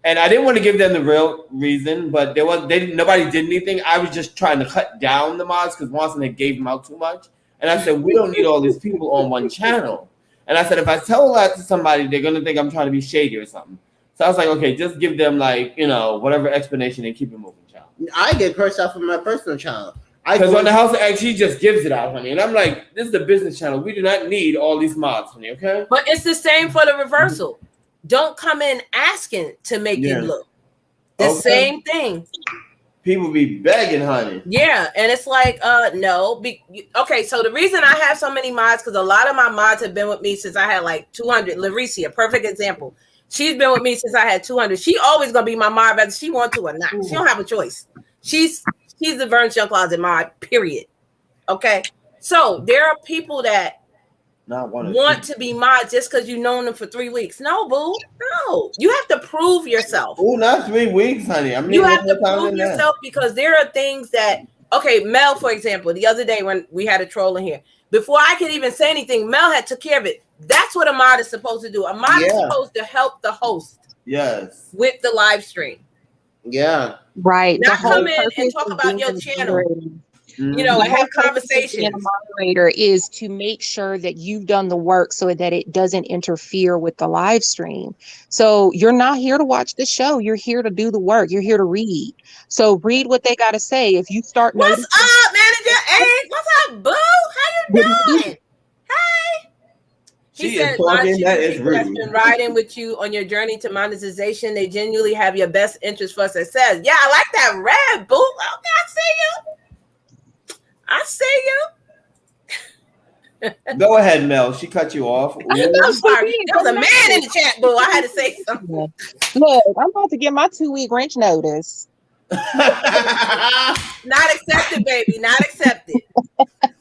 Speaker 3: And I didn't want to give them the real reason, but nobody did anything. I was just trying to cut down the mods because Watson had gave them out too much. And I said, we don't need all these people on one channel. And I said, if I tell that to somebody, they're gonna think I'm trying to be shady or something. So I was like, okay, just give them whatever explanation and keep it moving, child.
Speaker 2: I get cursed out from my personal channel.
Speaker 3: Because on the House of X, she just gives it out, honey. And I'm like, this is the business channel. We do not need all these mods, honey, okay?
Speaker 1: But it's the same for the reversal. Don't come in asking to make it look. The same thing.
Speaker 3: People be begging, honey.
Speaker 1: Yeah, and it's like, no. Okay, so the reason I have so many mods, because a lot of my mods have been with me since I had like 200. Laricia, perfect example. She's been with me since I had 200. She always gonna be my mod, whether she want to or not. She don't have a choice. She's the Vern's Young Closet mod, period. Okay, so there are people that want to be mods just because you've known them for 3 weeks. No, boo. No. You have to prove yourself.
Speaker 3: Oh, not 3 weeks, honey. I mean,
Speaker 1: you have to prove yourself because there are things that, okay, Mel, for example, the other day when we had a troll in here, before I could even say anything, Mel had took care of it. That's what a mod is supposed to do. A mod is supposed to help the host with the live stream.
Speaker 2: Yeah.
Speaker 4: Right.
Speaker 1: Not come in and talk about your channel. You know, and have conversations.
Speaker 4: A moderator is to make sure that you've done the work so that it doesn't interfere with the live stream. So you're not here to watch the show. You're here to do the work. You're here to read. So read what they got to say. If you start
Speaker 1: noticing, what's up, Manager Egg? What's up, boo? How you doing? Hey.
Speaker 3: She said, talking, that is rude.
Speaker 1: Has been riding with you on your journey to monetization. They genuinely have your best interest for success. Yeah, I like that red, boo. Okay, I see you. I see you.
Speaker 3: Go ahead, Mel. She cut you off.
Speaker 1: I'm sorry. There was a man in the chat, boo. I had to say something.
Speaker 4: Look, I'm about to get my 2-week wrench notice.
Speaker 1: Not accepted, baby. Not accepted.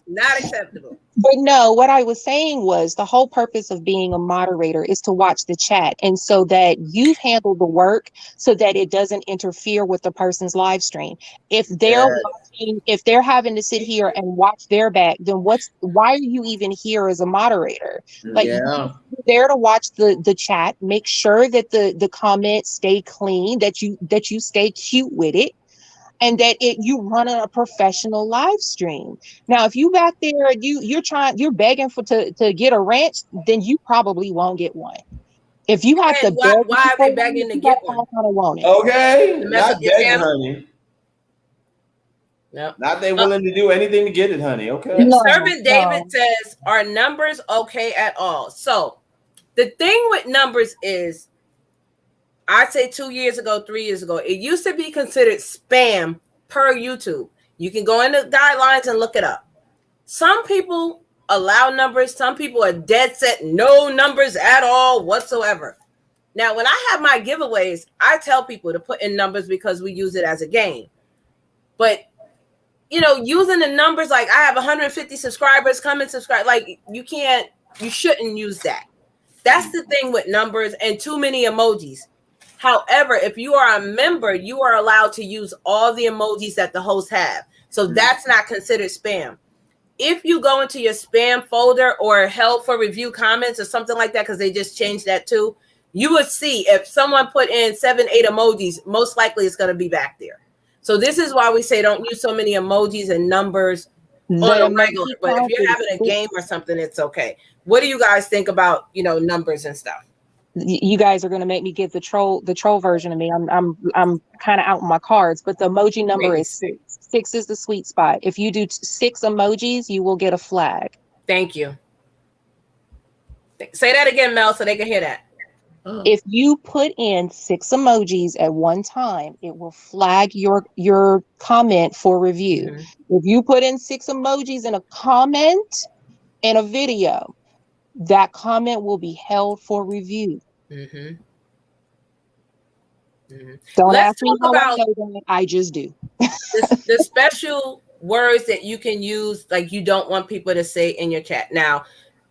Speaker 1: Not acceptable.
Speaker 4: But no, what I was saying was the whole purpose of being a moderator is to watch the chat, and so that you've handled the work so that it doesn't interfere with the person's live stream. If they're watching, if they're having to sit here and watch their back, then why are you even here as a moderator? Like, you're there to watch the chat, make sure that the comments stay clean, that you stay cute with it. and that you run a professional live stream. Now, if you back there, you're begging to get a ranch, then you probably won't get one. If you have to
Speaker 1: And
Speaker 4: beg
Speaker 1: why are
Speaker 4: for
Speaker 1: they
Speaker 4: one,
Speaker 1: begging to
Speaker 4: you
Speaker 1: get
Speaker 4: gotta
Speaker 1: one?
Speaker 4: kinda want it.
Speaker 3: Okay,
Speaker 1: To mess up
Speaker 3: not
Speaker 1: your
Speaker 3: begging,
Speaker 1: channel?
Speaker 3: honey.
Speaker 1: No.
Speaker 3: Not they willing to do anything to get it, honey. Okay.
Speaker 4: No,
Speaker 1: Servant David
Speaker 4: no.
Speaker 1: says, are numbers okay at all? So the thing with numbers is, I'd say 2 years ago, 3 years ago, it used to be considered spam per YouTube. You can go into guidelines and look it up. Some people allow numbers. Some people are dead set, no numbers at all whatsoever. Now, when I have my giveaways, I tell people to put in numbers because we use it as a game. But, you know, using the numbers, like I have 150 subscribers, come and subscribe. Like you shouldn't use that. That's the thing with numbers and too many emojis. However, if you are a member, you are allowed to use all the emojis that the hosts have. So that's not considered spam. If you go into your spam folder or held for review comments or something like that, because they just changed that too, you would see if someone put in 7, 8 emojis, most likely it's going to be back there. So this is why we say don't use so many emojis and numbers on a regular. But if you're having a game or something, it's okay. What do you guys think about, you know, numbers and stuff?
Speaker 4: You guys are going to make me get the troll version of me. I'm kind of out in my cards, but the emoji number is 6. 6 is the sweet spot. If you do 6 emojis, you will get a flag.
Speaker 1: Thank you. Say that again, Mel, so they can hear that.
Speaker 4: If you put in 6 emojis at one time, it will flag your comment for review. Mm-hmm. If you put in 6 emojis in a comment in a video, that comment will be held for review.
Speaker 1: Mm-hmm. Mm-hmm.
Speaker 4: Don't ask me how I know that. I just do.
Speaker 1: the special words that you can use, like you don't want people to say in your chat. Now,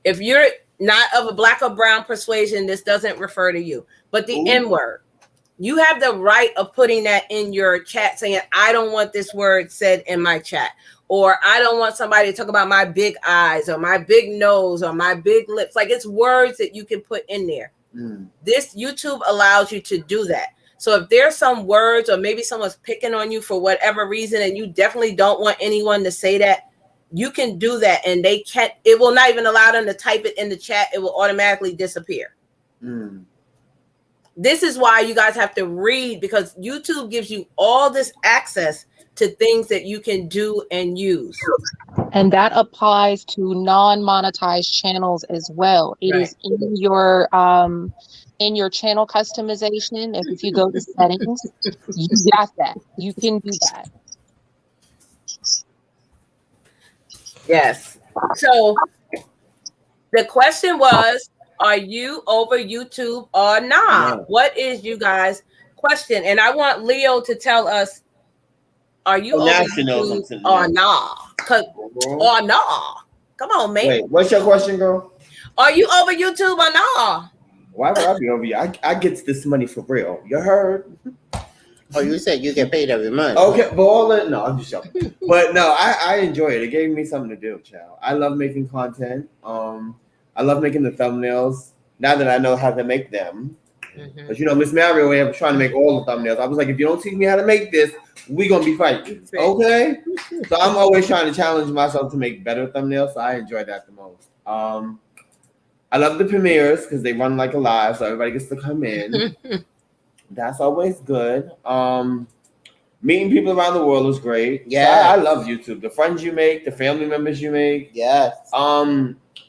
Speaker 1: if you're not of a black or brown persuasion, this doesn't refer to you. But the N word, you have the right of putting that in your chat, saying, I don't want this word said in my chat. Or I don't want somebody to talk about my big eyes or my big nose or my big lips. Like it's words that you can put in there. This YouTube allows you to do that. So if there's some words or maybe someone's picking on you for whatever reason and you definitely don't want anyone to say that, you can do that and they can't, it will not even allow them to type it in the chat. It will automatically disappear. This is why you guys have to read, because YouTube gives you all this access to things that you can do and use.
Speaker 4: And that applies to non-monetized channels as well. It is in your channel customization. If you go to settings, you got that. You can do that.
Speaker 1: Yes. So the question was, are you over YouTube or not? What is you guys' question? And I want Leo to tell us, are you over YouTube or not? Or not? Come on, man.
Speaker 3: Wait, what's your question, girl?
Speaker 1: Are you over YouTube or not?
Speaker 3: Why would I be over you? I get this money for real. You heard?
Speaker 2: Oh, you said you get paid every month.
Speaker 3: Okay, but no, I'm just joking. But no, I enjoy it. It gave me something to do, child. I love making content. I love making the thumbnails. Now that I know how to make them. But you know, Miss Mario way of trying to make all the thumbnails. I was like, if you don't teach me how to make this, we're gonna be fighting. Okay? So I'm always trying to challenge myself to make better thumbnails. So I enjoy that the most. I love the premieres because they run like a live, so everybody gets to come in. That's always good. Meeting people around the world is great. Yeah, so I love YouTube. The friends you make, the family members you make.
Speaker 2: Yes.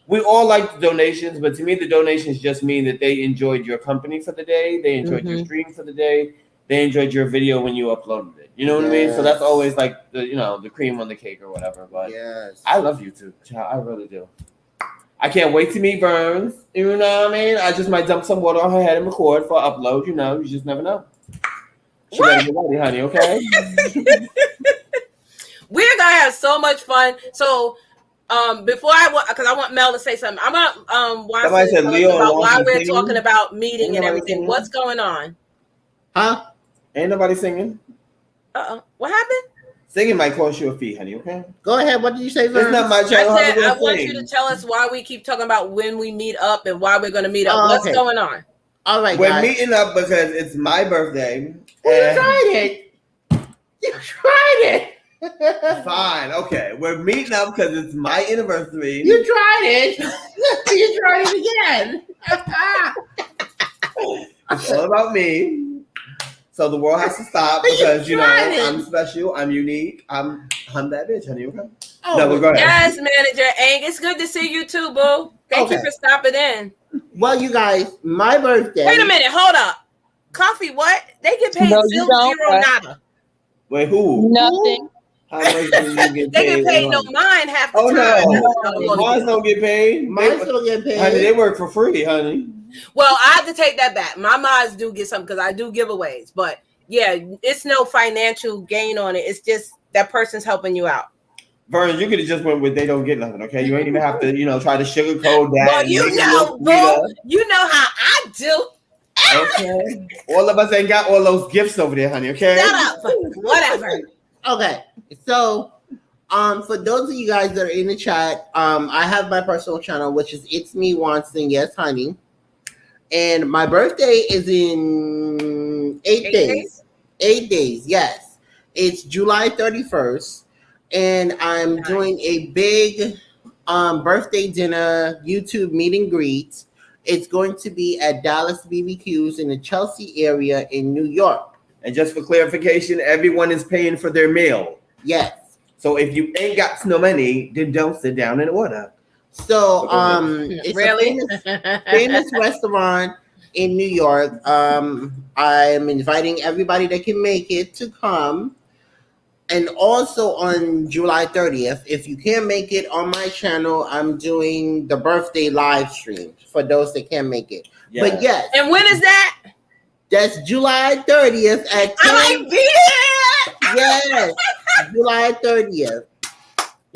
Speaker 3: We all like the donations, but to me, the donations just mean that they enjoyed your company for the day. They enjoyed your stream for the day. They enjoyed your video when you uploaded it. You know what I mean? So that's always like the cream on the cake or whatever. But I love YouTube. I really do. I can't wait to meet Burns. You know what I mean? I just might dump some water on her head and record for upload. You know, you just never know. She better get ready, honey, okay?
Speaker 1: We're gonna have so much fun. So before because I want Mel to say something. I'm gonna watch about why we're talking about meeting and everything. Singing? What's going on?
Speaker 3: Huh? Ain't nobody singing.
Speaker 1: What happened?
Speaker 3: Singing might cost you a fee, honey, okay?
Speaker 2: Go ahead. What did you say, Vern?
Speaker 3: It's not my channel.
Speaker 1: I said I want you to tell us why we keep talking about when we meet up and why we're going to meet up. What's going on?
Speaker 2: All right,
Speaker 3: we're meeting up because it's my birthday.
Speaker 2: We're excited. You tried it.
Speaker 3: Fine, okay. We're meeting up because it's my anniversary.
Speaker 2: You tried it. You tried it again.
Speaker 3: It's all about me. So the world has to stop because, you know, I'm special, I'm unique, I'm that bitch, honey, okay?
Speaker 2: Oh,
Speaker 3: no, but go ahead.
Speaker 1: Yes, Manager Ang. It's good to see you too, boo. Thank you for stopping in.
Speaker 2: Well, you guys, my birthday.
Speaker 1: Wait a minute, hold up. Coffee, what? They get paid zero nada.
Speaker 3: Wait, who?
Speaker 4: Nothing.
Speaker 3: How much do you get paid?
Speaker 1: They get paid no mine half the time.
Speaker 3: No. Mine don't get paid.
Speaker 2: Mine don't get paid.
Speaker 3: Honey, they work for free, honey.
Speaker 1: Well, I have to take that back. My mods do get something because I do giveaways. But yeah, it's no financial gain on it. It's just that person's helping you out.
Speaker 3: Vern, you could have just went with they don't get nothing, okay? You ain't even have to, you know, try to sugarcoat that.
Speaker 1: Well, you know, boo. You know how I do.
Speaker 3: Okay. All of us ain't got all those gifts over there, honey, okay?
Speaker 1: Shut up. Whatever.
Speaker 2: Okay. So, for those of you guys that are in the chat, I have my personal channel, which is It's Me Watson, Yes Honey. And my birthday is in 8 days. 8 days, yes. It's July 31st. And I'm doing a big birthday dinner YouTube meet and greet. It's going to be at Dallas BBQs in the Chelsea area in New York.
Speaker 3: And just for clarification, everyone is paying for their meal.
Speaker 2: Yes.
Speaker 3: So if you ain't got no money, then don't sit down and order.
Speaker 2: So it's
Speaker 1: really
Speaker 2: a famous restaurant in New York. I'm inviting everybody that can make it to come. And also on July 30th, if you can't make it on my channel, I'm doing the birthday live stream for those that can't make it. Yeah. But yes.
Speaker 1: And when is that?
Speaker 2: That's July 30th at 10.
Speaker 1: I might be there.
Speaker 2: Yes. July 30th.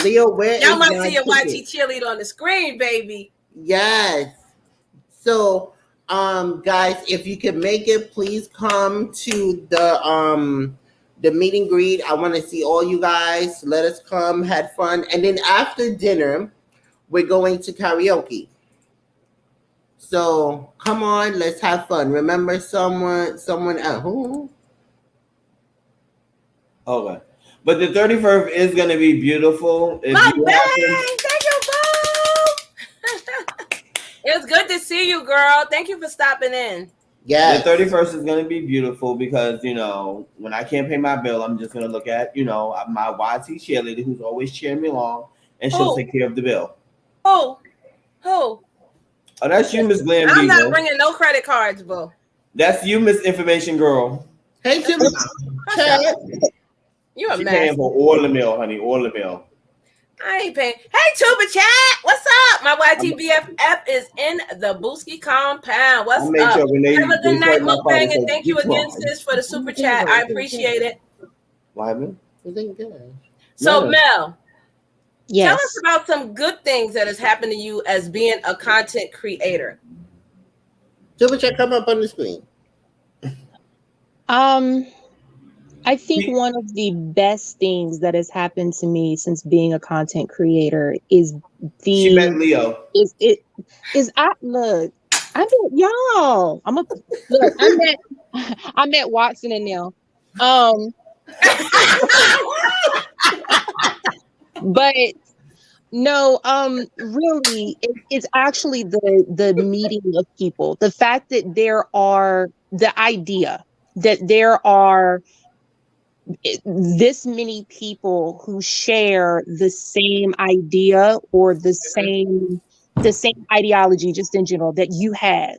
Speaker 2: Leo, where
Speaker 1: y'all might see a YT cheerleader on the screen, baby.
Speaker 2: Yes. So, guys, if you can make it, please come to the meet and greet. I want to see all you guys. Let us come, had fun. And then after dinner, we're going to karaoke. So come on, let's have fun. Remember someone else. Who?
Speaker 3: Okay. But the 31st is going to be beautiful. If
Speaker 1: My
Speaker 3: you
Speaker 1: thank you, boo. It was good to see you, girl. Thank you for stopping in.
Speaker 2: Yeah.
Speaker 3: The 31st is going to be beautiful because, you know, when I can't pay my bill, I'm just going to look at, you know, my YT cheerleader who's always cheering me along, and she'll take care of the bill.
Speaker 1: Who?
Speaker 3: Oh, that's you, Miss Glam.
Speaker 1: I'm not bringing no credit cards, boo.
Speaker 3: That's you, Miss Information Girl.
Speaker 2: Hey, Tim.
Speaker 1: You a
Speaker 3: she
Speaker 1: mess.
Speaker 3: paying for all the meal, honey, all the meal.
Speaker 1: I ain't paying. Hey, Tuba Chat, what's up? My YT BFF is in the Booski compound. What's up? Have a good night, Mukbang, and thank you again, sis, for the super chat. I appreciate it.
Speaker 3: Wyman?
Speaker 1: So, Mel,
Speaker 4: yes.
Speaker 1: Tell us about some good things that has happened to you as being a content creator.
Speaker 2: Tuba Chat, come up on the screen.
Speaker 4: I think one of the best things that has happened to me since being a content creator is
Speaker 3: she met Leo.
Speaker 4: Look, I met y'all. I met Watson and them. But no, really, it's actually the meeting of people. The fact that the idea that there are this many people who share the same idea or the same ideology just in general that you have.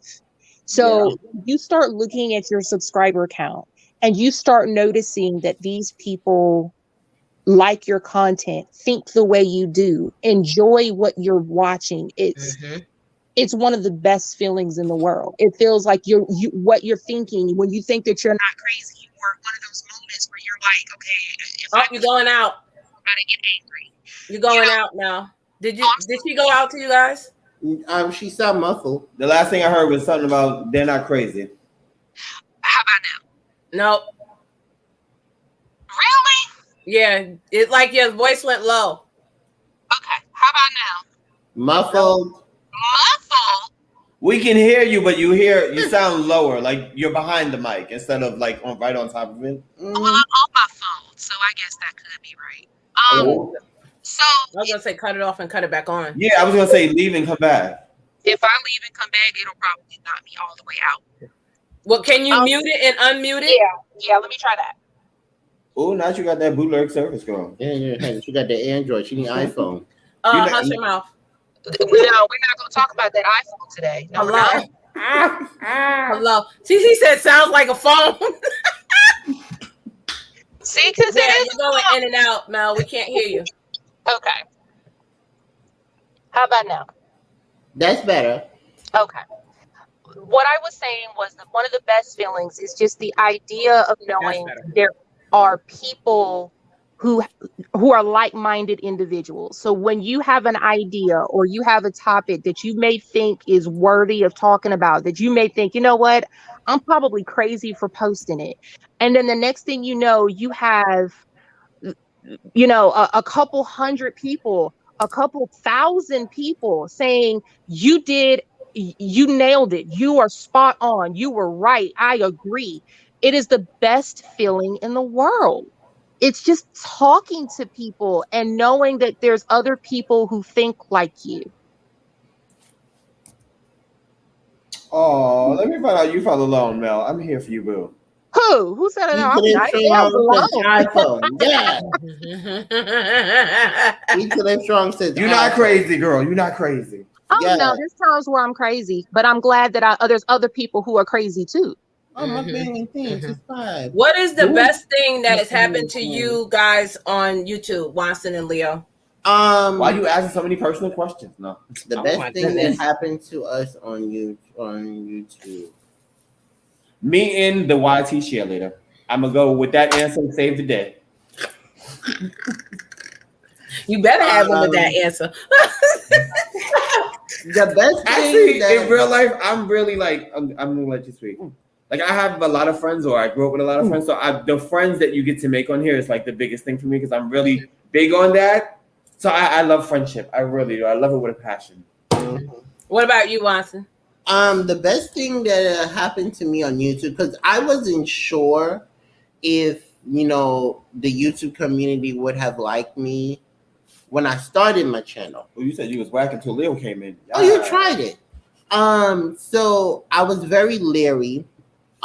Speaker 4: So you start looking at your subscriber count and you start noticing that these people like your content, think the way you do, enjoy what you're watching. It's one of the best feelings in the world. It feels like what you're thinking when you think that you're not crazy, or one of those moments where you're like, okay,
Speaker 1: you're going out.
Speaker 4: I'm about to get angry.
Speaker 1: You're going out now. Did she go out to you guys?
Speaker 2: She sound muffled.
Speaker 3: The last thing I heard was something about they're not crazy.
Speaker 4: How about now?
Speaker 1: Nope.
Speaker 4: Really?
Speaker 1: Yeah, it's like your voice went low.
Speaker 4: Okay, how about now?
Speaker 2: Muffled.
Speaker 3: We can hear you, but you sound lower, like you're behind the mic instead of like right on top of it.
Speaker 4: Well, I'm on my phone, So I guess that could be right.
Speaker 3: Oh.
Speaker 4: So
Speaker 1: I was gonna say cut it off and cut it back on.
Speaker 3: Yeah, I was gonna say leave and come back.
Speaker 4: if I leave and come back, it'll probably knock me all the way out.
Speaker 1: Well, can you mute it and unmute it?
Speaker 4: Yeah, let me try that.
Speaker 3: Oh, now you got that bootleg service going.
Speaker 2: Yeah, she got the Android. She need iPhone.
Speaker 1: Hush your mouth.
Speaker 4: No, we're not going to talk about that iPhone today. No, we're not.
Speaker 1: Hello. She said sounds like a phone.
Speaker 4: See, because
Speaker 1: you're going in and out, Mel. We can't hear you.
Speaker 4: Okay. How about now?
Speaker 2: That's better.
Speaker 4: Okay. What I was saying was that one of the best feelings is just the idea of knowing there are people who are like-minded individuals. So when you have an idea or you have a topic that you may think is worthy of talking about, that you may think, you know what, I'm probably crazy for posting it. And then the next thing you know, you have, you know, a couple hundred people, a couple thousand people saying you nailed it. You are spot on. You were right. I agree. It is the best feeling in the world. It's just talking to people and knowing that there's other people who think like you.
Speaker 3: Oh, let me find out you felt alone, Mel. I'm here for you, boo.
Speaker 4: Who said it?
Speaker 2: iPhone. Yeah. Strong says
Speaker 3: you're not crazy, girl. You're not crazy.
Speaker 4: Oh no, there's times where I'm crazy, but I'm glad that there's other people who are crazy too.
Speaker 2: Oh, my banging thing. Subscribe.
Speaker 1: What is the best thing that has happened to you guys on YouTube, Watson and Leo?
Speaker 3: Why are you asking so many personal questions? No.
Speaker 2: The best thing that happened to us on YouTube.
Speaker 3: Meeting the YT cheerleader. I'm gonna go with that answer and save the day.
Speaker 1: You better have one with that answer.
Speaker 2: The best
Speaker 3: thing in real life, I'm really like I'm gonna let you speak. Like I have a lot of friends, or I grew up with a lot of friends. So the friends that you get to make on here is like the biggest thing for me because I'm really big on that. So I love friendship. I really do. I love it with a passion.
Speaker 2: Mm-hmm.
Speaker 1: What about you, Watson?
Speaker 2: The best thing that happened to me on YouTube, because I wasn't sure if, you know, the YouTube community would have liked me when I started my channel.
Speaker 3: Well, you said you was whack until Leo came in.
Speaker 2: Oh, you tried it. So I was very leery.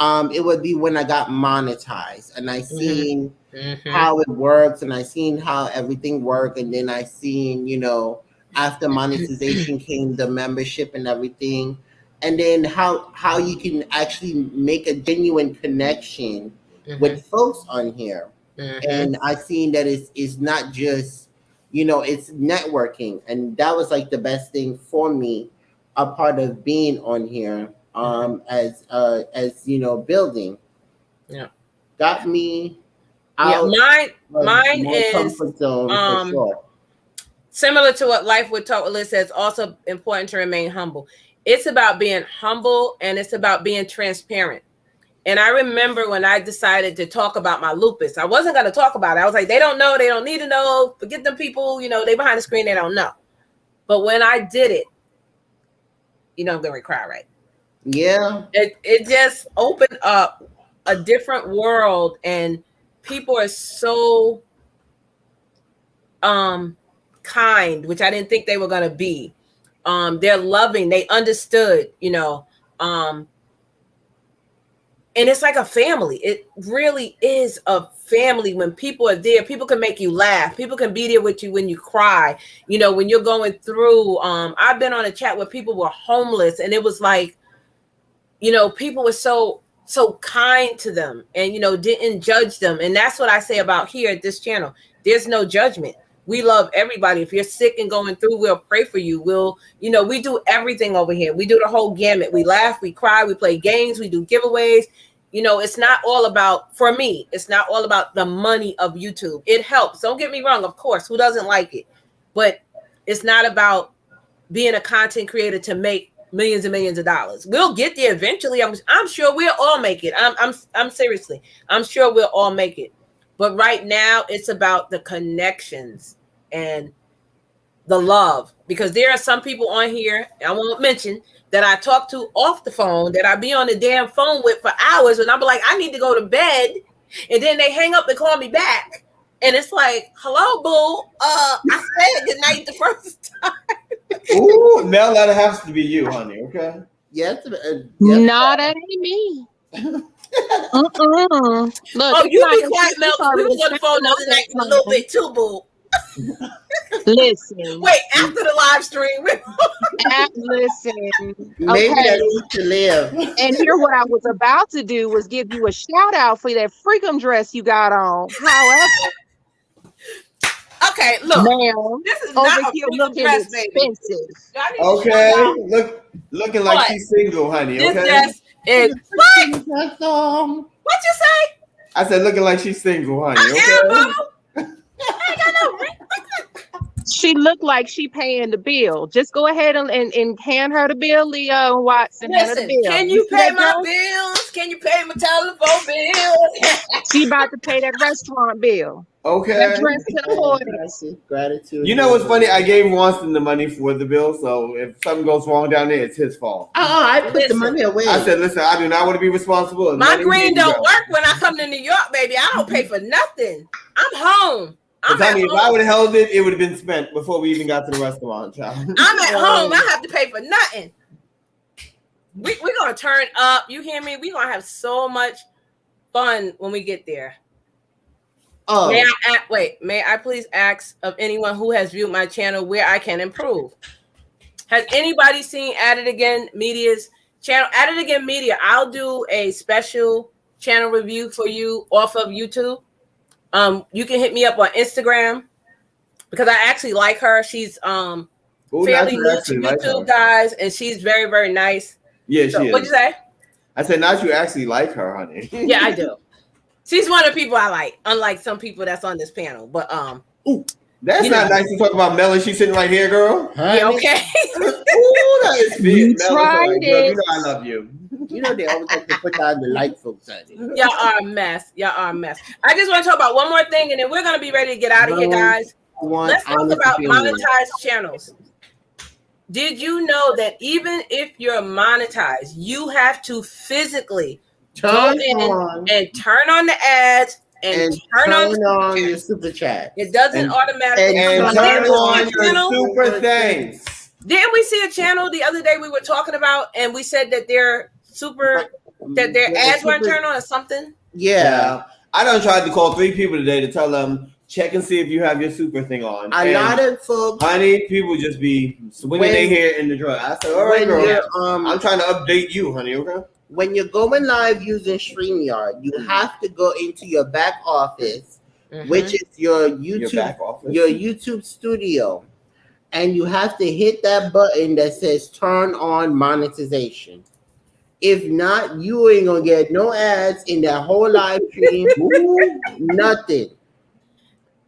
Speaker 2: It would be when I got monetized and I seen how it works and I seen how everything worked. And then I seen, you know, after monetization came the membership and everything. And then how you can actually make a genuine connection with folks on here. And I seen that it's not just, you know, it's networking. And that was like the best thing for me, a part of being on here. As you know, building. Yeah. Got me out.
Speaker 1: Yeah, mine is comfort zone for sure. Similar to what Life with Talk with Liz says, also important to remain humble. It's about being humble and it's about being transparent. And I remember when I decided to talk about my lupus, I wasn't going to talk about it. I was like, they don't know, they don't need to know. Forget them people, you know, they behind the screen, they don't know. But when I did it, you know, I'm going to cry, right?
Speaker 2: Yeah,
Speaker 1: it just opened up a different world, and people are so kind, which I didn't think they were gonna be. They're loving, they understood, you know, and it's like a family. It really is a family when people are there. People can make you laugh. People can be there with you when you cry. You know, when you're going through. I've been on a chat where people were homeless, and it was like, you know, people were so kind to them and, you know, didn't judge them. And that's what I say about here at this channel. There's no judgment. We love everybody. If you're sick and going through, we'll pray for you. We'll, you know, we do everything over here. We do the whole gamut. We laugh, we cry, we play games, we do giveaways. You know, it's not all about, for me, it's not all about the money of YouTube. It helps. Don't get me wrong. Of course, who doesn't like it? But it's not about being a content creator to make millions and millions of dollars. We'll get there eventually. I'm sure we'll all make it. I'm seriously, I'm sure we'll all make it. But right now it's about the connections and the love, because there are some people on here, I won't mention, that I talk to off the phone, that I be on the damn phone with for hours, and I'll be like, I need to go to bed, and then they hang up and call me back. and it's like, hello, boo. I said good night the first time.
Speaker 3: Ooh, Mel, that has to be you, honey. Okay.
Speaker 2: Yes.
Speaker 4: No, that ain't me. Look,
Speaker 1: Oh,
Speaker 4: it's
Speaker 1: you
Speaker 4: not
Speaker 1: be
Speaker 4: just
Speaker 1: quiet,
Speaker 4: me.
Speaker 1: Mel, because we was on the phone the other night a little bit too, boo.
Speaker 4: Listen.
Speaker 1: Wait, after the live stream.
Speaker 4: Listen.
Speaker 2: Maybe
Speaker 4: Okay.
Speaker 2: that needs to live.
Speaker 4: And here, what I was about to do was give you a shout out for that freakum dress you got on. However,
Speaker 1: Okay, look.
Speaker 4: ma'am,
Speaker 1: This is
Speaker 4: over
Speaker 1: not a
Speaker 4: here
Speaker 1: freaking
Speaker 4: looking
Speaker 1: dress, baby.
Speaker 4: expensive.
Speaker 1: Y'all need to
Speaker 3: Okay.
Speaker 1: shut up.
Speaker 3: Looking like
Speaker 1: What?
Speaker 3: she's single, honey.
Speaker 1: This
Speaker 3: Okay.
Speaker 1: dress is what? What you say?
Speaker 3: I said looking like she's single, honey.
Speaker 1: I
Speaker 3: Okay.
Speaker 1: am, boo. I ain't got no ring.
Speaker 4: She looked like she paying the bill. Just go ahead and hand her the bill, Leo Watson. Hand her the
Speaker 1: Listen,
Speaker 4: bill.
Speaker 1: can you
Speaker 4: see
Speaker 1: pay
Speaker 4: that
Speaker 1: my
Speaker 4: girl?
Speaker 1: bills? Can you pay my telephone bills?
Speaker 4: She about to pay that restaurant bill.
Speaker 3: Okay.
Speaker 4: That dress can afford it.
Speaker 2: Gratitude.
Speaker 3: You know what's funny? I gave Wanston the money for the bill, so if something goes wrong down there, it's his fault.
Speaker 2: I put the
Speaker 1: Listen.
Speaker 2: money away.
Speaker 3: I said, listen, I do not want to be responsible.
Speaker 1: My
Speaker 3: Money
Speaker 1: green
Speaker 3: here you
Speaker 1: don't
Speaker 3: go.
Speaker 1: work when I come to New York, baby. I don't pay for nothing. I'm home. I'm
Speaker 3: 'Cause,
Speaker 1: at
Speaker 3: honey, if I
Speaker 1: home.
Speaker 3: would have held it, it would have been spent before we even got to the restaurant, child.
Speaker 1: I'm at home. I have to pay for nothing. We're gonna turn up. You hear me? We're gonna have so much fun when we get there.
Speaker 2: Oh,
Speaker 1: May I please ask of anyone who has viewed my channel where I can improve? Has anybody seen At It Again Media's channel? At It Again Media, I'll do a special channel review for you off of YouTube. You can hit me up on Instagram because I actually like her. She's
Speaker 3: Ooh,
Speaker 1: fairly
Speaker 3: not
Speaker 1: new
Speaker 3: you
Speaker 1: to
Speaker 3: actually like
Speaker 1: YouTube,
Speaker 3: her.
Speaker 1: guys, and she's very, very nice.
Speaker 3: Yeah,
Speaker 1: So,
Speaker 3: she
Speaker 1: what'd
Speaker 3: is.
Speaker 1: you say?
Speaker 3: I said, not you actually like her, honey.
Speaker 1: Yeah, I do. She's one of the people I like, unlike some people that's on this panel. But
Speaker 3: That's
Speaker 1: You
Speaker 3: not
Speaker 1: know.
Speaker 3: nice to talk about Melanie. She's sitting right here, girl.
Speaker 1: yeah, okay.
Speaker 3: Ooh, that is
Speaker 4: You
Speaker 3: fit. Mel, it's all
Speaker 4: tried
Speaker 3: right, girl. You
Speaker 4: it.
Speaker 3: know I love you.
Speaker 2: you know they always like to put down the light folks on it.
Speaker 1: Y'all are a mess. Y'all are a mess. I just want to talk about one more thing, and then we're gonna be ready to get out of here, guys. Let's talk about monetized channels. Did you know that even if you're monetized, you have to physically go in and turn on the ads and turn on
Speaker 2: your super chat.
Speaker 1: It doesn't
Speaker 3: And-
Speaker 1: automatically
Speaker 3: And
Speaker 1: come
Speaker 3: turn
Speaker 1: on.
Speaker 3: on your super thanks.
Speaker 1: Didn't we see a channel the other day we were talking about, and we said that their ads weren't turned on or something?
Speaker 2: Yeah.
Speaker 3: I done tried to call 3 people today to tell them check and see if you have your super thing on.
Speaker 2: A lot of folks,
Speaker 3: honey, people just be swinging
Speaker 2: When-
Speaker 3: their hair in the drug. I said, all right,
Speaker 2: when
Speaker 3: girl.
Speaker 2: you're
Speaker 3: I'm trying to update you, honey. Okay.
Speaker 2: when you're going live using StreamYard, you have to go into your back office, which is your YouTube,
Speaker 3: Your back office.
Speaker 2: your YouTube studio, and you have to hit that button that says turn on monetization. If not, you ain't gonna get no ads in that whole live stream. Nothing.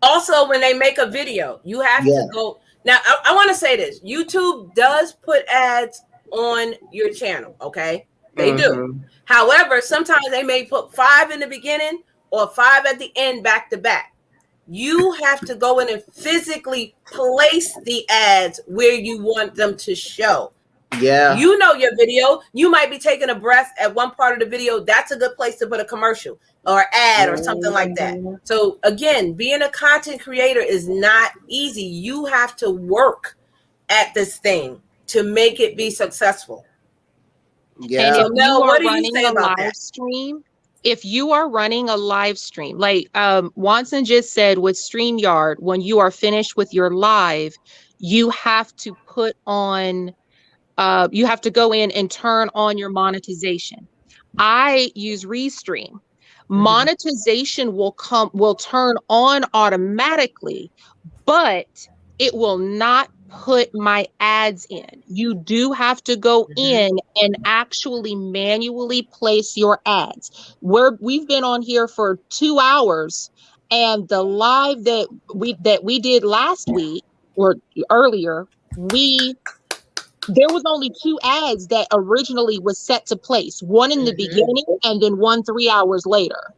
Speaker 1: Also, when they make a video, you have to go. Now, I want to say this. YouTube does put ads on your channel, okay? They do. However, sometimes they may put 5 in the beginning or 5 at the end back to back. You have to go in and physically place the ads where you want them to show.
Speaker 2: Yeah.
Speaker 1: You know your video. You might be taking a breath at one part of the video. That's a good place to put a commercial or ad or something like that. So again, being a content creator is not easy. You have to work at this thing to make it be successful.
Speaker 2: Yeah.
Speaker 4: And if
Speaker 1: Mel,
Speaker 4: you
Speaker 1: what
Speaker 4: are
Speaker 1: do you
Speaker 4: running
Speaker 1: say
Speaker 4: a
Speaker 1: about
Speaker 4: live
Speaker 1: that?
Speaker 4: stream, if you are running a live stream, like Watson just said with StreamYard, when you are finished with your live, you have to put on, you have to go in and turn on your monetization. I use Restream. Monetization will turn on automatically, but it will not put my ads in. You do have to go in and actually manually place your ads. We've been on here for 2 hours, and the live that we did last week or earlier, there was only 2 ads that originally was set to place, one in the beginning and then one 3 hours later.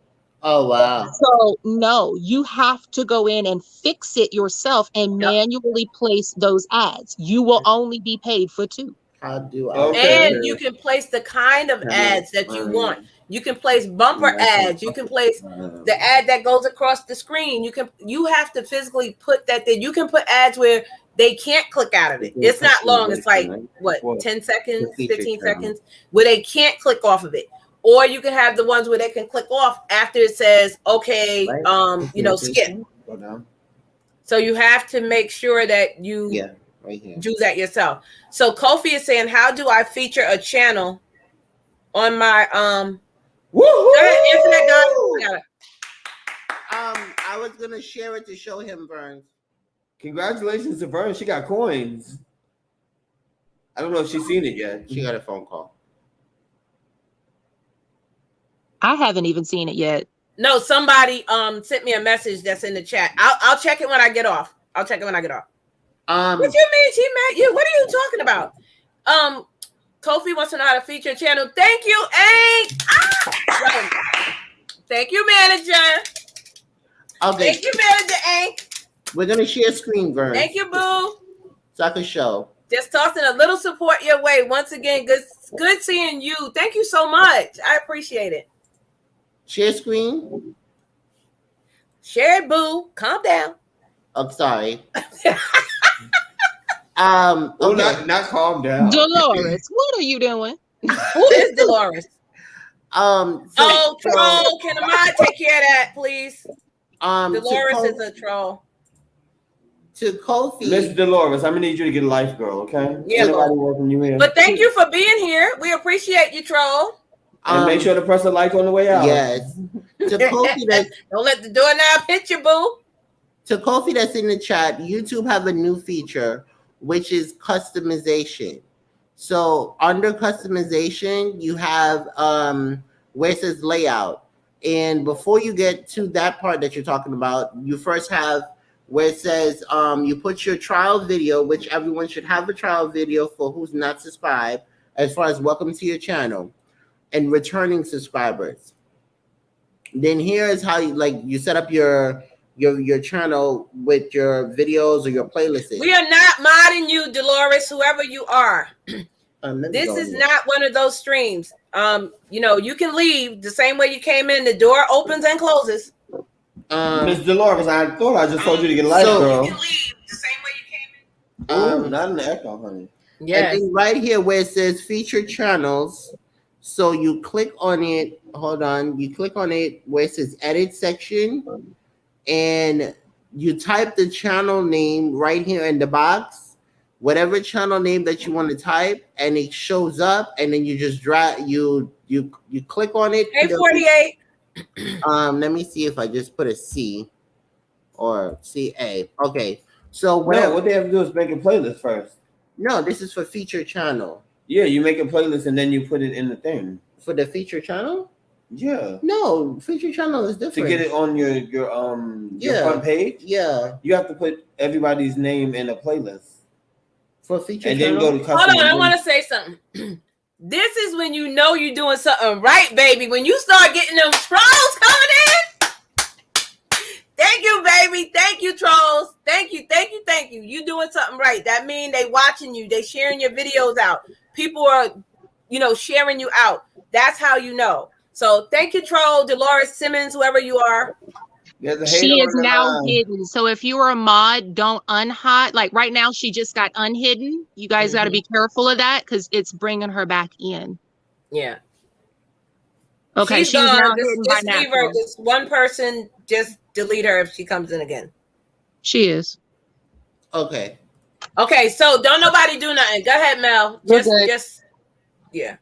Speaker 2: Oh, wow.
Speaker 4: So no, you have to go in and fix it yourself and manually place those ads. You will only be paid for 2.
Speaker 2: How do I?
Speaker 3: Okay.
Speaker 1: And you can place the kind of ads that you want. You can place bumper ads. You can place the ad that goes across the screen. You have to physically put that there. You can put ads where they can't click out of it. It's not long. It's like what, 10 seconds, 15 seconds, where they can't click off of it. Or you can have the ones where they can click off after it says, okay, skip.
Speaker 3: Go down.
Speaker 1: So you have to make sure that you do that yourself. So Kofi is saying, how do I feature a channel on my
Speaker 3: Woo-hoo!
Speaker 1: answer that, guys.
Speaker 2: I was gonna share it to show him, Burns.
Speaker 3: Congratulations to Vern. She got coins. I don't know if she's seen it yet.
Speaker 2: She got a phone call.
Speaker 4: I haven't even seen it yet.
Speaker 1: No, somebody sent me a message that's in the chat. I'll check it when I get off. What you mean she met you? What are you talking about? Kofi wants to know how to feature a channel. Thank you, Hank. Thank you, manager.
Speaker 2: Okay.
Speaker 1: Thank you, manager Hank.
Speaker 2: We're gonna share screen, Burns.
Speaker 1: Thank you, boo.
Speaker 2: So I can show.
Speaker 1: Just tossing a little support your way. Once again, good seeing you. Thank you so much. I appreciate it.
Speaker 2: Share screen.
Speaker 1: Share it, boo. Calm down.
Speaker 2: Oh, sorry.
Speaker 3: Okay. Not calm down.
Speaker 4: Dolores, what are you doing?
Speaker 1: Who is Dolores? Troll. Can I take care of that, please? Dolores is a troll.
Speaker 2: To Kofi.
Speaker 3: Miss Dolores, I'm gonna need you to get a life, girl, okay?
Speaker 1: Yeah,
Speaker 3: welcome you in.
Speaker 1: But thank you for being here. We appreciate you, troll.
Speaker 3: And make sure to press the like on the way out.
Speaker 2: Yes. To Kofi,
Speaker 1: don't let the doorknob hit you, boo.
Speaker 2: To Kofi that's in the chat, YouTube have a new feature, which is customization. So under customization, you have where it says layout. And before you get to that part that you're talking about, you first have where it says you put your trial video, which everyone should have a trial video for who's not subscribed, as far as welcome to your channel and returning subscribers. Then here is how you set up your channel with your videos or your playlists.
Speaker 1: We are not modding you, Dolores, whoever you are. This is not one of those streams. You can leave the same way you came in. The door opens and closes.
Speaker 3: Miss Dolores, I thought I just told you to get a life, girl.
Speaker 1: You can leave the same way you came in.
Speaker 3: Not in the echo, honey.
Speaker 1: Yeah.
Speaker 2: Right here where it says featured channels. So you click on it. Hold on. You click on it where it says edit section. And you type the channel name right here in the box. Whatever channel name that you want to type. And it shows up. And then you just drag. You click on it.
Speaker 1: Hey, 48.
Speaker 2: Let me see if I just put a C. Or CA. Okay. So
Speaker 3: what they have to do is make a playlist first.
Speaker 2: No, this is for feature channel.
Speaker 3: Yeah, you make a playlist and then you put it in the thing.
Speaker 2: For the feature channel?
Speaker 3: Yeah.
Speaker 2: No, feature channel is different.
Speaker 3: To get it on your front page?
Speaker 2: Yeah.
Speaker 3: You have to put everybody's name in a playlist.
Speaker 2: For feature
Speaker 3: and
Speaker 2: channel?
Speaker 3: then go to custom.
Speaker 1: Hold on, I want to say something. This is when you know you're doing something right, baby. When you start getting them trolls coming in. Thank you, baby. Thank you, trolls. Thank you. You doing something right. That means they watching you. They sharing your videos out. People are, sharing you out. That's how you know. So thank you, troll, Dolores Simmons, whoever you are.
Speaker 4: She is now hidden. So if you are a mod, don't unhide. Like right now, she just got unhidden. You guys got to be careful of that because it's bringing her back in.
Speaker 1: Yeah.
Speaker 4: Okay, she's now hidden by now.
Speaker 1: Leave her. Just one person, just delete her if she comes in again.
Speaker 4: She is.
Speaker 2: Okay.
Speaker 1: Okay, so don't nobody do nothing. Go ahead, Mel. Yeah.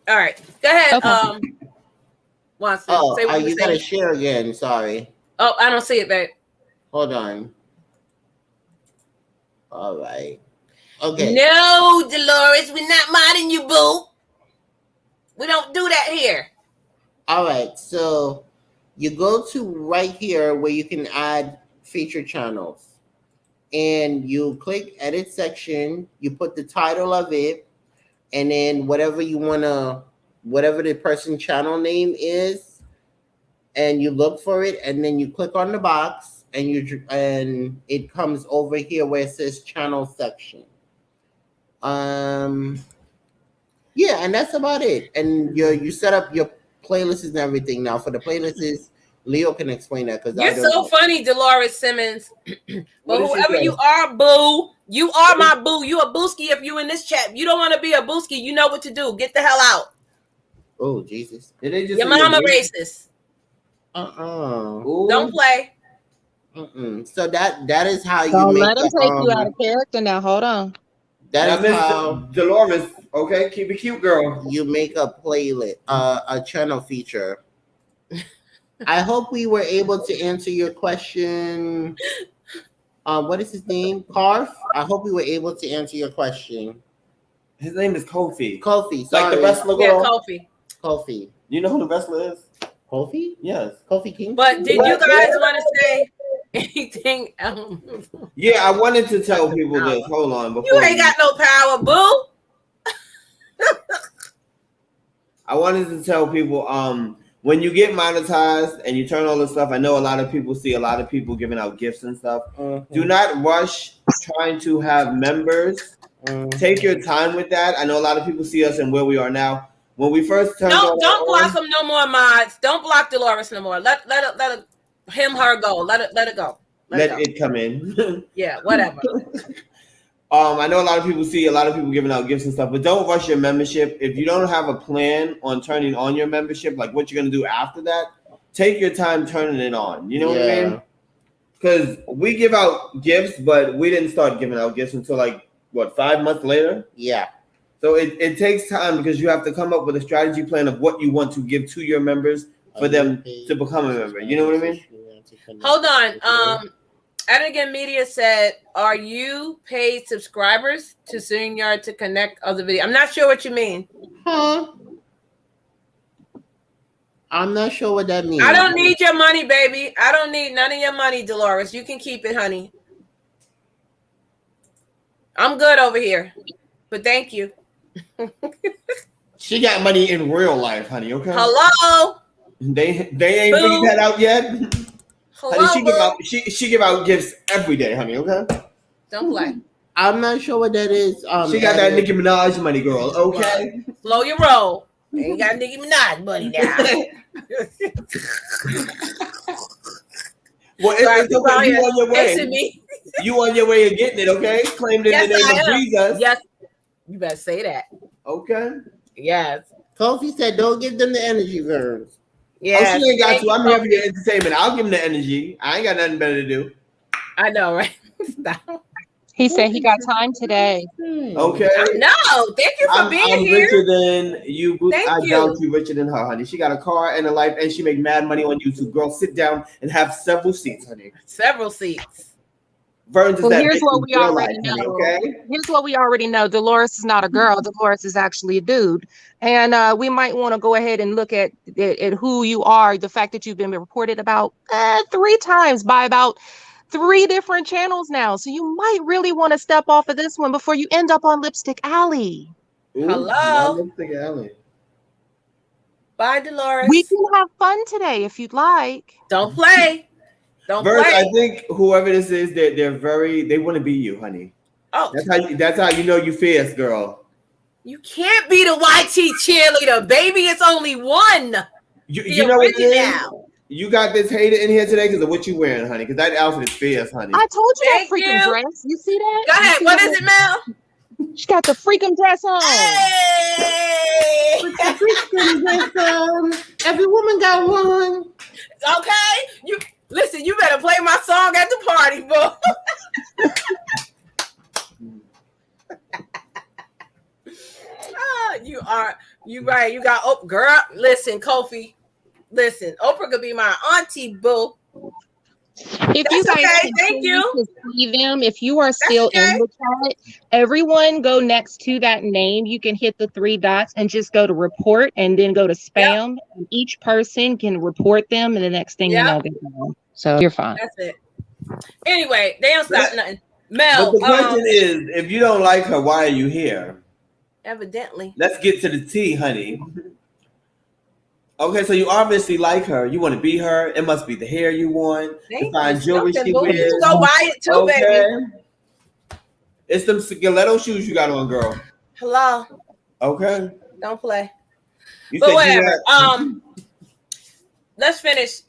Speaker 1: All right. Go ahead.
Speaker 4: Okay.
Speaker 1: Watson,
Speaker 2: you gotta share again. Sorry.
Speaker 1: Oh, I don't see it, babe.
Speaker 2: Hold on. All right. Okay.
Speaker 1: No, Dolores, we're not modding you, boo. We don't do that here.
Speaker 2: All right. So you go to right here where you can add feature channels. And you click edit section. You put the title of it. And then whatever the person's channel name is, and you look for it, and then you click on the box, and it comes over here where it says channel section. Yeah, Yeah, and that's about it. And you set up your playlists and everything. Now for the playlists, Leo can explain that because
Speaker 1: You're so funny, Dolores Simmons. But whoever you are, boo, you are my boo. You a Booski if you in this chat. If you don't want to be a Booski, you know what to do. Get the hell out.
Speaker 2: Oh Jesus!
Speaker 3: Did they just
Speaker 1: your mama racist? Don't play.
Speaker 2: So that is how you
Speaker 4: Don't
Speaker 2: make
Speaker 4: let them take you out of character. Now hold on.
Speaker 2: That is how
Speaker 3: Dolores. Okay, keep it cute, girl.
Speaker 2: You make a playlist, a channel feature. I hope we were able to answer your question. What is his name? Karf? I hope we were able to answer your question.
Speaker 3: His name is Kofi.
Speaker 2: Kofi, sorry.
Speaker 3: Like the wrestler girl?
Speaker 1: Yeah, Kofi.
Speaker 2: Kofi.
Speaker 3: You know who the wrestler is?
Speaker 2: Kofi?
Speaker 3: Yes.
Speaker 2: Kofi King?
Speaker 1: But did you guys want to say anything else?
Speaker 3: Yeah, I wanted to tell people this. Hold on.
Speaker 1: You ain't got no power, boo.
Speaker 3: I wanted to tell people, when you get monetized and you turn all this stuff, I know a lot of people see a lot of people giving out gifts and stuff. Do not rush trying to have members. Take your time with that. I know a lot of people see us and where we are now. When we first turned
Speaker 1: don't block them no more, mods. Don't block Dolores no more. Let her go. Let it go.
Speaker 3: Let it come in.
Speaker 1: Yeah, whatever.
Speaker 3: I know a lot of people see a lot of people giving out gifts and stuff, but don't rush your membership. If you don't have a plan on turning on your membership, like what you're gonna do after that, take your time turning it on. You know what I mean? Because we give out gifts, but we didn't start giving out gifts until 5 months later?
Speaker 2: Yeah.
Speaker 3: So it takes time because you have to come up with a strategy plan of what you want to give to your members for them to become a member. You know what I mean?
Speaker 1: Hold on. Again Media said, are you paid subscribers to Streamyard to connect other videos? I'm not sure what you mean.
Speaker 2: Huh? I'm not sure what that means.
Speaker 1: I don't need your money, baby. I don't need none of your money, Dolores. You can keep it, honey. I'm good over here. But thank you.
Speaker 3: She got money in real life, honey, okay?
Speaker 1: Hello?
Speaker 3: They ain't figured that out yet.
Speaker 1: Hello,
Speaker 3: honey, she give out gifts every day, honey, okay?
Speaker 1: Don't play.
Speaker 2: I'm not sure what that is.
Speaker 3: She got that Nicki Minaj money, girl, okay?
Speaker 1: Slow your roll. You ain't got Nicki Minaj money now.
Speaker 3: Well, it's okay. You on your way. You on your way of getting it, okay? Claimed it in the name of Jesus.
Speaker 1: Yes. You better say that.
Speaker 3: Okay.
Speaker 1: Yes.
Speaker 2: Kofi said, don't give them the energy burns.
Speaker 1: Yeah.
Speaker 3: Oh, she ain't got to. I'm here for your entertainment. I'll give him the energy. I ain't got nothing better to do.
Speaker 1: I know, right? Stop.
Speaker 4: He said he got time today.
Speaker 3: Okay.
Speaker 1: No, thank you for being
Speaker 3: I'm
Speaker 1: here.
Speaker 3: richer than you.
Speaker 1: Thank you.
Speaker 3: Doubt you richer than her, honey. She got a car and a life, and she make mad money on YouTube. Girl, sit down and have several seats, honey.
Speaker 1: Several seats.
Speaker 3: Here's
Speaker 4: what we already know.
Speaker 3: Okay?
Speaker 4: Here's what we already know. Dolores is not a girl. Dolores is actually a dude. And we might want to go ahead and look at who you are. The fact that you've been reported about 3 times by about 3 different channels now. So you might really want to step off of this one before you end up on Lipstick Alley.
Speaker 3: Ooh,
Speaker 1: hello.
Speaker 3: Lipstick Alley.
Speaker 1: Bye, Dolores.
Speaker 4: We can have fun today if you'd like.
Speaker 1: Don't play. Don't
Speaker 3: Verse,
Speaker 1: play.
Speaker 3: I think whoever this is, they want to be you, honey.
Speaker 1: Oh,
Speaker 3: that's how you know you fierce, girl.
Speaker 1: You can't be the YT cheerleader, baby. It's only one.
Speaker 3: You know what it is? You got this hater in here today because of what you wearing, honey. Because that outfit is fierce, honey.
Speaker 4: I told you
Speaker 1: Thank
Speaker 4: that freaking
Speaker 1: you.
Speaker 4: dress. You see that?
Speaker 1: Go ahead. What is it, Mel?
Speaker 4: She got the freaking dress on.
Speaker 1: Hey!
Speaker 2: With the freaking every woman got one.
Speaker 1: Okay. You listen, you better play my song at the party, boo. You right. You got girl. Listen, Kofi. Listen, Oprah could be my auntie, boo.
Speaker 4: If you guys
Speaker 1: okay. Thank you.
Speaker 4: To see them, if you are still in the chat, everyone go next to that name. You can hit the 3 dots and just go to report and then go to spam. Yep. And each person can report them, and the next thing you know, they're gone. So you're fine.
Speaker 1: That's it. Anyway, they don't stop nothing. Mel.
Speaker 3: But the question is, if you don't like her, why are you here?
Speaker 1: Evidently.
Speaker 3: Let's get to the tea, honey. Okay, so you obviously like her. You want to be her. It must be the hair you want. The fine jewelry she wears.
Speaker 1: You go buy it too, baby.
Speaker 3: It's them stiletto shoes you got on, girl.
Speaker 1: Hello.
Speaker 3: Okay.
Speaker 1: Don't play.
Speaker 3: You
Speaker 1: But
Speaker 3: said
Speaker 1: whatever. Let's finish.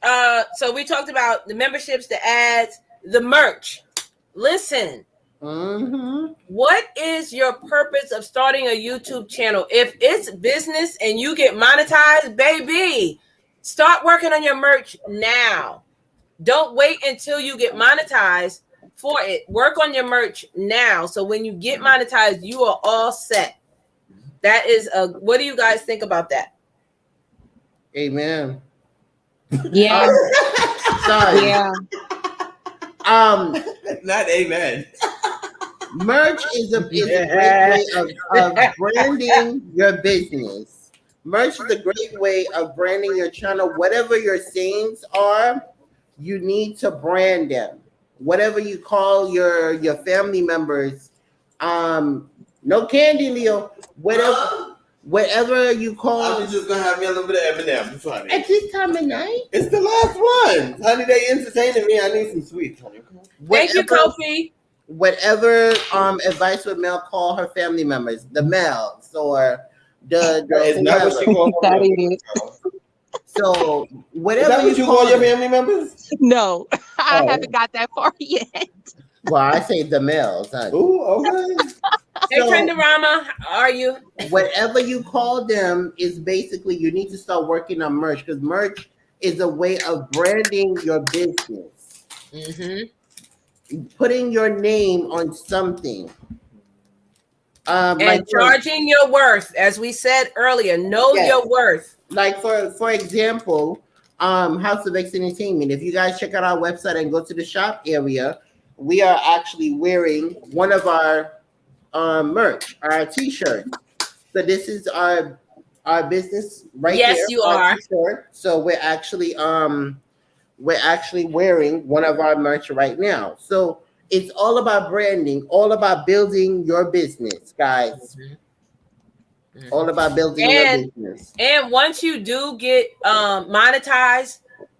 Speaker 1: So we talked about the memberships, the ads, the merch. Listen. What is your purpose of starting a YouTube channel? If it's business and you get monetized, baby, start working on your merch now. Don't wait until you get monetized for it. Work on your merch now. So when you get monetized, you are all set. That is what do you guys think about that?
Speaker 2: Amen.
Speaker 4: Yeah.
Speaker 2: Sorry.
Speaker 4: Yeah.
Speaker 3: not amen.
Speaker 2: Merch is a great way of branding your business. Merch is a great way of branding your channel. Whatever your sayings are, you need to brand them. Whatever you call your family members, no candy, Leo. Whatever you call.
Speaker 3: I was just gonna have me a little bit of M&M's, honey.
Speaker 2: At this time of night,
Speaker 3: it's the last one, honey. They entertaining me. I need some sweets, honey.
Speaker 1: Thank you, Kofi.
Speaker 2: Whatever advice would Mel call her family members, the Mels or the
Speaker 3: it's not what she called her.
Speaker 2: So whatever
Speaker 3: is that what you call your family members?
Speaker 4: No, I haven't got that far yet.
Speaker 2: Well, I say the Mels.
Speaker 3: Ooh, okay.
Speaker 1: Hey, Trendorama, how are you?
Speaker 2: Whatever you call them is basically you need to start working on merch because merch is a way of branding your business. Putting your name on something.
Speaker 1: And charging your worth, as we said earlier, know your worth.
Speaker 2: Like for example, House of X Entertainment. If you guys check out our website and go to the shop area, we are actually wearing one of our merch, our t-shirt. So this is our business right there.
Speaker 1: Yes, you are.
Speaker 2: T-shirt. So we're actually wearing one of our merch right now. So it's all about branding, all about building your business, guys. All about building your business.
Speaker 1: And once you do get monetized,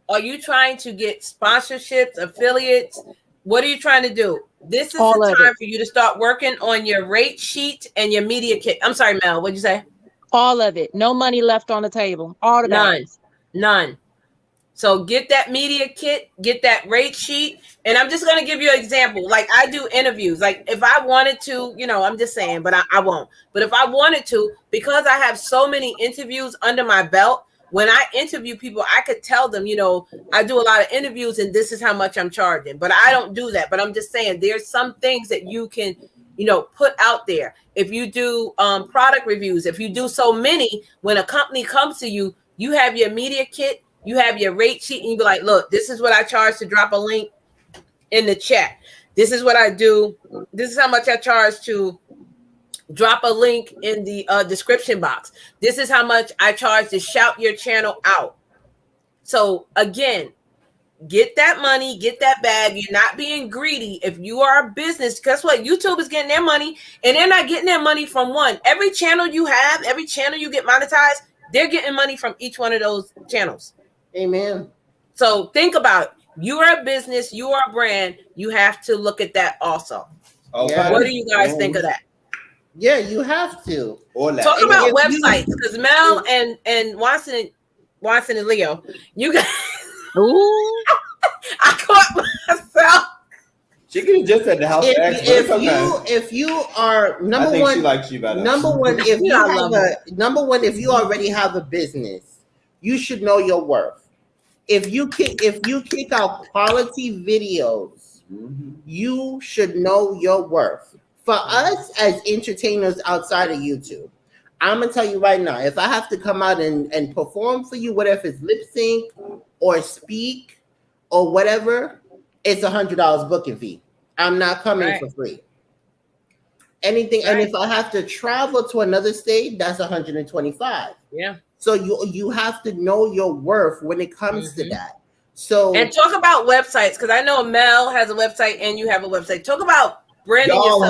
Speaker 1: are you trying to get sponsorships, affiliates? What are you trying to do? This is the time for you to start working on your rate sheet and your media kit. I'm sorry, Mel. What'd you say?
Speaker 4: All of it. No money left on the table. All of it.
Speaker 1: None. So get that media kit, get that rate sheet. And I'm just going to give you an example. Like I do interviews. Like if I wanted to, I'm just saying, but I won't. But if I wanted to, because I have so many interviews under my belt, when I interview people, I could tell them, I do a lot of interviews and this is how much I'm charging. But I don't do that. But I'm just saying there's some things that you can, put out there. If you do product reviews, if you do so many, when a company comes to you, you have your media kit, you have your rate sheet, and you be like, look, this is what I charge to drop a link in the chat. This is what I do. This is how much I charge to drop a link in the description box. This is how much I charge to shout your channel out. So again, get that money, get that bag. You're not being greedy. If you are a business, guess what? YouTube is getting their money, and they're not getting their money from one. Every channel you have, every channel you get monetized, they're getting money from each one of those channels.
Speaker 2: Amen.
Speaker 1: So think about it. You are a business, you are a brand. You have to look at that also.
Speaker 3: Okay.
Speaker 1: What do you guys think of that?
Speaker 2: Yeah, you have to.
Speaker 1: Talk about websites, because Mel and Watson and Leo, you guys.
Speaker 4: Ooh.
Speaker 1: I caught myself.
Speaker 3: She could have just said the house.
Speaker 2: If you are number one,
Speaker 3: she likes you better.
Speaker 2: Number one, if you already have a business, you should know your worth. If you kick out quality videos, you should know your worth. For us as entertainers outside of YouTube, I'm gonna tell you right now, if I have to come out and perform for you, whatever it's lip sync or speak or whatever, it's $100 booking fee. I'm not coming for free. Anything, and if I have to travel to another state, that's $125.
Speaker 1: Yeah.
Speaker 2: So you have to know your worth when it comes to that. So
Speaker 1: and talk about websites, because I know Mel has a website and you have a website. Talk about branding
Speaker 3: yourself.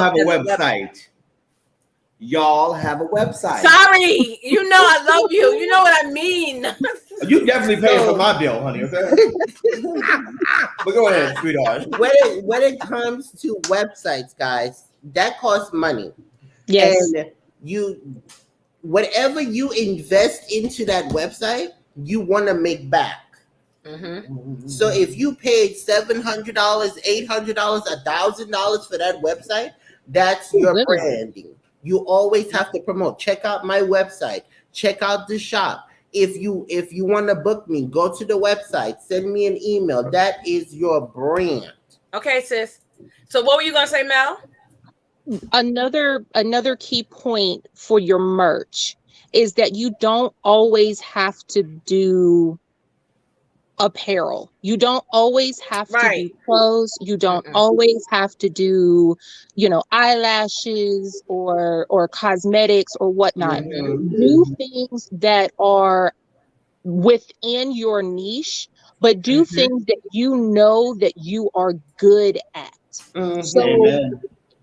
Speaker 1: Y'all
Speaker 3: have a website.
Speaker 1: Sorry, I love you. You know what I mean.
Speaker 3: You definitely paying for my bill, honey. Okay. But go ahead, sweetheart.
Speaker 2: When it comes to websites, guys, that costs money.
Speaker 4: Yes.
Speaker 2: And whatever you invest into that website, you want to make back.
Speaker 1: Mm-hmm.
Speaker 2: So if you paid $700, $800, $1,000 for that website, that's your branding. You always have to promote. Check out my website. Check out the shop. If you want to book me, go to the website. Send me an email. That is your brand.
Speaker 1: Okay, sis. So what were you gonna say, Mel?
Speaker 4: Another key point for your merch is that you don't always have to do apparel. You don't always have to do clothes. You don't always have to do, eyelashes or cosmetics or whatnot. Do things that are within your niche, but do things that you know that you are good at. So
Speaker 3: Amen.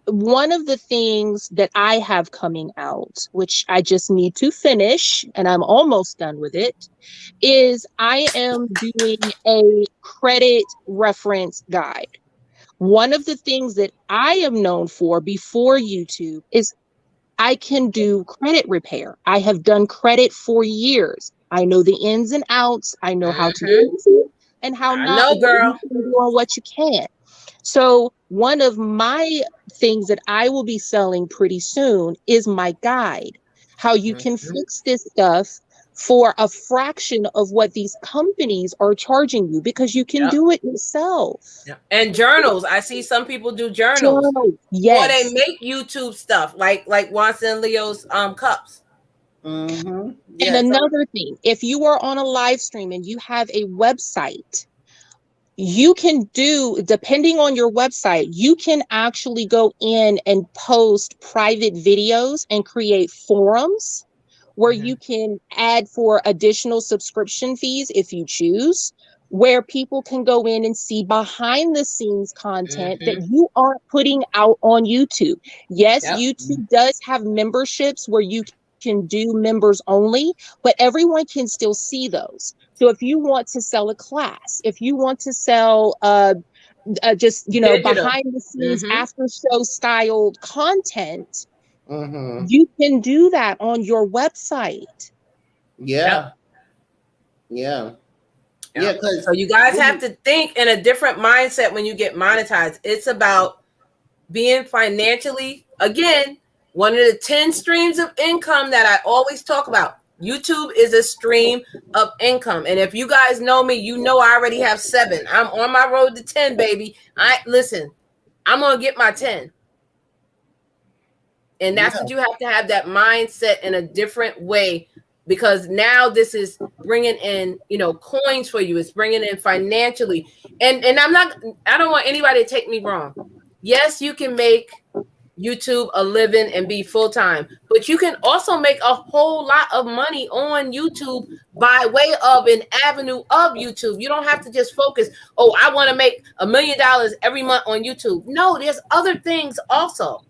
Speaker 4: one of the things that I have coming out, which I just need to finish, and I'm almost done with it, is I am doing a credit reference guide. One of the things that I am known for before YouTube is I can do credit repair. I have done credit for years. I know the ins and outs. I know how to use it and how not what you can do or what you can't. So one of my things that I will be selling pretty soon is my guide, how you can fix this stuff for a fraction of what these companies are charging you, because you can do it yourself.
Speaker 1: And journals. I see some people do journals.
Speaker 4: Yes.
Speaker 1: Or they make YouTube stuff like Watson and Leo's cups.
Speaker 4: And another thing, if you are on a live stream and you have a website, you can do, depending on your website, you can actually go in and post private videos and create forums where you can add for additional subscription fees if you choose, where people can go in and see behind the scenes content that you aren't putting out on YouTube. Yes, YouTube does have memberships where you can do members only, but everyone can still see those. So if you want to sell a class, if you want to sell just behind the scenes after show styled content, you can do that on your website.
Speaker 1: So you guys have to think in a different mindset when you get monetized. It's about being financially, again, one of the 10 streams of income that I always talk about. YouTube is a stream of income. And if you guys know me, you know I already have 7. I'm on my road to 10, baby. Listen, I'm going to get my 10. And that's what you have to have, that mindset in a different way, because now this is bringing in, coins for you. It's bringing in financially. And I don't want anybody to take me wrong. Yes, you can make YouTube a living and be full-time, but you can also make a whole lot of money on YouTube by way of an avenue of YouTube. You don't have to just focus, I want to make $1 million every month on YouTube. No, there's other things also.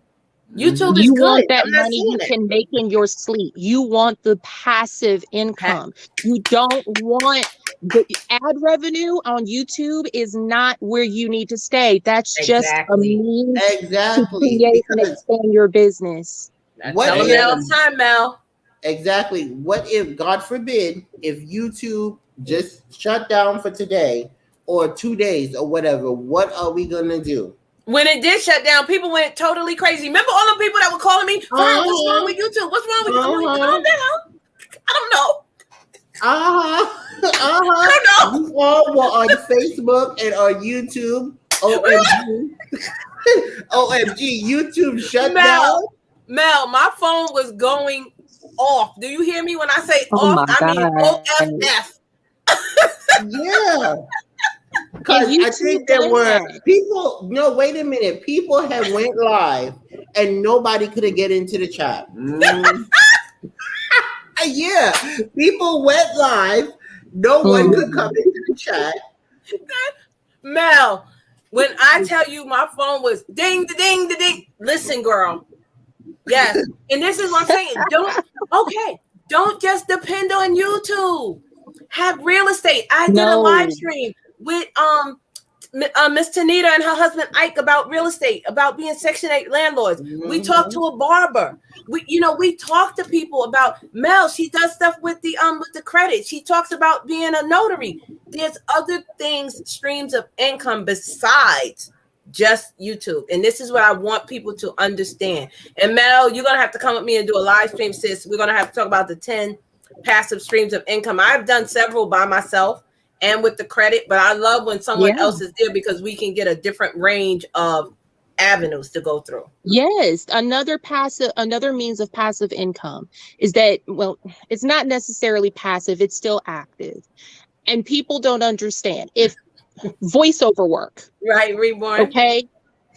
Speaker 1: YouTube is
Speaker 4: you
Speaker 1: good.
Speaker 4: Want that money you can make in your sleep. You want the passive income. You don't want the ad revenue on YouTube is not where you need to stay. That's just a means to create and expand your business.
Speaker 1: Tell them all the time, Mel.
Speaker 2: Exactly. What if, God forbid, if YouTube just shut down for today or 2 days or whatever? What are we gonna do?
Speaker 1: When it did shut down, people went totally crazy. Remember all the people that were calling me? What's wrong with YouTube? What's wrong with you? I'm like, calm down. I don't know.
Speaker 2: I don't know. We all were on Facebook and on YouTube. OMG. OMG. YouTube shut down.
Speaker 1: Mel, my phone was going off. Do you hear me when I say off? I mean OFF.
Speaker 2: Yeah. Because I think there were people. No, wait a minute. People had went live and nobody could get into the chat. Yeah, people went live. No one could come into the chat.
Speaker 1: Mel, when I tell you my phone was ding, da ding, da ding. Listen, girl. Yes, and this is what I'm saying. Don't just depend on YouTube. Have real estate. I did a live stream with Miss Tanita and her husband Ike about real estate, about being Section 8 landlords. We talked to a barber. We talk to people about Mel. She does stuff with the credit. She talks about being a notary. There's other things, streams of income besides just YouTube. And this is what I want people to understand. And Mel, you're gonna have to come with me and do a live stream, sis. We're gonna have to talk about the 10 passive streams of income. I've done several by myself and with the credit, but I love when someone else is there because we can get a different range of avenues to go through.
Speaker 4: Yes, another means of passive income is that, well, it's not necessarily passive, it's still active. And people don't understand. If voiceover work,
Speaker 1: right, Reborn.
Speaker 4: Okay,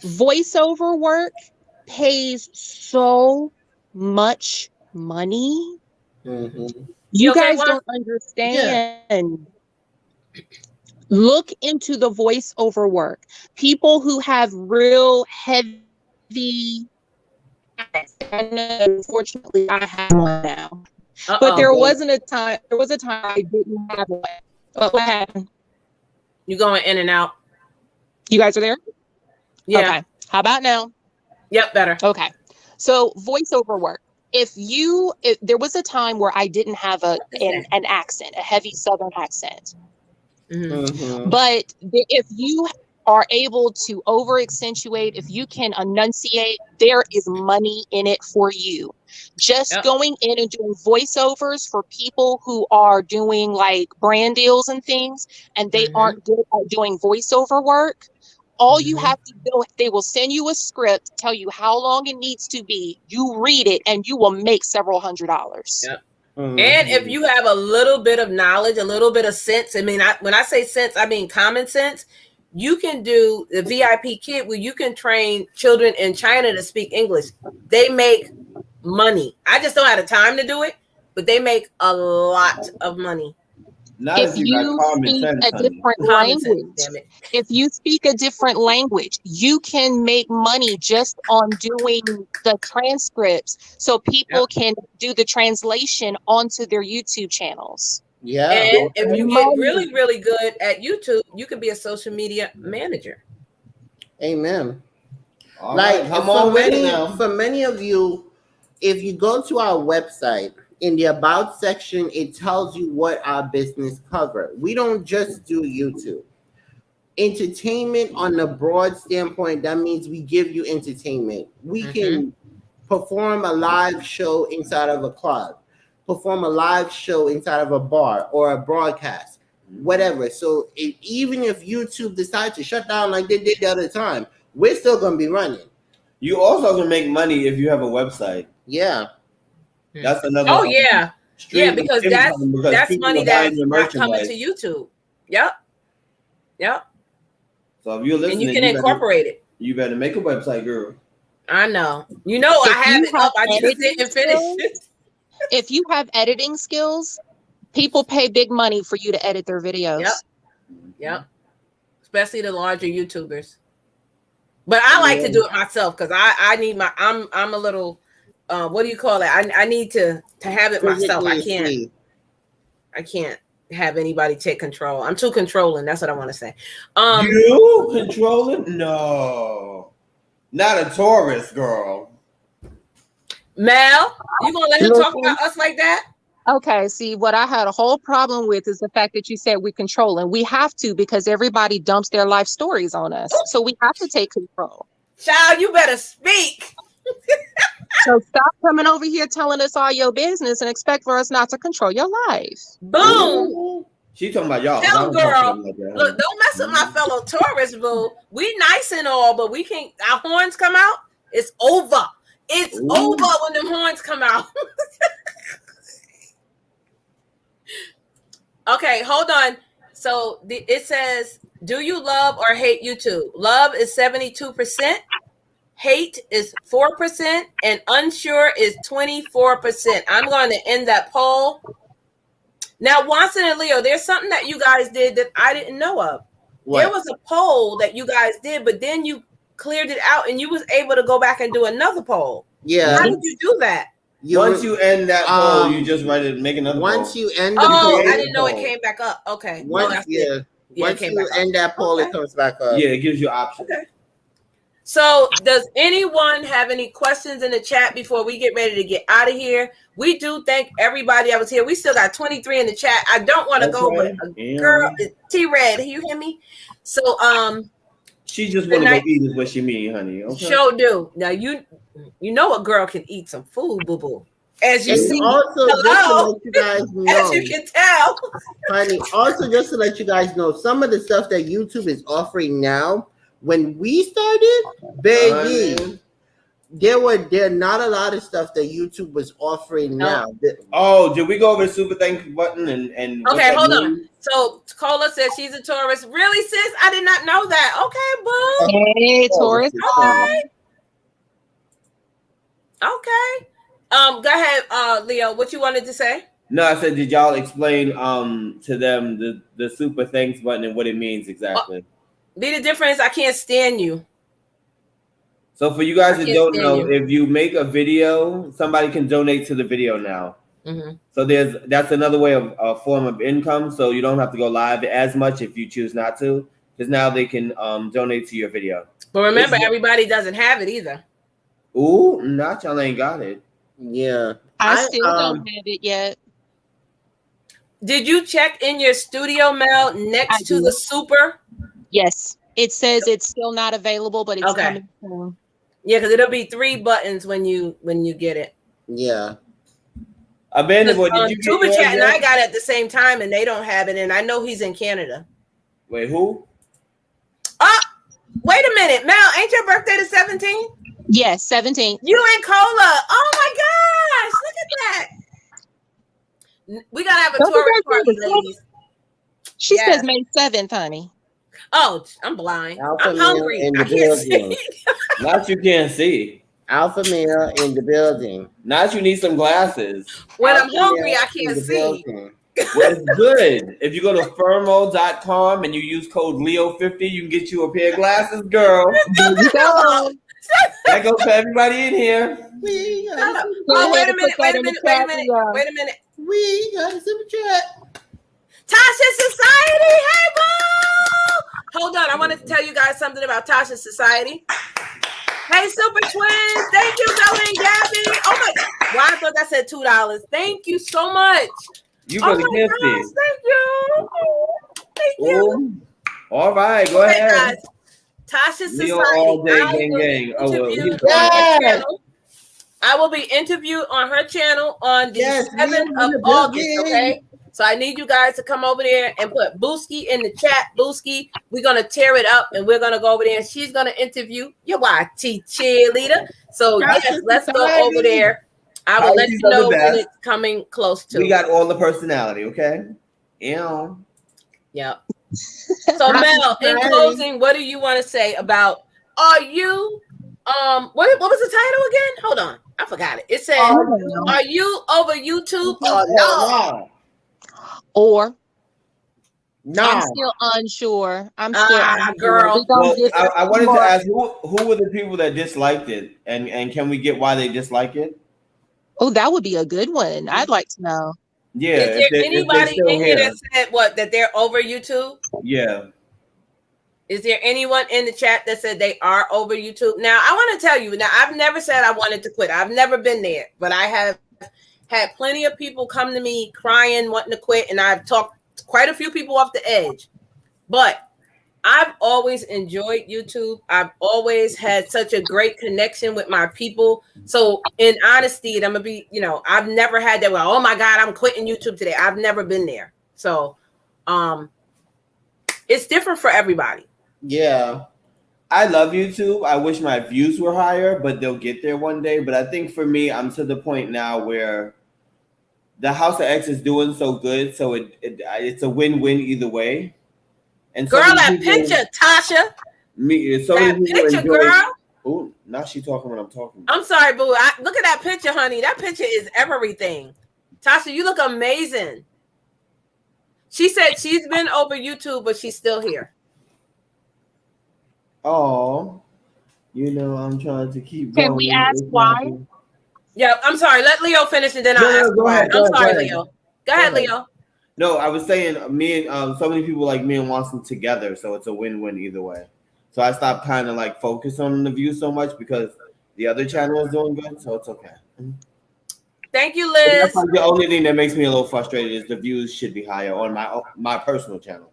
Speaker 4: voiceover work pays so much money. You guys don't understand. Look into the voiceover work. People who have real heavy, and unfortunately I have one now. But there was a time I didn't have one. What happened?
Speaker 1: You going in and out.
Speaker 4: You guys are there?
Speaker 1: Yeah.
Speaker 4: Okay. How about now?
Speaker 1: Yep, better.
Speaker 4: Okay. So voiceover work. If there was a time where I didn't have an accent, a heavy Southern accent. But if you are able to over accentuate, if you can enunciate, there is money in it for you. Just going in and doing voiceovers for people who are doing like brand deals and things, and they aren't good at doing voiceover work. All you have to do, they will send you a script, tell you how long it needs to be. You read it and you will make several $100s.
Speaker 1: Yep. And if you have a little bit of knowledge, a little bit of sense, I mean, when I say sense, I mean common sense. You can do the VIP kid where you can train children in China to speak English. They make money. I just don't have the time to do it, but they make a lot of money.
Speaker 4: If you speak a different language, if you speak a different language, you can make money just on doing the transcripts so people can do the translation onto their YouTube channels.
Speaker 2: Yeah.
Speaker 1: And if you get really, really good at YouTube, you can be a social media manager.
Speaker 2: Amen.
Speaker 3: All right, come on with it now.
Speaker 2: For many of you, if you go to our website, in the About section, it tells you what our business cover. We don't just do YouTube. Entertainment on the broad standpoint, that means we give you entertainment. We can perform a live show inside of a club, perform a live show inside of a bar or a broadcast, whatever. So even if YouTube decides to shut down like they did the other time, we're still going to be running.
Speaker 3: You also can make money if you have a website.
Speaker 2: Yeah.
Speaker 3: That's another.
Speaker 1: Oh yeah, because that's money that's not coming to YouTube. Yep.
Speaker 3: So if you're listening,
Speaker 1: and you can incorporate it.
Speaker 3: You better make a website, girl.
Speaker 1: I know. I have it up. I just didn't finish it.
Speaker 4: If you have editing skills, people pay big money for you to edit their videos.
Speaker 1: Yep. Especially the larger YouTubers. But I like to do it myself because I need I'm a little. What do you call it? I need to have it myself. I can't have anybody take control. I'm too controlling. That's what I want to say.
Speaker 3: You controlling? No, not a Taurus, girl.
Speaker 1: Mel, you gonna let him talk about us like that?
Speaker 4: Okay, see, what I had a whole problem with is the fact that you said we control, and we have to because everybody dumps their life stories on us. So we have to take control.
Speaker 1: Child, you better speak.
Speaker 4: So stop coming over here telling us all your business and expect for us not to control your life.
Speaker 1: Boom.
Speaker 3: She talking about y'all.
Speaker 1: Tell girl, look, don't mess with my fellow Taurus, boo. We nice and all, but we can't. Our horns come out. It's over. It's over when the horns come out. Okay, hold on. So it says, do you love or hate YouTube? Love is 72%. Hate is 4% and unsure is 24%. I'm going to end that poll. Now, Watson and Leo, there's something that you guys did that I didn't know of. What? There was a poll that you guys did, but then you cleared it out and you was able to go back and do another poll.
Speaker 2: Yeah.
Speaker 1: How did you do that?
Speaker 3: Once you end that poll, you just write it, make another poll.
Speaker 2: Once you end the
Speaker 1: poll. Oh, I didn't know it came back up. Okay.
Speaker 2: Once
Speaker 1: Yeah,
Speaker 2: Once you end that poll, it comes back up.
Speaker 3: Yeah, it gives you options.
Speaker 1: Okay. So, does anyone have any questions in the chat before we get ready to get out of here? We do thank everybody that was here. We still got 23 in the chat. I don't want to go, but girl, T-Red, you hear me? So,
Speaker 3: she just want to go eat is what she mean, honey. Okay.
Speaker 1: Sure do. Now you know a girl can eat some food, boo boo. As you see,
Speaker 2: also just to let you guys know,
Speaker 1: as you can tell,
Speaker 2: honey. Also, just to let you guys know, some of the stuff that YouTube is offering now. When we started, baby, there not a lot of stuff that YouTube was offering now.
Speaker 3: Oh, did we go over the super thanks button and
Speaker 1: okay, hold on. So Cola says she's a Taurus. Really, sis? I did not know that. Okay, boo.
Speaker 4: Hey, Taurus.
Speaker 1: Okay. Okay. Go ahead, Leo. What you wanted to say?
Speaker 3: No, I said, did y'all explain to them the super thanks button and what it means exactly?
Speaker 1: Be the difference. I can't stand you.
Speaker 3: So for you guys that don't know, if you make a video, somebody can donate to the video now.
Speaker 1: Mm-hmm.
Speaker 3: So that's another way of a form of income. So you don't have to go live as much if you choose not to, because now they can donate to your video.
Speaker 1: But remember, everybody doesn't have it either.
Speaker 3: Ooh, not y'all ain't got it.
Speaker 2: Yeah,
Speaker 4: I still don't have it yet.
Speaker 1: Did you check in your studio mail next to the super?
Speaker 4: Yes, it says it's still not available, but it's coming soon.
Speaker 1: Yeah, because it'll be 3 buttons when you get it.
Speaker 2: Yeah.
Speaker 3: Abandoned Boy, did you get
Speaker 1: Tuba Chat and I got it at the same time, and they don't have it, and I know he's in Canada.
Speaker 3: Wait, who?
Speaker 1: Wait a minute, Mel. Ain't your birthday the 17th?
Speaker 4: Yes, 17th.
Speaker 1: You and Cola. Oh my gosh! Look at that. We gotta have a Taurus party, ladies.
Speaker 4: She says May 7th, honey.
Speaker 1: Oh, I'm blind.
Speaker 2: Alpha
Speaker 1: I'm hungry.
Speaker 2: in the
Speaker 1: I can't see.
Speaker 3: Not you can't see.
Speaker 2: Alpha male in the building.
Speaker 3: Not you need some glasses.
Speaker 1: When I'm hungry, I can't see.
Speaker 3: Well, it's good. If you go to firmo.com and you use code Leo50, you can get you a pair of glasses, girl.
Speaker 4: There you go.
Speaker 3: That goes for everybody in here.
Speaker 1: Oh, wait a minute. Wait a minute.
Speaker 2: We got a super chat.
Speaker 1: Tasha Society. Hey, boo! Hold on. I wanted to tell you guys something about Tasha Society. Hey, Super Twins. Thank you, Bella and Gabby. Oh, my God. Well, I thought that said $2. Thank you so much.
Speaker 3: You really gifted.
Speaker 1: Thank you. Thank you.
Speaker 3: All right. Go ahead.
Speaker 1: Guys. Tasha Society.
Speaker 3: All day, gang.
Speaker 1: I will be interviewed on her channel on the 7th of August, okay? So I need you guys to come over there and put Booski in the chat. Booski, we're going to tear it up, and we're going to go over there, and she's going to interview your YT cheerleader. So, yes, let's go over there. I will let you know when it's coming close to.
Speaker 3: We got all the personality, okay? Yeah.
Speaker 1: Yep. So, Mel, in closing, what do you want to say about, are you, what was the title again? Hold on. I forgot it. It said, are you over YouTube or no?
Speaker 4: Or
Speaker 2: no.
Speaker 4: I'm still unsure. I'm still unsure.
Speaker 1: Girl.
Speaker 3: Well, I wanted to ask who were the people that disliked it, and can we get why they dislike it?
Speaker 4: Oh, that would be a good one. I'd like to know.
Speaker 3: Yeah.
Speaker 1: Is there anybody in here that said that they're over YouTube?
Speaker 3: Yeah.
Speaker 1: Is there anyone in the chat that said they are over YouTube? Now, I want to tell you, I've never said I wanted to quit. I've never been there, but I have had plenty of people come to me crying, wanting to quit, and I've talked quite a few people off the edge. But I've always enjoyed YouTube. I've always had such a great connection with my people. So in honesty, and I'm going to be, I've never had that, well, oh my God, I'm quitting YouTube today. I've never been there. So it's different for everybody.
Speaker 2: Yeah.
Speaker 3: I love YouTube. I wish my views were higher, but they'll get there one day. But I think for me, I'm to the point now where the House of X is doing so good. So it's a win-win either way. And
Speaker 1: girl, that picture, Tasha.
Speaker 3: That
Speaker 1: picture, girl.
Speaker 3: Oh, now she's talking when I'm talking.
Speaker 1: I'm sorry, boo. Look at that picture, honey. That picture is everything. Tasha, you look amazing. She said she's been over YouTube, but she's still here.
Speaker 3: Oh, I'm trying to keep going.
Speaker 4: Can we ask why?
Speaker 1: Yeah, I'm sorry. Let Leo finish and then I'll ask.
Speaker 3: Go ahead.
Speaker 1: I'm sorry, Leo. Go ahead, Leo.
Speaker 3: No, I was saying me and so many people like me and Watson together, so it's a win-win either way. So I stopped kind of like focus on the views so much because the other channel is doing good, so it's okay.
Speaker 1: Thank you, Liz.
Speaker 3: That's like the only thing that makes me a little frustrated is the views should be higher on my personal channel.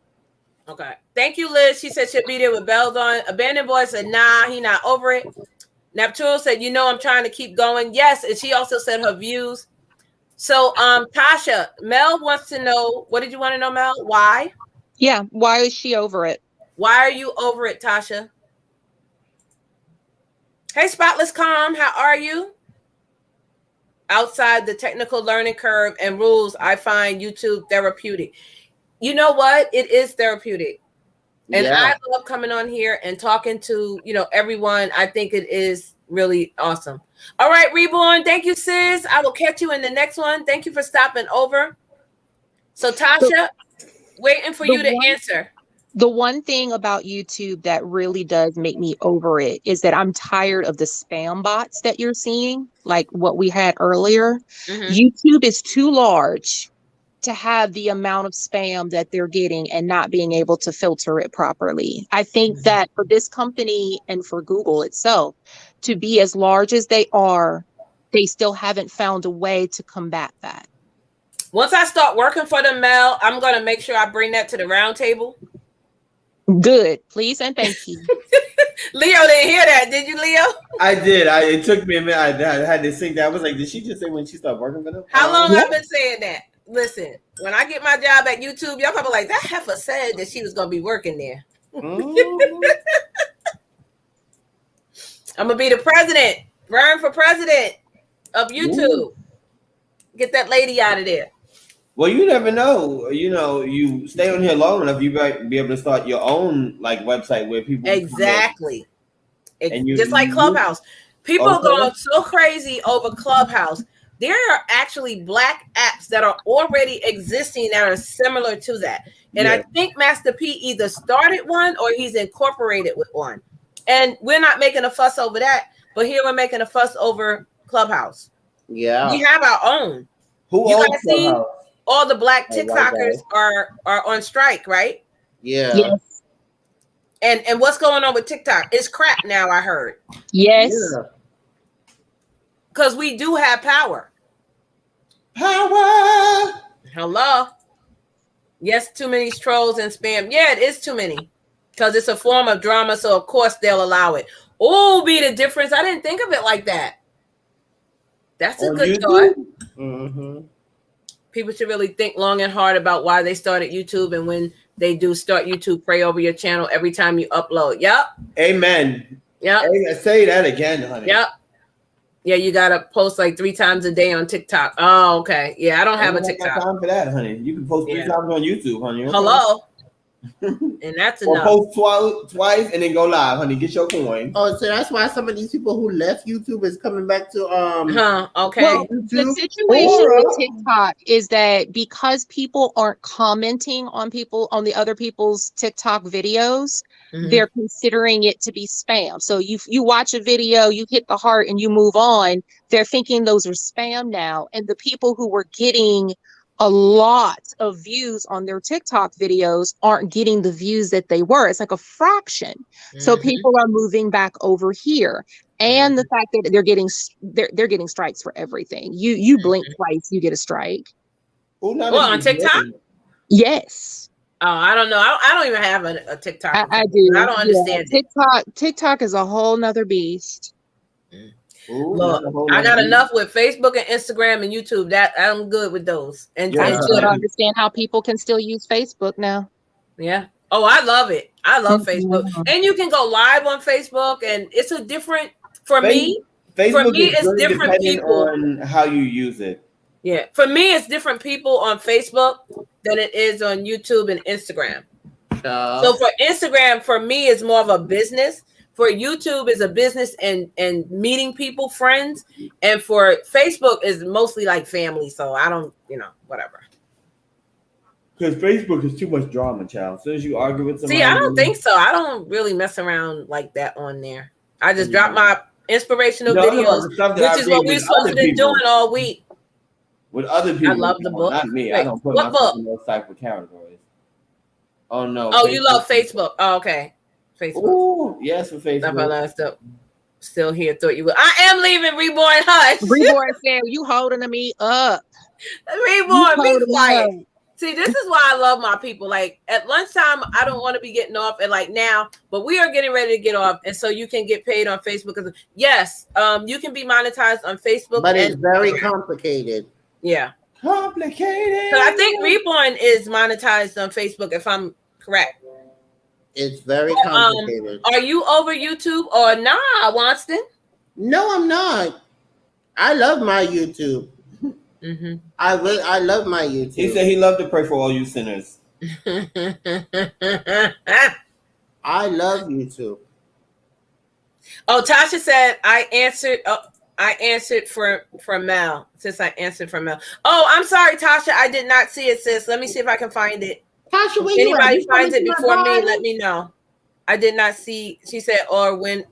Speaker 1: Okay. Thank you, Liz. She said she'll be there with bells on. Abandoned Boy said, nah, he not over it. Neptune said, I'm trying to keep going. Yes, and she also said her views. So, Tasha, Mel wants to know, what did you want to know, Mel? Why?
Speaker 4: Yeah, why is she over it?
Speaker 1: Why are you over it, Tasha? Hey, Spotless Calm, how are you? Outside the technical learning curve and rules, I find YouTube therapeutic. You know what? It is therapeutic. And I love coming on here and talking to, everyone. I think it is really awesome. All right, Reborn. Thank you, sis. I will catch you in the next one. Thank you for stopping over. So, Tasha, waiting for you to answer.
Speaker 4: The one thing about YouTube that really does make me over it is that I'm tired of the spam bots that you're seeing, like what we had earlier. Mm-hmm. YouTube is too large to have the amount of spam that they're getting and not being able to filter it properly. I think that for this company and for Google itself to be as large as they are, they still haven't found a way to combat that.
Speaker 1: Once I start working for them, Mel, I'm going to make sure I bring that to the round table.
Speaker 4: Good. Please and thank you.
Speaker 1: Leo didn't hear that. Did you, Leo?
Speaker 3: I did. It took me a minute. I had to think that. I was like, did she just say when she started working for them?
Speaker 1: How long I've been saying that? Listen, when I get my job at YouTube, y'all probably like, that heifer said that she was going to be working there. I'm going to be the president. Run for president of YouTube. Ooh. Get that lady out of there.
Speaker 3: Well, you never know. You stay on here long enough, you might be able to start your own website where people
Speaker 1: exactly. Just like Clubhouse. People are going so crazy over Clubhouse. There are actually black apps that are already existing that are similar to that. And I think Master P either started one or he's incorporated with one. And we're not making a fuss over that, but here we're making a fuss over Clubhouse.
Speaker 2: Yeah.
Speaker 1: We have our own.
Speaker 3: Who owns Clubhouse?
Speaker 1: All the black TikTokers are on strike, right?
Speaker 2: Yeah.
Speaker 4: Yes.
Speaker 1: And what's going on with TikTok? It's crap now, I heard.
Speaker 4: Yes.
Speaker 1: Because we do have power.
Speaker 2: Power.
Speaker 1: Hello. Yes, too many trolls and spam. Yeah, it is too many. Because it's a form of drama, so of course they'll allow it. Oh, be the difference. I didn't think of it like that. That's a good thought.
Speaker 2: Mm-hmm.
Speaker 1: People should really think long and hard about why they started YouTube, and when they do start YouTube, pray over your channel every time you upload. Yep.
Speaker 3: Amen.
Speaker 1: Yep.
Speaker 3: Say that again, honey.
Speaker 1: Yep. Yeah, you gotta post like 3 times a day on TikTok. Oh, okay. Yeah, I don't have a TikTok.
Speaker 3: Got time for that, honey. You can post 3 times on YouTube, honey. Okay?
Speaker 1: Hello. And that's enough.
Speaker 3: Or post twice and then go live, honey. Get your coin.
Speaker 2: Oh, so that's why some of these people who left YouTube is coming back to
Speaker 1: okay.
Speaker 4: Well, the situation with TikTok is that because people aren't commenting on the other people's TikTok videos, they're considering it to be spam. So you watch a video, you hit the heart and you move on. They're thinking those are spam now. And the people who were getting a lot of views on their TikTok videos aren't getting the views that they were. It's like a fraction. So people are moving back over here. And the fact that they're getting strikes for everything. You blink twice, you get a strike.
Speaker 1: Well, on TikTok?
Speaker 4: Yes.
Speaker 1: Oh, I don't know. I don't even have a TikTok.
Speaker 4: I do.
Speaker 1: I don't understand
Speaker 4: it. TikTok is a whole nother beast.
Speaker 3: Ooh,
Speaker 1: look, I got enough with Facebook and Instagram and YouTube. That I'm good with those. And
Speaker 4: I don't understand how people can still use Facebook now.
Speaker 1: Yeah. Oh, I love it. I love Facebook. And you can go live on Facebook, and it's a different
Speaker 3: Facebook
Speaker 1: it's different people
Speaker 3: on how you use it.
Speaker 1: Yeah. For me, it's different people on Facebook than it is on YouTube and Instagram. So for Instagram, for me, it's more of a business. For YouTube is a business and meeting people, friends. And for Facebook is mostly like family. So I don't, whatever.
Speaker 3: Because Facebook is too much drama, child. As soon as you argue with somebody.
Speaker 1: See, I don't think so. I don't really mess around like that on there. I just drop my inspirational videos, which is what we're supposed to be doing all week.
Speaker 3: With other people,
Speaker 1: I love the book.
Speaker 3: not me.
Speaker 1: Wait,
Speaker 3: I don't put
Speaker 1: what
Speaker 3: myself
Speaker 1: book?
Speaker 3: in those type of categories. Oh no.
Speaker 1: Oh, you love Facebook. Oh, okay. Facebook.
Speaker 3: Ooh, yes, for
Speaker 1: Stuff I
Speaker 3: Facebook.
Speaker 1: love stuff. Still here, thought you would. I am leaving Reborn Hush.
Speaker 4: Reborn said, "You holding me up?
Speaker 1: Reborn, be quiet.
Speaker 4: Up.
Speaker 1: See, this is why I love my people. Like at lunchtime, I don't want to be getting off, and like now, but we are getting ready to get off, and so you can get paid on Facebook. Yes, you can be monetized on Facebook,
Speaker 2: but it's very complicated.
Speaker 1: Yeah,
Speaker 3: complicated.
Speaker 1: So I think Reborn is monetized on Facebook, if I'm correct.
Speaker 2: It's very complicated.
Speaker 1: Are you over YouTube or nah, Wanston?
Speaker 2: No, I'm not. I love my YouTube.
Speaker 1: Mm-hmm.
Speaker 2: I love my YouTube.
Speaker 3: He said he loved to pray for all you sinners.
Speaker 2: I love YouTube.
Speaker 1: Oh, Tasha said I answered. I answered for Mel. Since I answered for Mel. Oh, I'm sorry, Tasha. I did not see it, sis. Let me see if I can find it.
Speaker 2: Tasha,
Speaker 1: if anybody finds it before me, let me know. I did not see. She said, or when,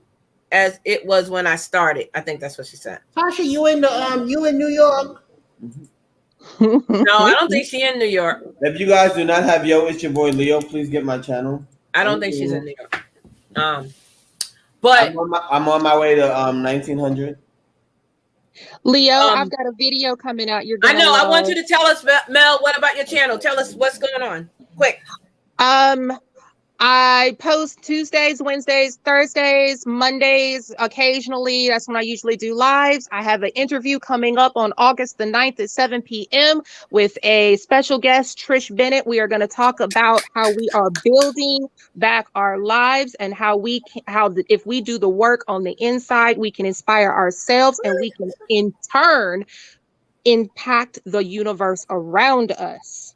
Speaker 1: as it was when I started. I think that's what she said.
Speaker 2: Tasha, you in New York?
Speaker 1: No, I don't think she's in New York.
Speaker 3: If you guys do not have Yo, it's your boy Leo, please get my channel.
Speaker 1: I don't think she's in New York. But
Speaker 3: I'm on my way to 1900.
Speaker 4: Leo, I've got a video coming out.
Speaker 1: I know. I want you to tell us, Mel. What about your channel? Tell us what's going on. Quick.
Speaker 4: I post Tuesdays, Wednesdays, Thursdays, Mondays, occasionally. That's when I usually do lives. I have an interview coming up on August the 9th at 7 p.m. with a special guest, Trish Bennett. We are going to talk about how we are building back our lives and if we do the work on the inside, we can inspire ourselves and we can in turn impact the universe around us.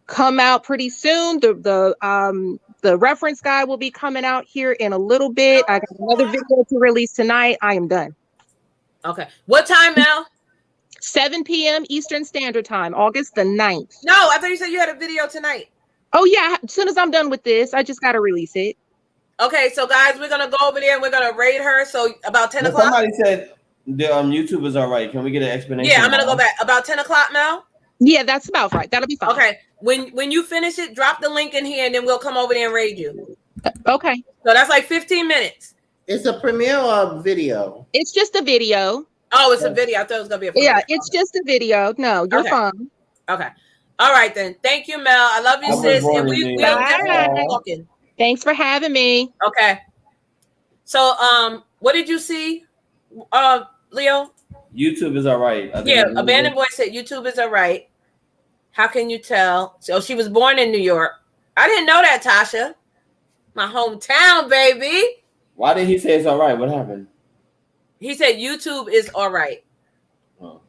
Speaker 4: Come out pretty soon. The reference guide will be coming out here in a little bit. I got another video to release tonight. I am done.
Speaker 1: Okay. What time now?
Speaker 4: 7 p.m. Eastern Standard Time, August the 9th.
Speaker 1: No, I thought you said you had a video tonight.
Speaker 4: Oh, yeah. As soon as I'm done with this, I just got to release it.
Speaker 1: Okay, so guys, we're going to go over there and we're going to raid her. So about 10 o'clock.
Speaker 3: Somebody said the YouTube is all right. Can we get an explanation?
Speaker 1: Yeah, I'm going to go back. About 10 o'clock, Mel?
Speaker 4: Yeah, that's about right. That'll be fine.
Speaker 1: Okay. When you finish it, drop the link in here and then we'll come over there and raid you.
Speaker 4: Okay.
Speaker 1: So that's like 15 minutes.
Speaker 2: It's a premiere or a video?
Speaker 4: It's just a video.
Speaker 1: Oh, it's a video. I thought it was going to be a premiere.
Speaker 4: Yeah, it's just a video. No, you're fine.
Speaker 1: Okay. All right, then. Thank you, Mel. I love you, sis. And we'll definitely talking.
Speaker 4: Thanks for having me.
Speaker 1: Okay. So, what did you see, Leo?
Speaker 3: YouTube is all right.
Speaker 1: Yeah, Abandoned Boy said YouTube is all right. How can you tell? So she was born in New York. I didn't know that, Tasha. My hometown, baby.
Speaker 3: Why did he say it's all right? What happened?
Speaker 1: He said YouTube is all right.
Speaker 3: Oh.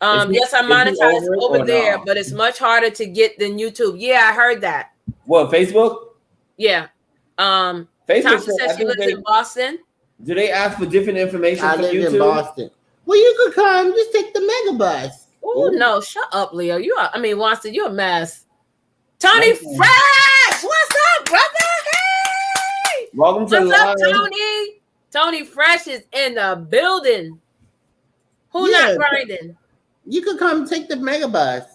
Speaker 1: Yes, I'm monetized over there, but it's much harder to get than YouTube. Yeah, I heard that.
Speaker 3: What, Facebook?
Speaker 1: Yeah. Facebook Tasha said she lives in Boston.
Speaker 3: Do they ask for different information
Speaker 2: I
Speaker 3: from
Speaker 2: live
Speaker 3: YouTube?
Speaker 2: in Boston. Well, you could come. Just take the megabus.
Speaker 1: Oh no! Shut up, Leo. Watson, you're a mess. Tony Fresh, what's up, brother? Hey,
Speaker 3: welcome to
Speaker 1: what's up, Tony? Tony Fresh is in the building. Who's not grinding?
Speaker 2: You could come take the megabus.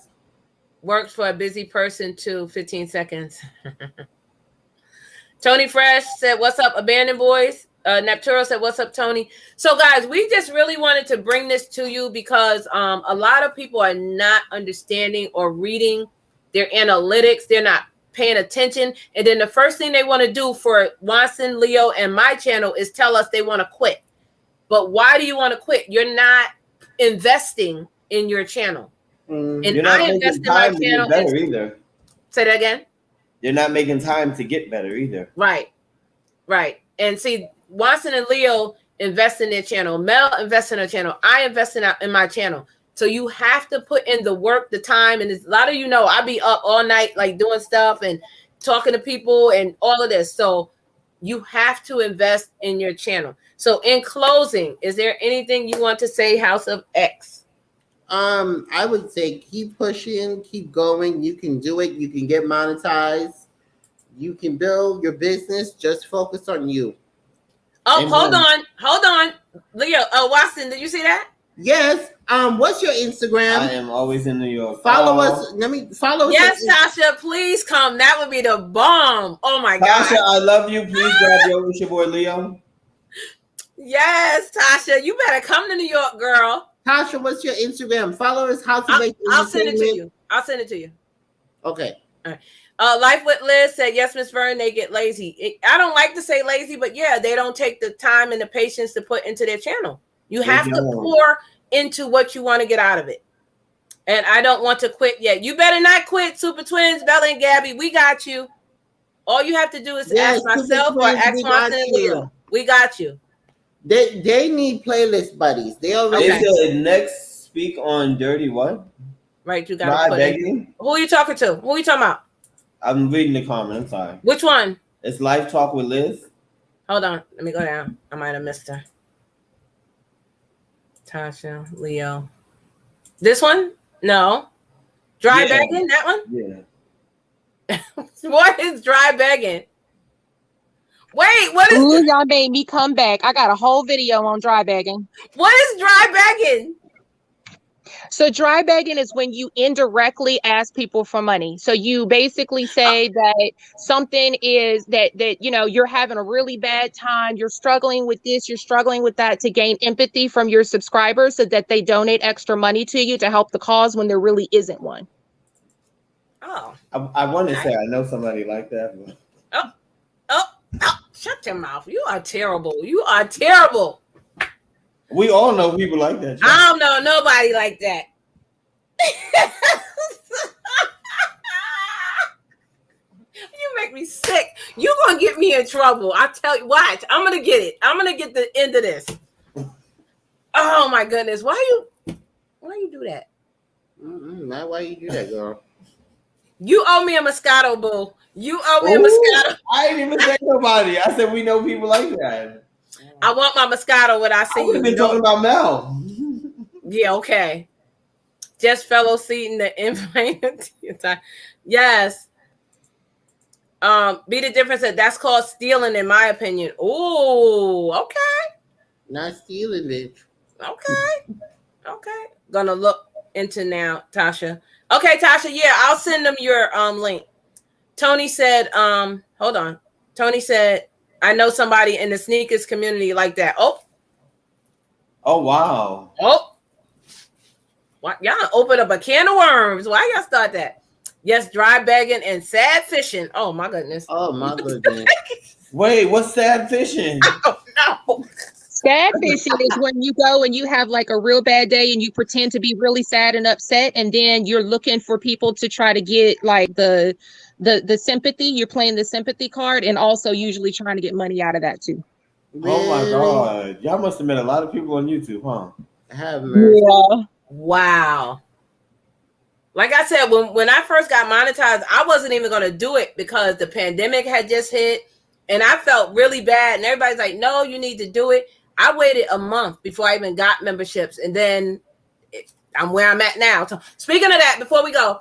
Speaker 1: Works for a busy person too. 15 seconds. Tony Fresh said, "What's up, Abandoned Boys?" Nepturo said, "What's up, Tony?" So, guys, we just really wanted to bring this to you because a lot of people are not understanding or reading their analytics. They're not paying attention. And then the first thing they want to do for Watson, Leo, and my channel is tell us they want to quit. But why do you want to quit? You're not investing in your channel. And I invest in my channel.
Speaker 3: Better either.
Speaker 1: Say that again.
Speaker 3: You're not making time to get better either.
Speaker 1: Right. And see, Watson and Leo invest in their channel. Mel invests in her channel. I invest in my channel. So you have to put in the work, the time. And a lot of I be up all night, like doing stuff and talking to people and all of this. So you have to invest in your channel. So in closing, is there anything you want to say, House of X?
Speaker 2: I would say keep pushing, keep going. You can do it. You can get monetized. You can build your business. Just focus on you.
Speaker 1: Oh, hold on. Leo, Watson, did you see that?
Speaker 2: Yes. What's your Instagram?
Speaker 3: I am always in New York.
Speaker 2: Follow us. Let me follow us.
Speaker 1: Yes, Tasha, please come. That would be the bomb. Oh my
Speaker 3: Tasha,
Speaker 1: God.
Speaker 3: I love you. Please grab your boy Leo.
Speaker 1: Yes, Tasha, you better come to New York, girl.
Speaker 2: Tasha, what's your Instagram? Follow us. House of Bacon
Speaker 1: I'll send it to
Speaker 2: Entertainment.
Speaker 1: you. I'll send it to you.
Speaker 2: Okay.
Speaker 1: All right. Life with Liz said, yes, Miss Vern, they get lazy. I don't like to say lazy, but yeah, they don't take the time and the patience to put into their channel. You have to pour into what you want to get out of it. And I don't want to quit yet. You better not quit, Super Twins, Bella and Gabby. We got you. All you have to do is ask myself or ask Martin and Leo. We got you.
Speaker 2: They need playlist buddies. They already
Speaker 3: Is the next speak on dirty what?
Speaker 1: Right, you got to put it. Who are you talking to? Who are you talking about?
Speaker 3: I'm reading the comment. I'm sorry.
Speaker 1: Which one?
Speaker 3: It's Life Talk with Liz.
Speaker 1: Hold on. Let me go down. I might have missed her. Tasha, Leo. This one? No. Dry begging? That one?
Speaker 3: Yeah.
Speaker 1: What is dry begging? Wait, what is
Speaker 4: Ooh, y'all made me come back. I got a whole video on dry begging.
Speaker 1: What is dry begging?
Speaker 4: So dry begging is when you indirectly ask people for money. So you basically say that something is that you know you're having a really bad time, you're struggling with this, you're struggling with that, to gain empathy from your subscribers so that they donate extra money to you to help the cause when there really isn't one.
Speaker 1: Oh.
Speaker 3: I want to say I know somebody like that. But...
Speaker 1: Oh, shut your mouth. You are terrible. You are terrible.
Speaker 3: We all know people like that.
Speaker 1: I don't know nobody like that. You make me sick. You gonna get me in trouble. I tell you what, I'm gonna get it. I'm gonna get the end of this. Oh my goodness. Why you do that?
Speaker 2: Not why you do that, girl.
Speaker 1: You owe me a Moscato, boo. You owe me a Moscato.
Speaker 3: I ain't even say nobody. I said we know people like that.
Speaker 1: I want my Moscato when I see you.
Speaker 3: I would have been talking about Mel.
Speaker 1: Yeah, okay. Just fellow seating the invite. Yes. Be the difference that's called stealing, in my opinion. Ooh, okay.
Speaker 2: Not stealing, bitch.
Speaker 1: Okay. Gonna look into now, Tasha. Okay, Tasha, yeah, I'll send them your link. Tony said, hold on. Tony said, I know somebody in the sneakers community like that. Oh,
Speaker 3: wow.
Speaker 1: Oh, what? Y'all open up a can of worms. Why y'all start that? Yes, dry begging and sad fishing. Oh my goodness.
Speaker 2: Oh my goodness.
Speaker 3: Wait, what's sad fishing?
Speaker 1: Oh no.
Speaker 4: Sad fishing is when you go and you have like a real bad day and you pretend to be really sad and upset, and then you're looking for people to try to get like the sympathy. You're playing the sympathy card, and also usually trying to get money out of that too.
Speaker 3: Oh my God. Y'all must have met a lot of people on YouTube, huh?
Speaker 2: Have mercy.
Speaker 4: Yeah.
Speaker 1: Wow. Like I said, when I first got monetized, I wasn't even going to do it because the pandemic had just hit and I felt really bad. And everybody's like, no, you need to do it. I waited a month before I even got memberships. And then I'm where I'm at now. So speaking of that, before we go,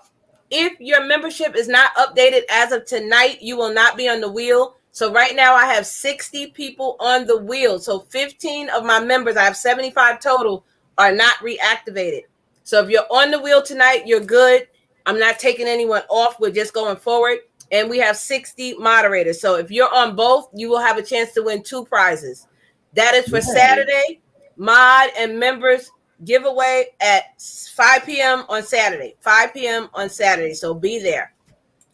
Speaker 1: if your membership is not updated as of tonight, you will not be on the wheel. So right now I have 60 people on the wheel. So 15 of my members, I have 75 total, are not reactivated. So if you're on the wheel tonight, you're good. I'm not taking anyone off. We're just going forward. And we have 60 moderators. So if you're on both, you will have a chance to win 2 prizes. That is for Saturday, mod and members giveaway at 5 p.m. on Saturday. 5 p.m. on Saturday. So be there.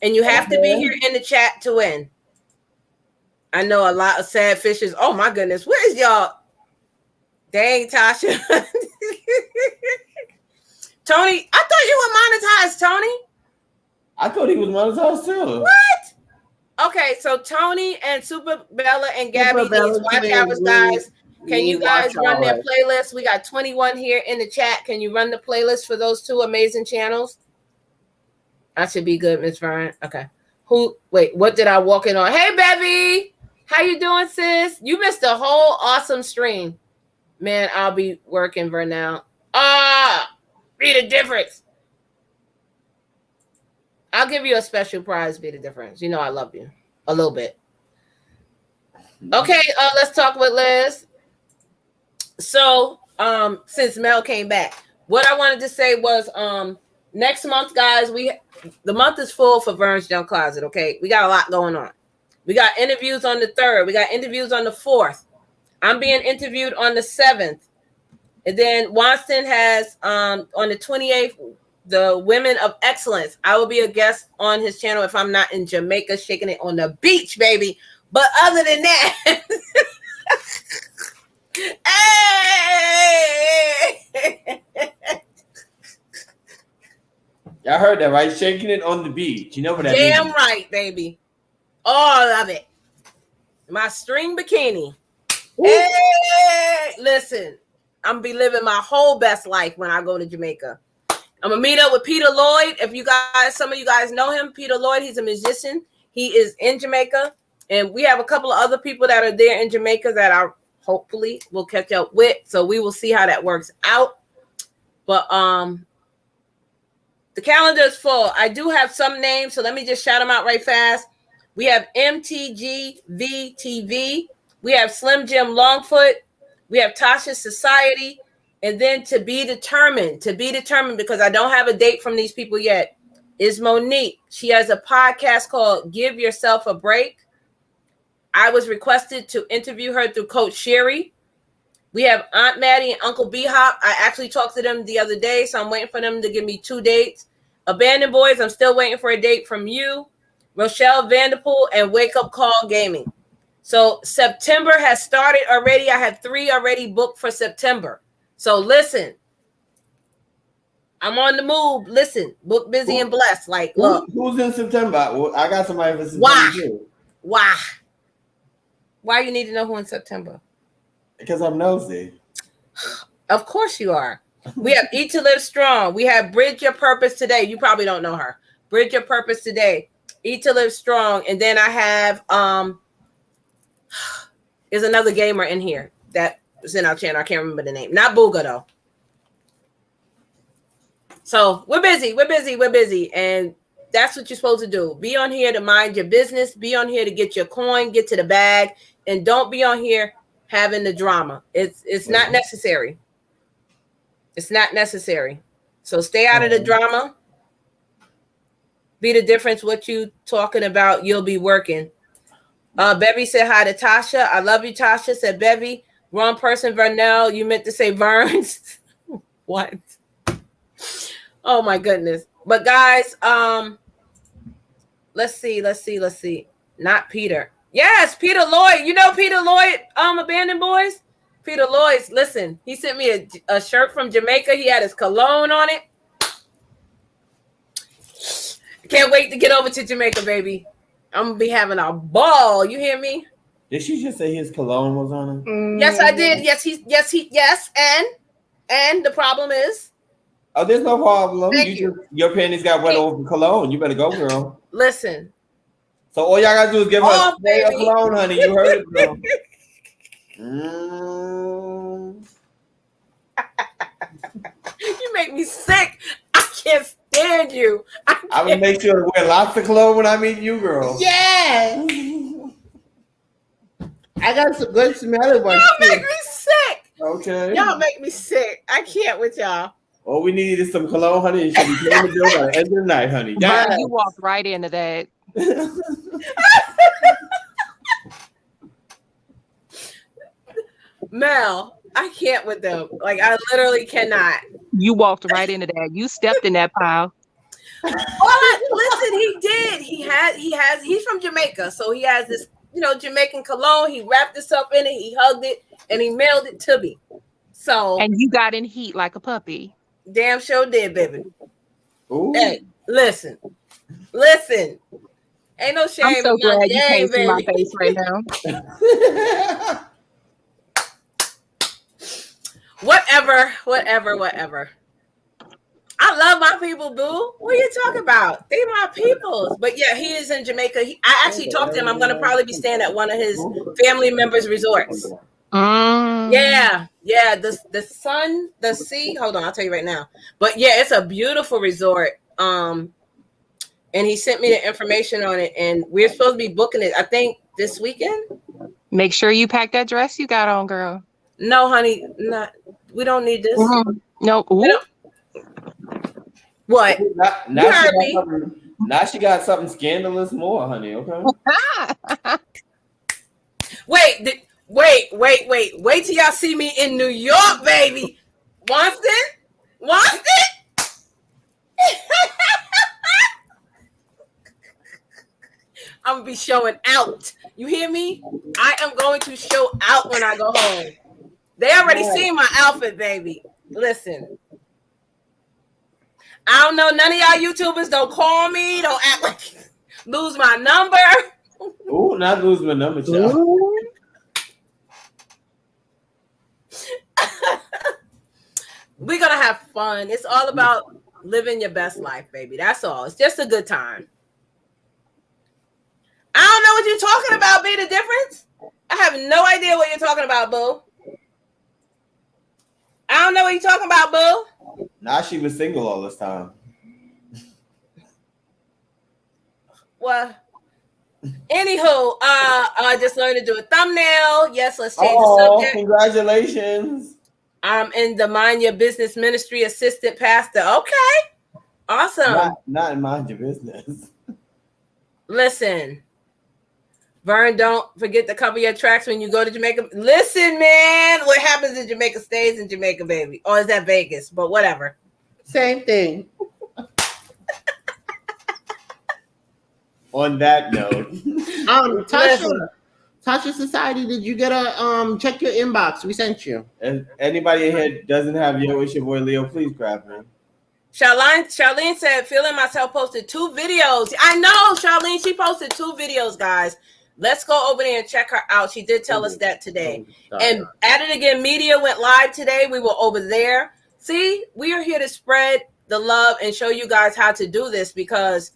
Speaker 1: And you have to be here in the chat to win. I know a lot of sad fishes. Oh my goodness. Where is y'all? Dang, Tasha. Tony, I thought you were monetized, Tony.
Speaker 3: I thought he was monetized too.
Speaker 1: What? Okay, so Tony and Super Bella and Gabby, these watch hours guys. Can you guys run their playlist? We got 21 here in the chat. Can you run the playlist for those 2 amazing channels? I should be good, Miss Vern. Okay. What did I walk in on? Hey, Bevy. How you doing, sis? You missed a whole awesome stream. Man, I'll be working for now. Be the difference. I'll give you a special prize, be the difference. You know I love you. A little bit. Okay, let's talk with Liz. So since Mel came back. What I wanted to say was next month, guys, the month is full for Vern's Junk Closet, okay? We got a lot going on. We got interviews on the 3rd. We got interviews on the 4th. I'm being interviewed on the 7th. And then Wanston has on the 28th, the Women of Excellence. I will be a guest on his channel if I'm not in Jamaica shaking it on the beach, baby. But other than that, hey!
Speaker 3: I heard that, right? Shaking it on the beach. You know what that means?
Speaker 1: Damn right, baby. All of it. My string bikini. Ooh. Hey, listen, I'm gonna be living my whole best life when I go to Jamaica. I'm gonna meet up with Peter Lloyd. If you guys, some of you guys know him, Peter Lloyd, he's a musician. He is in Jamaica, and we have a couple of other people that are there in Jamaica that I hopefully will catch up with. So we will see how that works out. But the calendar is full. I do have some names, so let me just shout them out right fast. We have MTGVTV. We have Slim Jim Longfoot. We have Tasha's Society. And then to be determined, because I don't have a date from these people yet, is Monique. She has a podcast called Give Yourself a Break. I was requested to interview her through Coach Sherry. We have Aunt Maddie and Uncle B-Hop. I actually talked to them the other day, so I'm waiting for them to give me 2 dates. Abandoned Boys, I'm still waiting for a date from you. Rochelle Vanderpool and Wake Up Call Gaming. So September has started already. I have 3 already booked for September. So listen, I'm on the move. Listen, book busy and blessed. Like, look.
Speaker 3: Who's in September? Well, I got somebody for September.
Speaker 1: Why? Why you need to know who in September?
Speaker 3: Because I'm nosy.
Speaker 1: Of course you are. We have Eat to Live Strong. We have Bridge Your Purpose Today. You probably don't know her. Bridge Your Purpose Today. Eat to Live Strong. And then I have there's another gamer in here that is in our channel. I can't remember the name. Not Booga though. So we're busy. And that's what you're supposed to do. Be on here to mind your business. Be on here to get your coin, get to the bag, and don't be on here having the drama. It's not necessary. It's not necessary. So stay out of the drama. Be the difference what you talking about. You'll be working. Bevy said hi to Tasha. I love you, Tasha. Said Bevy. Wrong person, Vernell. You meant to say Verns. What? Oh my goodness. But guys, let's see. Not Peter. Yes, Peter Lloyd. You know Peter Lloyd, Abandoned Boys? Peter Lloyd, listen, he sent me a shirt from Jamaica. He had his cologne on it. Can't wait to get over to Jamaica, baby. I'm gonna be having a ball. You hear me?
Speaker 3: Did she just say his cologne was on him?
Speaker 1: Yes, I did. Yes. And the problem is.
Speaker 3: Oh, there's no problem.
Speaker 1: Thank you.
Speaker 3: Your panties got wet over cologne. You better go, girl.
Speaker 1: Listen.
Speaker 3: So all y'all gotta do is give her a spray of
Speaker 1: baby.
Speaker 3: cologne, honey. You heard it, girl.
Speaker 1: You make me sick. I can't stand you.
Speaker 3: I will make sure to wear lots of clothes when I meet you, girl.
Speaker 2: Yeah. I got some good smelling ones.
Speaker 1: Y'all make me sick.
Speaker 3: Okay.
Speaker 1: Y'all make me sick. I can't with y'all.
Speaker 3: All we need is some cologne, honey. And she'll be paying the bill by the end of the night, honey.
Speaker 4: Wow, you walked right into that.
Speaker 1: Mel, I can't with them. Like, I literally cannot.
Speaker 4: You walked right into that. You stepped in that pile.
Speaker 1: Listen, he did. He's from Jamaica. So he has this, Jamaican cologne. He wrapped himself in it. He hugged it and he mailed it to me. So.
Speaker 4: And you got in heat like a puppy.
Speaker 1: Damn sure did, baby.
Speaker 3: Ooh.
Speaker 1: Hey, listen. Ain't no shame.
Speaker 4: I'm so glad you can't see my face right now. Whatever.
Speaker 1: I love my people, boo. What are you talking about? They my peoples. But yeah, he is in Jamaica. I actually talked to him. I'm going to probably be staying at one of his family members' resorts. Yeah. The sun, the sea. Hold on, I'll tell you right now. But yeah, it's a beautiful resort. And he sent me the information on it, and we're supposed to be booking it, I think, this weekend.
Speaker 4: Make sure you pack that dress you got on, girl.
Speaker 1: No, honey, not. We don't need this.
Speaker 4: No.
Speaker 1: We don't- What?
Speaker 3: Now she got something scandalous more, honey. Okay.
Speaker 1: Wait till y'all see me in New York, baby. Wants it? I'm gonna be showing out. You hear me? I am going to show out when I go home. They already seen my outfit, baby. Listen. I don't know. None of y'all YouTubers don't call me. Don't act like lose my number.
Speaker 3: Oh, not lose my number, child.
Speaker 1: We're gonna have fun. It's all about living your best life, baby. That's all. It's just a good time. I don't know what you're talking about, be the difference. I have no idea what you're talking about, boo. I don't know what you're talking about, boo.
Speaker 3: Now she was single all this time.
Speaker 1: Well, anywho, I just learned to do a thumbnail. Yes, let's change the subject.
Speaker 3: Congratulations.
Speaker 1: I'm in the Mind Your Business Ministry assistant pastor. Okay. Awesome.
Speaker 3: Not in Mind Your Business.
Speaker 1: Listen, Vern, don't forget to cover your tracks when you go to Jamaica. Listen, man, what happens in Jamaica stays in Jamaica, baby. Or is that Vegas? But whatever.
Speaker 2: Same thing.
Speaker 3: On that note,
Speaker 2: Tasha Society, did you get a check your inbox? We sent you.
Speaker 3: if anybody here doesn't have Yo, it's your boy Leo, please grab me.
Speaker 1: Charlene said, feeling myself posted 2 videos. I know, Charlene, she posted 2 videos, guys. Let's go over there and check her out. She did tell us that today. And At It Again Media went live today. We were over there. See, we are here to spread the love and show you guys how to do this, because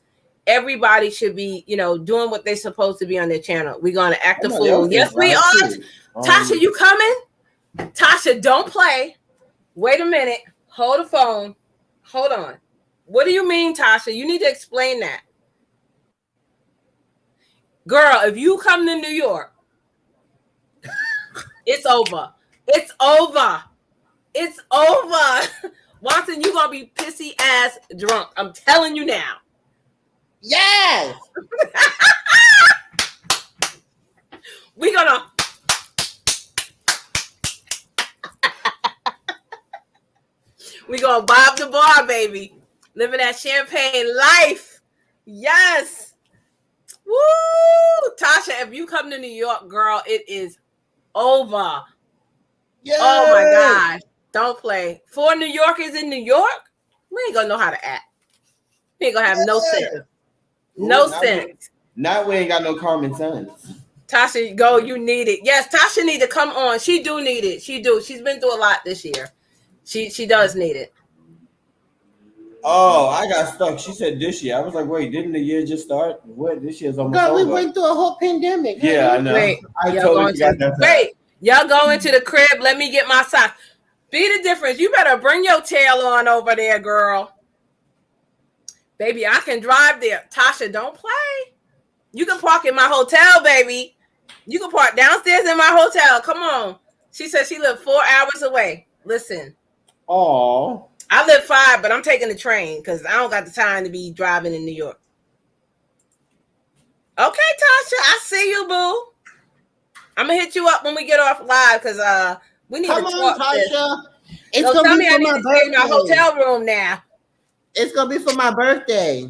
Speaker 1: everybody should be, doing what they're supposed to be on their channel. We're going to act a fool. Yes, we are. Tasha, you coming? Tasha, don't play. Wait a minute. Hold the phone. Hold on. What do you mean, Tasha? You need to explain that. Girl, if you come to New York, it's over. It's over. It's over. Watson, you're going to be pissy ass drunk. I'm telling you now.
Speaker 2: Yes.
Speaker 1: We're going to. We're going to bob the bar, baby. Living that champagne life. Yes. Woo! Tasha, if you come to New York, girl, it is over.
Speaker 2: Yes.
Speaker 1: Oh my gosh. Don't play. 4 New Yorkers in New York? We ain't gonna know how to act. We ain't gonna have no sense. No sense.
Speaker 3: Now we ain't got no common sense.
Speaker 1: Tasha, go. You need it. Yes, Tasha need to come on. She do need it. She do. She's been through a lot this year. She does need it.
Speaker 3: Oh, I got stuck. She said this year. I was like, wait, didn't the year just start? What? This year's almost over.
Speaker 2: We went through a whole pandemic.
Speaker 3: Yeah, I know.
Speaker 1: Wait,
Speaker 3: I totally forgot that.
Speaker 1: Wait, y'all go into the crib. Let me get my socks. Be the difference. You better bring your tail on over there, girl. Baby, I can drive there. Tasha, don't play. You can park in my hotel, baby. You can park downstairs in my hotel. Come on. She said she lived 4 hours away. Listen.
Speaker 3: Oh.
Speaker 1: I live 5, but I'm taking the train because I don't got the time to be driving in New York. Okay, Tasha, I see you, boo. I'm gonna hit you up when we get off live because we need to talk.
Speaker 2: Tasha. It's
Speaker 1: so
Speaker 2: gonna
Speaker 1: tell
Speaker 2: be
Speaker 1: me
Speaker 2: for
Speaker 1: I need
Speaker 2: my
Speaker 1: to stay in our
Speaker 2: birthday.
Speaker 1: hotel room now.
Speaker 2: It's gonna be for my birthday.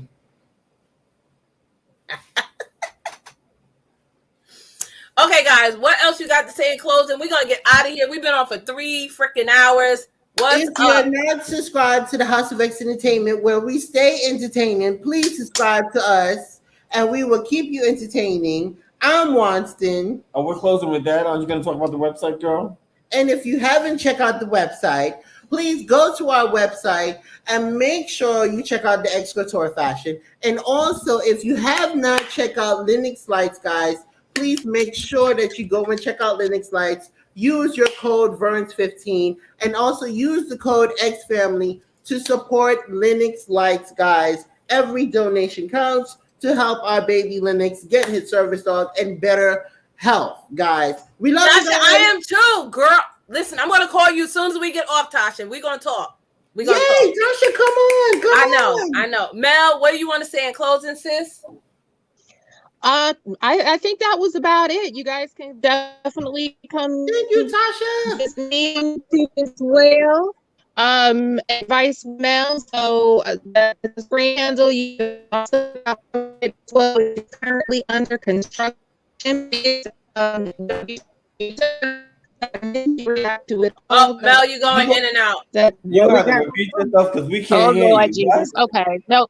Speaker 1: Okay, guys, what else you got to say in closing? We're gonna get out of here. We've been on for 3 freaking hours. What's
Speaker 2: If you're not subscribed to the House of X Entertainment, where we stay entertaining, please subscribe to us, and we will keep you entertaining. I'm Wanston.
Speaker 3: Oh, we're closing with that. Are you going to talk about the website, girl?
Speaker 2: And if you haven't checked out the website, please go to our website and make sure you check out the X Couture fashion. And also, if you have not checked out Linux Lights, guys, please make sure that you go and check out Linux Lights. Use your code VERNS15 and also use the code XFamily to support Linux Lights, guys. Every donation counts to help our baby Linux get his service dog and better health, guys. We love you guys.
Speaker 1: I am too, girl. Listen, I'm gonna call you as soon as we get off, Tasha. We're gonna talk. We're gonna
Speaker 2: Yay,
Speaker 1: talk.
Speaker 2: Tasha, come on.
Speaker 1: I know. Mel, what do you want to say in closing, sis?
Speaker 4: I think that was about it. You guys can definitely come.
Speaker 2: Thank you, Tasha.
Speaker 4: Visit me as well. Advice Mail. So the screen handle you also have it as well. It's currently under construction. React to it.
Speaker 1: Oh, Mel, you're going in and out.
Speaker 3: You don't have to repeat yourself because we can't hear
Speaker 4: Lord
Speaker 3: you.
Speaker 4: Jesus. Okay. No,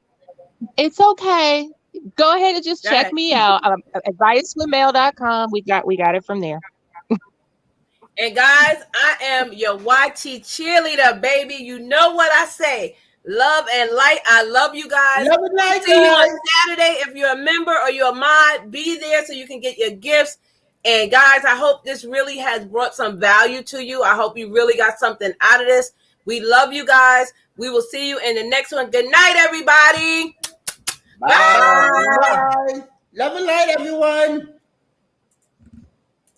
Speaker 4: it's okay. Go ahead and just check me out. Advicewithmail.com. We got it from there.
Speaker 1: And guys, I am your YT cheerleader, baby. You know what I say. Love and light. I love you guys.
Speaker 2: Love and light,
Speaker 1: See you on Saturday. If you're a member or you're a mod, be there so you can get your gifts. And guys, I hope this really has brought some value to you. I hope you really got something out of this. We love you guys. We will see you in the next one. Good night, everybody.
Speaker 2: Bye. Bye. Love and light, everyone.